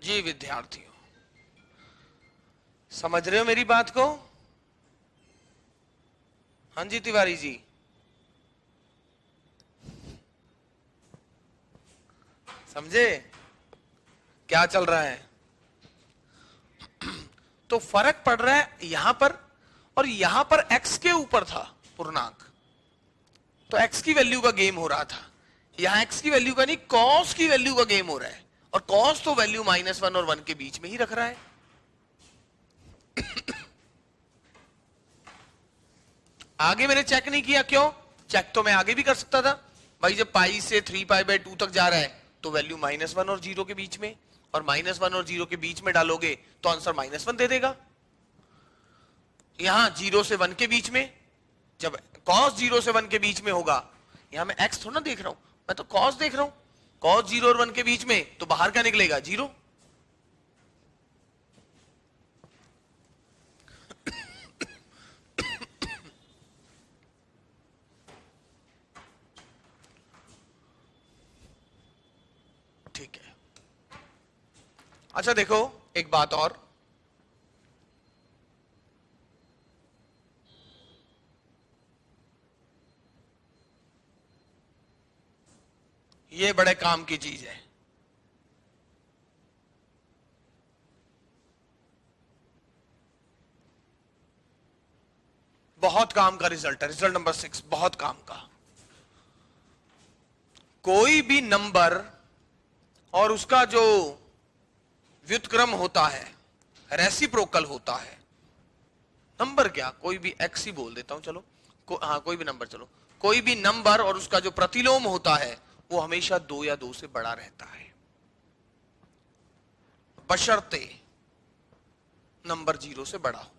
जी विद्यार्थियों, समझ रहे हो मेरी बात को? हाँ जी तिवारी जी, समझे क्या चल रहा है? तो फर्क पड़ रहा है यहां पर, और यहां पर x के ऊपर था पूर्णांक, तो x की वैल्यू का गेम हो रहा था। यहां x की वैल्यू का नहीं, cos की वैल्यू का गेम हो रहा है, और cos तो वैल्यू -1 और 1 के बीच में ही रख रहा है। आगे मैंने चेक नहीं किया, क्यों? चेक तो मैं आगे भी कर सकता था भाई, जब पाई से 3π/2 तक जा रहा है तो वैल्यू -1 और 0 के बीच में, और -1 और 0 के बीच में डालोगे तो आंसर -1 दे देगा। यहां 0 से 1 के बीच में, जब cos 0 से 1 के बीच में होगा, यहां मैं x थोड़ा ना देख रहा हूं, मैं तो cos देख रहा हूं। cos 0 और 1 के बीच में तो बाहर क्या निकलेगा? 0। ठीक है, अच्छा देखो एक बात और, ये बड़े काम की चीज है। बहुत काम का रिजल्ट है, रिजल्ट नंबर 6 बहुत काम का। कोई भी नंबर और उसका जो व्युत्क्रम होता है रेसिप्रोकल होता है। नंबर क्या, कोई भी x ही बोल देता हूं, चलो हाँ कोई भी नंबर, चलो कोई भी नंबर और उसका जो प्रतिलोम होता है वो हमेशा 2 या 2 से बड़ा रहता है, बशर्ते नंबर 0 से बड़ा हो।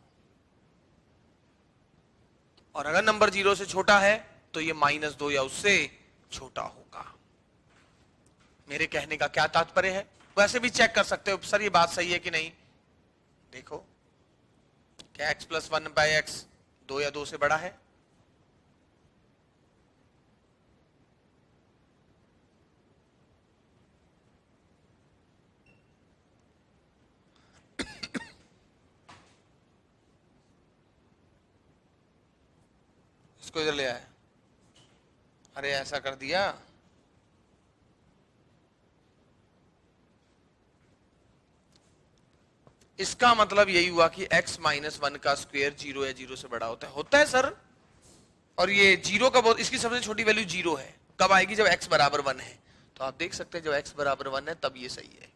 और अगर नंबर 0 से छोटा है तो ये -2 या उससे छोटा होगा। मेरे कहने का क्या तात्पर्य है? वैसे भी चेक कर सकते हो सर ये बात सही है कि नहीं। देखो क्या x + 1/x 2 या 2 से बड़ा है? इसको इधर ले आए, अरे ऐसा कर दिया। इसका मतलब यही हुआ कि x - 1 का स्क्वायर 0 या 0 से बड़ा होता है सर। और ये 0 का बहुत, इसकी सबसे छोटी वैल्यू 0 है। कब आएगी? जब x = 1 है। तो आप देख सकते हैं जब x = 1 है तब ये सही है,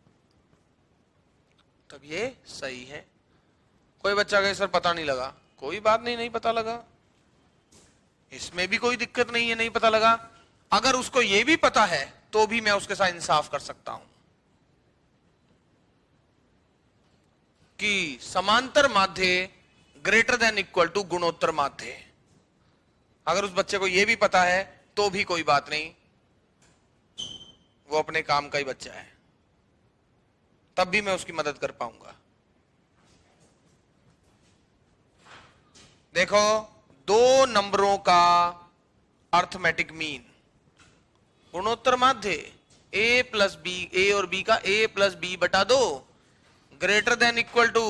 तब ये सही है। कोई बच्चा कहे सर पता नहीं लगा, कोई बात नहीं, नहीं पता लगा, इसमें भी कोई दिक्कत नहीं है, नहीं पता लगा। अगर उसको ये भी पता है तो भी मैं उसके साथ इंसाफ कर सकता हूं कि समांतर माध्य ग्रेटर देन इक्वल टू गुणोत्तर माध्य। अगर उस बच्चे को यह भी पता है तो भी कोई बात नहीं, वो अपने काम का ही बच्चा है, तब भी मैं उसकी मदद कर पाऊंगा। देखो, दो नंबरों का अर्थमेटिक मीन, गुणोत्तर माध्य a प्लस बी, ए और बी का a प्लस बी बटा 2 greater than equal to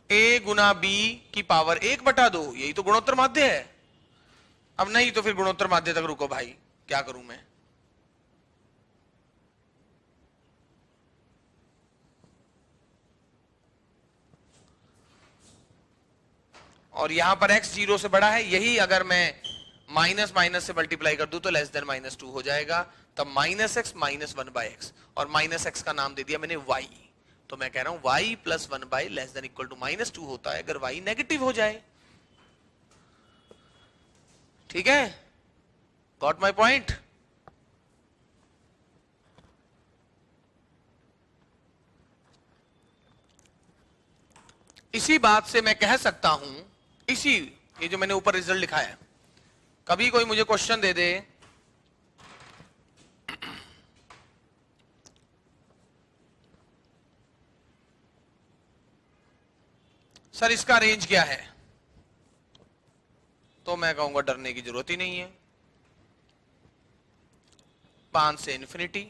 a गुना b की पावर 1 बटा 2, यही तो गुणोत्तर माध्य है। अब नहीं तो फिर गुणोत्तर माध्य तक रुको भाई, क्या करूं मैं। और यहां पर x 0 से बड़ा है, यही अगर मैं माइनस माइनस से मल्टीप्लाई कर दूं तो लेस देन -2 हो जाएगा, तब -x माइनस 1/x, और -x का नाम दे दिया मैंने y। तो मैं कह रहा हूं y plus 1 less than equal to -2 होता है अगर y नेगेटिव हो जाए। ठीक है, गॉट माई पॉइंट। इसी बात से मैं कह सकता हूं, ये जो मैंने ऊपर रिजल्ट लिखा है, कभी कोई मुझे क्वेश्चन दे दे सर इसका रेंज क्या है, तो मैं कहूंगा डरने की जरूरत ही नहीं है, 5 से इन्फिनिटी।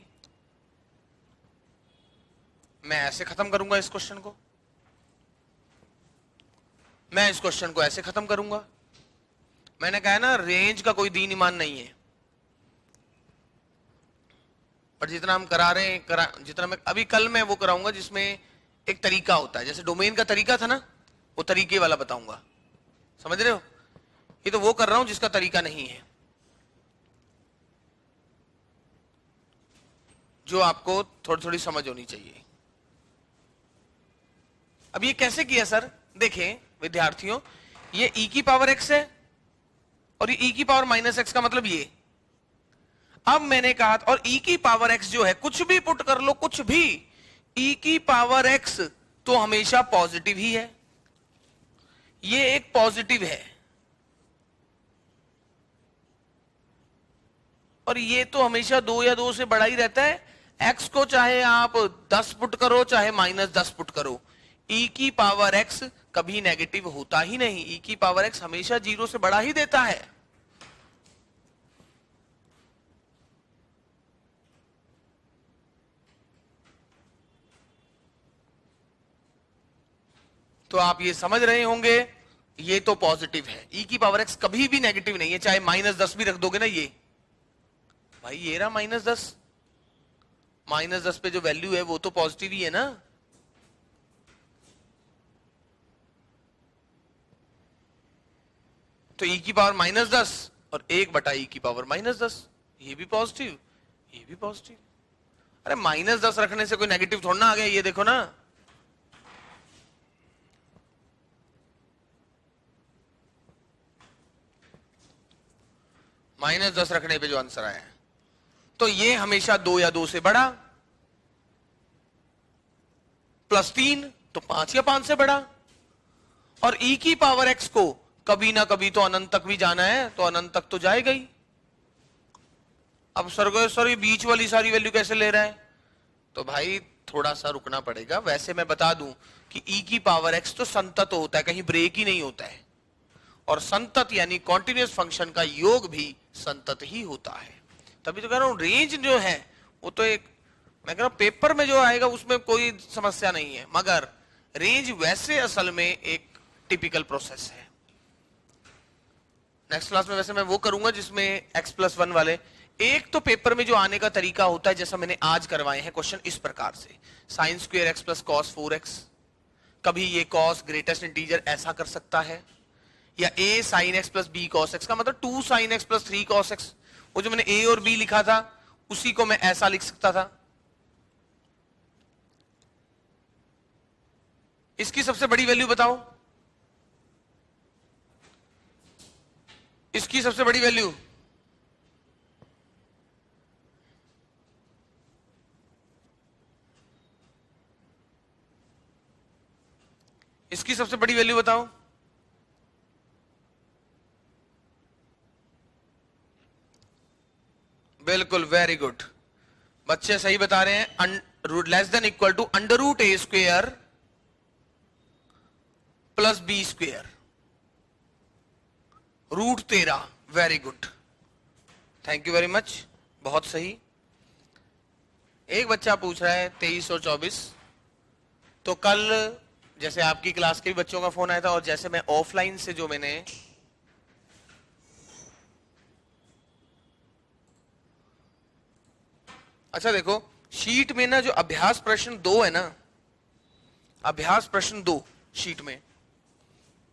मैं ऐसे खत्म करूंगा इस क्वेश्चन को, मैं इस क्वेश्चन को ऐसे खत्म करूंगा। मैंने कहा ना, रेंज का कोई दीन ईमान नहीं है, पर जितना हम करा रहे हैं, जितना मैं अभी कल मैं वो कराऊंगा जिसमें एक तरीका होता है, जैसे डोमेन का तरीका था ना, वो तरीके वाला बताऊंगा, समझ रहे हो। ये तो वो कर रहा हूं जिसका तरीका नहीं है, जो आपको थोड़ी थोड़ी समझ होनी चाहिए। अब ये कैसे किया सर, देखें विद्यार्थियों, ये e की पावर x है और ये e की पावर -x का मतलब ये। अब मैंने कहा, और e की पावर x जो है, कुछ भी पुट कर लो, कुछ भी, e की पावर x तो हमेशा पॉजिटिव ही है, ये एक पॉजिटिव है, और ये तो हमेशा 2 या 2 से बड़ा ही रहता है। x को चाहे आप 10 पुट करो चाहे -10 पुट करो, e की पावर x कभी नेगेटिव होता ही नहीं, e की पावर x हमेशा 0 से बड़ा ही देता है। तो आप ये समझ रहे होंगे, ये तो पॉजिटिव है, e की पावर x कभी भी नेगेटिव नहीं है, चाहे -10 भी रख दोगे ना, ये भाई ये रहा -10, -10 पे जो वैल्यू है वो तो पॉजिटिव ही है ना। तो e की पावर -10 और 1 बटा e की पावर -10, ये भी पॉजिटिव, ये भी पॉजिटिव। अरे -10 रखने से कोई नेगेटिव थोड़ा ना आ गया, ये देखो ना, -10 रखने पे जो आंसर आया है। तो ये हमेशा 2 या 2 से बड़ा, +3 तो 5 या 5 से बड़ा, और e की पावर x को कभी ना कभी तो अनंत तक भी जाना है, तो अनंत तक तो जाएगा ही। अब सर ये बीच वाली सारी वैल्यू कैसे ले रहा है, तो भाई थोड़ा सा रुकना पड़ेगा। वैसे मैं बता दूं कि e की पावर x तो संतत होता है, कहीं ब्रेक ही नहीं होता है, और संतत यानी कॉन्टिन्यूअस फंक्शन का योग भी संतत ही होता है। तभी तो कह रहा हूं रेंज जो है वो तो एक, मैं कह रहा हूं पेपर में जो आएगा उसमें कोई समस्या नहीं है, मगर रेंज वैसे असल में एक टिपिकल प्रोसेस है। नेक्स्ट क्लास में वैसे मैं वो करूंगा जिसमें x+1 वाले, एक तो पेपर में जो आने का तरीका होता है, जैसा मैंने आज करवाए हैं क्वेश्चन इस प्रकार से, sin² x + cos 4x, कभी ये cos ग्रेटेस्ट इंटीजर ऐसा कर सकता है, या a sin x + b cos x का मतलब 2 sin x + 3 cos x, वो जो मैंने a और b लिखा था उसी को मैं ऐसा लिख सकता था। इसकी सबसे बड़ी वैल्यू बताओ, इसकी सबसे बड़ी वैल्यू इसकी सबसे बड़ी वैल्यू बताओ। बिल्कुल, वेरी गुड, बच्चे सही बता रहे हैं। Less than equal to under root A square plus B square root 13। Very good, thank you very much, बहुत सही। एक बच्चा पूछ रहा है 23 और 24। तो कल जैसे आपकी क्लास के भी बच्चों का फोन आया था और जैसे मैं ऑफलाइन से जो मैंने अच्छा देखो, शीट में ना जो अभ्यास प्रश्न 2 है ना, अभ्यास प्रश्न 2 शीट में,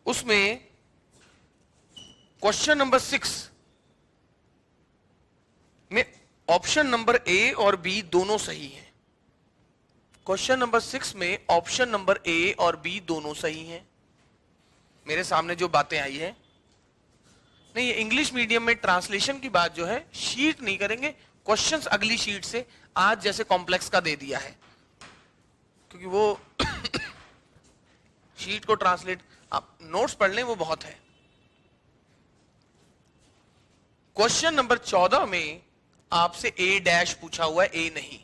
उसमें क्वेश्चन नंबर 6 में ऑप्शन नंबर ए और बी दोनों सही हैं। क्वेश्चन नंबर 6 में ऑप्शन नंबर ए और बी दोनों सही हैं। मेरे सामने जो बातें आई है, नहीं, ये इंग्लिश मीडियम में ट्रांसलेशन की बात जो है शीट नहीं करेंगे, क्वेश्चंस अगली शीट से आज जैसे कॉम्प्लेक्स का दे दिया है, क्योंकि वो शीट को ट्रांसलेट आप नोट्स पढ़ लें, वो बहुत है। क्वेश्चन नंबर 14 में आपसे ए डैश पूछा हुआ है, ए नहीं।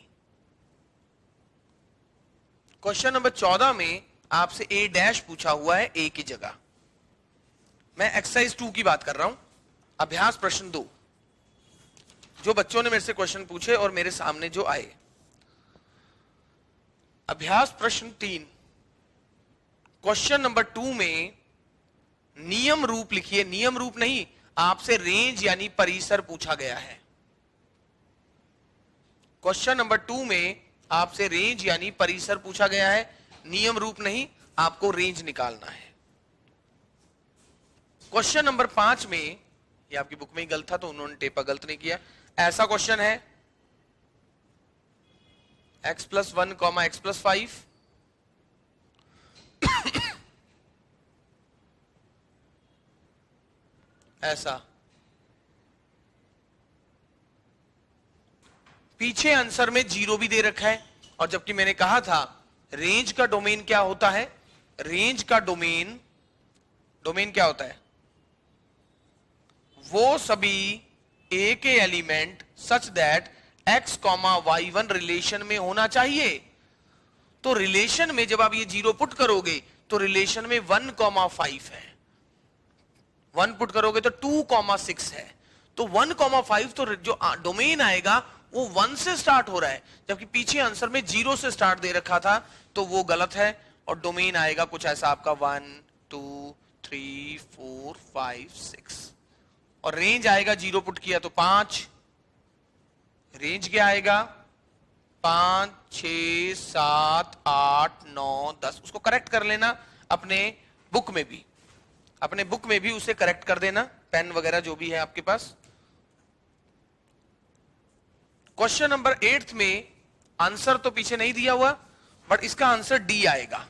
क्वेश्चन नंबर 14 में आपसे ए डैश पूछा हुआ है, ए की जगह। मैं एक्सरसाइज 2 की बात कर रहा हूं, अभ्यास प्रश्न 2, जो बच्चों ने मेरे से क्वेश्चन पूछे और मेरे सामने जो आए। अभ्यास प्रश्न 3 क्वेश्चन नंबर 2 में नियम रूप लिखिए, नियम रूप नहीं, आपसे रेंज यानी परिसर पूछा गया है। क्वेश्चन नंबर 2 में आपसे रेंज यानी परिसर पूछा गया है, नियम रूप नहीं, आपको रेंज निकालना है। क्वेश्चन नंबर 5 में, ये आपकी बुक में ही गलत था तो उन्होंने टेपा गलत नहीं किया, ऐसा क्वेश्चन है x+1, x+5 ऐसा। पीछे आंसर में 0 भी दे रखा है, और जबकि मैंने कहा था रेंज का डोमेन क्या होता है, रेंज का डोमेन क्या होता है, वो सभी ए के element such that x, y1 relation में होना चाहिए। तो रिलेशन में जब आप ये 0 पुट करोगे तो रिलेशन में 1,5 है, 1 पुट करोगे तो 2,6 है। तो 1,5 तो जो डोमेन आएगा वो 1 से स्टार्ट हो रहा है, जबकि पीछे आंसर में 0 से स्टार्ट दे रखा था, तो वो गलत है। और डोमेन आएगा कुछ ऐसा आपका 1, 2, 3, 4, 5, 6, और रेंज आएगा 0 पुट किया तो 5, रेंज क्या आएगा 5, 6, 7, 8, 9, 10। उसको करेक्ट कर लेना अपने बुक में भी, अपने बुक में भी उसे करेक्ट कर देना, पेन वगैरह जो भी है आपके पास। क्वेश्चन नंबर 8 में आंसर तो पीछे नहीं दिया हुआ, बट इसका आंसर डी आएगा।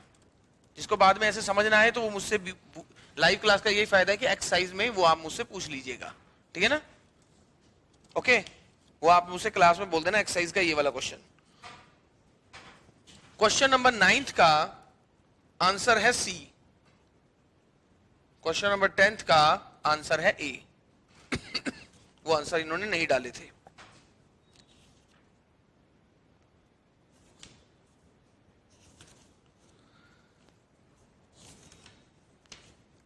जिसको बाद में ऐसे समझना है तो वो मुझसे लाइव क्लास का यही फायदा है कि एक्सरसाइज में वो आप मुझसे पूछ लीजिएगा, ठीक है ना? ओके, वो आप मुझसे क्लास में बोल देना एक्सरसाइज का ये वाला क्वेश्चन। क्वेश्चन नंबर 9 का आंसर है सी, क्वेश्चन नंबर 10 का आंसर है ए। वो आंसर इन्होंने नहीं डाले थे।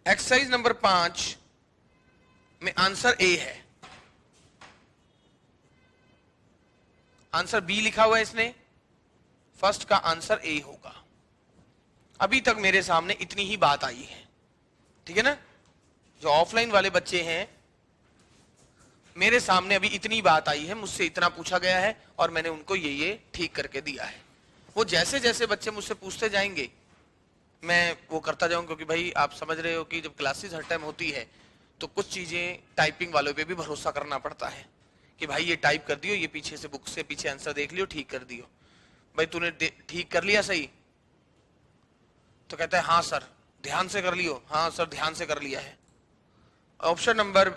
एक्सरसाइज नंबर 5 में आंसर ए है, आंसर बी लिखा हुआ है इसने, फर्स्ट का आंसर ए होगा। अभी तक मेरे सामने इतनी ही बात आई है, ठीक है ना? जो ऑफलाइन वाले बच्चे हैं, मेरे सामने अभी इतनी बात आई है, मुझसे इतना पूछा गया है और मैंने उनको ये ठीक करके दिया है। वो जैसे जैसे बच्चे मुझसे पूछते जाएंगे मैं वो करता जाऊंगा, क्योंकि भाई आप समझ रहे हो कि जब क्लासेस हर टाइम होती है तो कुछ चीजें टाइपिंग वालों पे भी भरोसा करना पड़ता है कि भाई ये टाइप कर दियो, ये पीछे से बुक से पीछे आंसर देख लियो, ठीक कर दियो। भाई तूने ठीक कर लिया सही? तो कहता है हाँ सर ध्यान से कर लियो, हाँ सर ध्यान से कर लिया है। ऑप्शन नंबर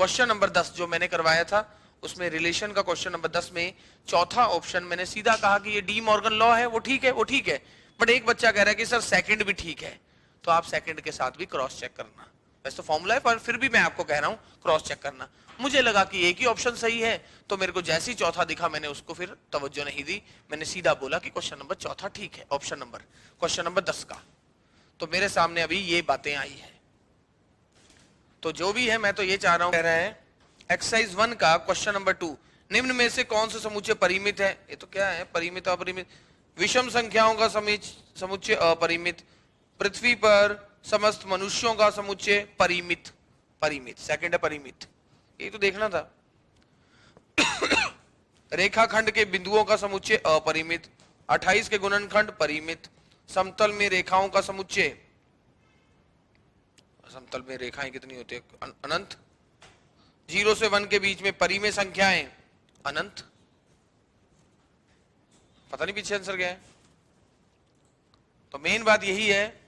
क्वेश्चन नंबर 10 जो मैंने करवाया था उसमें रिलेशन का क्वेश्चन नंबर 10 में चौथा ऑप्शन मैंने सीधा कहा कि ये डी मॉर्गन लॉ है, वो ठीक है, वो ठीक है। बट एक बच्चा कह रहा है कि सर सेकंड भी ठीक है, तो आप सेकंड के साथ भी क्रॉस चेक करना। वैसे तो फॉर्मूला है पर फिर भी मैं आपको कह रहा हूं क्रॉस चेक करना। मुझे लगा कि एक ही ऑप्शन सही है, तो मेरे को जैसे ही चौथा दिखा मैंने उसको फिर तवज्जो नहीं दी, मैंने सीधा बोला कि क्वेश्चन नंबर चौथा ठीक है, ऑप्शन नंबर क्वेश्चन नंबर 10 का। तो मेरे सामने अभी ये बातें आई है, तो जो भी है मैं तो ये चाह रहा हूं, कह रहे हैं एक्सरसाइज 1 का क्वेश्चन नंबर 2, निम्न में से कौन सा समुच्चय परिमित है? ये तो क्या है, परिमित अपरिमित, विषम संख्याओं का समुच्चय अपरिमित, पृथ्वी पर समस्त मनुष्यों का समुच्चय परिमित, परिमित सेकंड है परिमित, ये तो देखना था। रेखाखंड के बिंदुओं का समुच्चय अपरिमित, 28 के गुणनखंड परिमित, समतल में रेखाओं का समुच्चय, समतल में रेखाएं कितनी होती है? अनंत। 0 से 1 के बीच में परिमेय संख्याएं अनंत। पता नहीं पीछे आंसर क्या है। तो मेन बात यही है